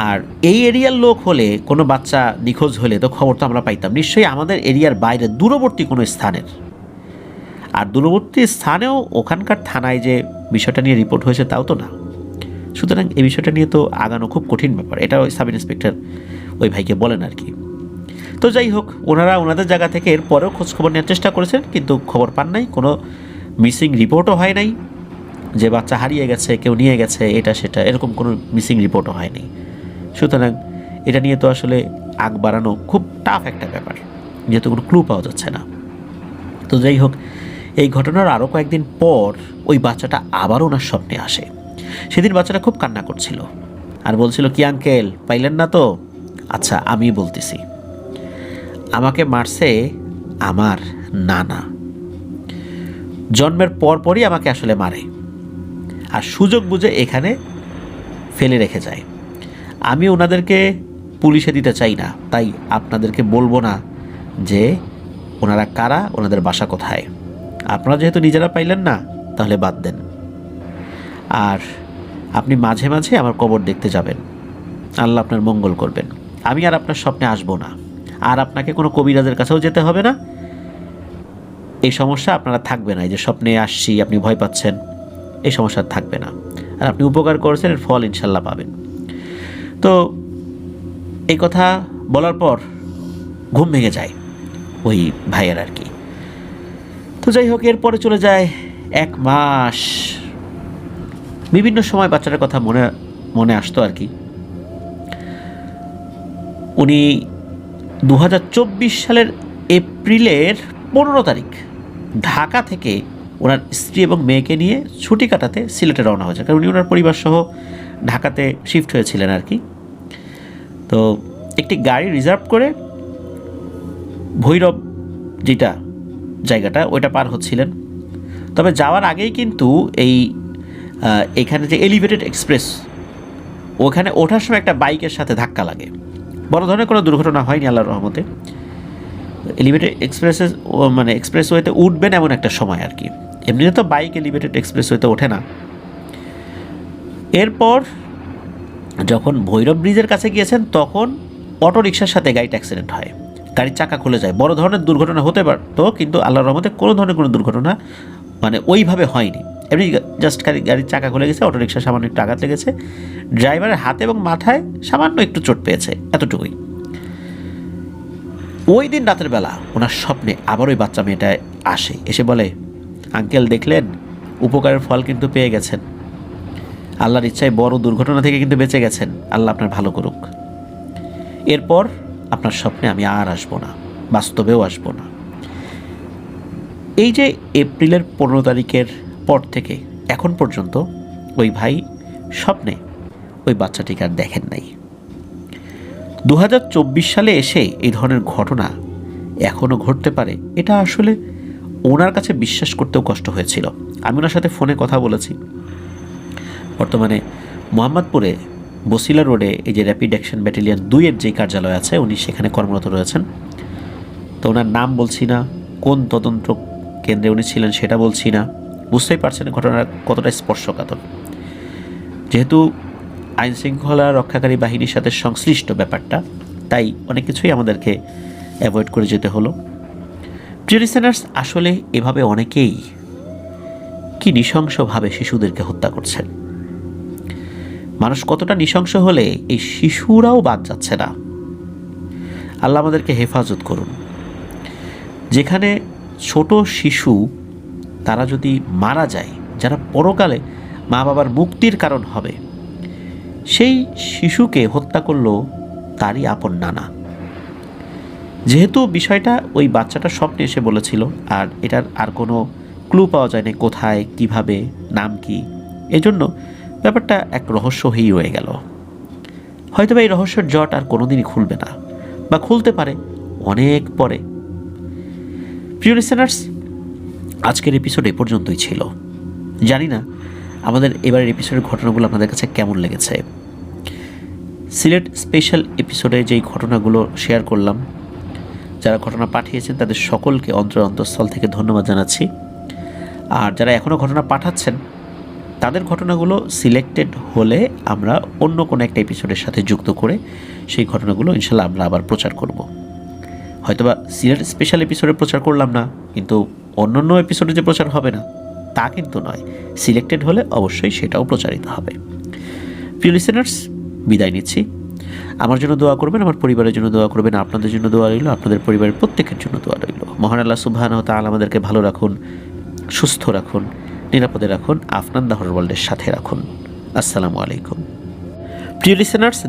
আর এই এরিয়ার লোক হলে, কোনো বাচ্চা নিখোঁজ হলে তো খবর তো আমরা পাইতাম, নিশ্চয়ই আমাদের এরিয়ার বাইরে দূরবর্তী কোনো স্থানের। আর দূরবর্তী স্থানেও ওখানকার থানায় যে বিষয়টা নিয়ে রিপোর্ট হয়েছে তাও তো না। সুতরাং এই বিষয়টা নিয়ে তো আগানো খুব কঠিন ব্যাপার, এটা ওই সাব ইন্সপেক্টর ওই ভাইকে বলেন আর কি। তো যাই হোক, ওনারা ওনাদের জায়গা থেকে এরপরেও খোঁজখবর নেওয়ার চেষ্টা করেছেন, কিন্তু খবর পান নাই, কোনো মিসিং রিপোর্টও হয় নাই যে বাচ্চা হারিয়ে গেছে, কেউ নিয়ে গেছে, এটা সেটা, এরকম কোনো মিসিং রিপোর্টও হয়নি। সুতরাং এটা নিয়ে তো আসলে আগ বাড়ানো খুব টাফ একটা ব্যাপার, যেহেতু কোনো ক্লু পাওয়া যাচ্ছে না। তো যাই হোক, এই ঘটনার আরও কয়েকদিন পর ওই বাচ্চাটা আবারও ওনার স্বপ্নে আসে। সেদিন বাচ্চাটা খুব কান্না করছিল আর বলছিল, কি আঙ্কেল পাইলেন না তো? আচ্ছা আমি বলতেছি, আমাকে মারছে আমার নানা, জন্মের পরপরই আমাকে আসলে মারে আর সুযোগ বুঝে এখানে ফেলে রেখে যায়। আমি ওনাদেরকে পুলিশে দিতে চাই না, তাই আপনাদেরকে বলবো না যে ওনারা কারা, ওনাদের বাসা কোথায়। আপনারা যেহেতু নিজেরা পাইলেন না, তাহলে বাদ দেন। আর আপনি মাঝে মাঝে আমার কবর দেখতে যাবেন, আল্লাহ আপনার মঙ্গল করবেন। আমি আর আপনার স্বপ্নে আসবো না, আর আপনাকে কোনো কবিরাজের কাছেও যেতে হবে না। এই সমস্যা আপনারা থাকবে না, এই যে স্বপ্নে আসছি আপনি ভয় পাচ্ছেন, এই সমস্যা থাকবে না। আর আপনি উপকার করেছেন, এর ফল ইনশাল্লাহ পাবেন। তো এই কথা বলার পর ঘুম ভেঙে যায় ওই ভাইয়ের আর কি। তো যাই হোক, এরপরে চলে যায় 1 মাস। বিভিন্ন সময় বাচ্চাটার কথা মনে আসতো আর কি। উনি 2024 সালের এপ্রিলের 15 তারিখ ঢাকা থেকে ওনার স্ত্রী এবং মেয়েকে নিয়ে ছুটি কাটাতে সিলেটে রওনা হয়েছে, কারণ উনি ওনার পরিবার সহ ঢাকাতে শিফট হয়েছিলেন আর কি। তো একটি গাড়ি রিজার্ভ করে ভৈরব যেটা জায়গাটা ওইটা পার হচ্ছিলেন। তবে যাওয়ার আগেই কিন্তু এখানে যে এলিভেটেড এক্সপ্রেস, ওখানে ওঠার সময় একটা বাইকের সাথে ধাক্কা লাগে। বড় ধরনের কোনো দুর্ঘটনা হয়নি আল্লাহর রহমতে। এলিভেটেড এক্সপ্রেসওয়েতে উঠবেন এমন একটা সময় আর কি, এমনিতে তো বাইক এলিভেটেড এক্সপ্রেসওয়েতে ওঠে না। এরপর যখন ভৈরব ব্রিজের কাছে গিয়েছেন, তখন অটোরিকশার সাথে গাড়িটা অ্যাক্সিডেন্ট হয়, গাড়ির চাকা খুলে যায়। বড় ধরনের দুর্ঘটনা হতে পারতো, কিন্তু আল্লাহর রহমতে কোনো ধরনের কোনো দুর্ঘটনা ওইভাবে হয়নি। এমনি জাস্ট গাড়ির চাকা খুলে গেছে, অটোরিকশা সামান্য একটু আঘাত লেগেছে, ড্রাইভারের হাতে এবং মাথায় সামান্য একটু চোট পেয়েছে, এতটুকুই। ওই দিন রাতের বেলা ওনার স্বপ্নে আবার ওই বাচ্চা মেয়েটা আসে, এসে বলে, আঙ্কেল দেখলেন, উপকারের ফল কিন্তু পেয়ে গেছেন, আল্লাহর ইচ্ছায় বড় দুর্ঘটনা থেকে কিন্তু বেঁচে গেছেন, আল্লাহ আপনার ভালো করুক। এরপর আপনার স্বপ্নে আমি আর আসবো না, বাস্তবেও আসবো না। এই যে এপ্রিলের 15 তারিখের পর থেকে এখন পর্যন্ত ওই ভাই স্বপ্নে ওই বাচ্চাটিকে আর দেখেন নাই। 2024 সালে এসে এই ধরনের ঘটনা এখনও ঘটতে পারে, এটা আসলে ওনার কাছে বিশ্বাস করতেও কষ্ট হয়েছিল। আমি ওনার সাথে ফোনে কথা বলেছি। বর্তমানে মোহাম্মদপুরে বসিলা রোডে এই যে র্যাপিড অ্যাকশন ব্যাটালিয়ন 2-এর যে কার্যালয় আছে, উনি সেখানে কর্মরত রয়েছেন। তো ওনার নাম বলছি না, কোন তদন্ত কেন্দ্রে উনি ছিলেন সেটা বলছি না। বুঝতেই পারছেন ঘটনার কতটা স্পর্শকাতর। যেহেতু আইনশৃঙ্খলা রক্ষাকারী বাহিনীর সাথে সংশ্লিষ্ট ব্যাপারটা, তাই অনেক কিছুই আমাদেরকে অ্যাভয়েড করে যেতে হলো। প্রিয় লিসেনার্স, আসলে এভাবে অনেকেই কি নৃশংসভাবে শিশুদেরকে হত্যা করছেন। মানুষ কতটা নৃশংস হলে এই শিশুরাও বাদ যাচ্ছে না। আল্লাহ আমাদেরকে হেফাজত করুন। যেখানে ছোট শিশু তারা যদি মারা যায়, যারা পরকালে মা বাবার মুক্তির কারণ হবে, সেই শিশুকে হত্যা করলো তারই আপন নানা। যেহেতু বিষয়টা ওই বাচ্চাটা স্বপ্নে এসে বলেছিল, আর এটার আর কোনো ক্লু পাওয়া যায়নি কোথায়, কিভাবে, নাম কি, এজন্য ব্যাপারটা এক রহস্য হয়েই রয়ে গেল। হয়তো এই রহস্যের জট আর কোনোদিনই খুলবে না, বা খুলতে পারে অনেক পরে। প্রিয় লিসেনার্স, আজকের এপিসোড এ পর্যন্তই ছিল। জানি না আমাদের এবারের এপিসোডের ঘটনাগুলো আপনাদের কাছে কেমন লেগেছে। সিলেট স্পেশাল এপিসোডে যেই ঘটনাগুলো শেয়ার করলাম, যারা ঘটনা পাঠিয়েছেন তাদের সকলকে অন্তঃস্থল থেকে ধন্যবাদ জানাচ্ছি। আর যারা এখনও ঘটনা পাঠাচ্ছেন, তাদের ঘটনাগুলো সিলেক্টেড হলে আমরা অন্য কোনো একটা এপিসোডের সাথে যুক্ত করে সেই ঘটনাগুলো ইনশাল্লাহ আমরা আবার প্রচার করব। হয়তোবা সিলেট স্পেশাল এপিসোডে প্রচার করলাম না, কিন্তু অন্য এপিসোডে যে প্রচার হবে না তা কিন্তু নয়। সিলেক্টেড হলে অবশ্যই সেটাও প্রচারিত হবে। প্রিয় লিসেনার্স, বিদায় নিচ্ছি। আমার জন্য দোয়া করবেন, আমার পরিবারের জন্য দোয়া করবেন, আপনাদের জন্য দোয়া রইল, আপনাদের পরিবারের প্রত্যেকের জন্য দোয়া রইল। মহান আল্লাহ সুবহানাহু ওয়া তাআলা আমাদেরকে ভালো রাখুন, সুস্থ রাখুন, নিরাপদে রাখুন, আপনার দ্য হরর ওয়ার্ল্ডের সাথে রাখুন। আসসালামু আলাইকুম। প্রিয় লিসেনার্স,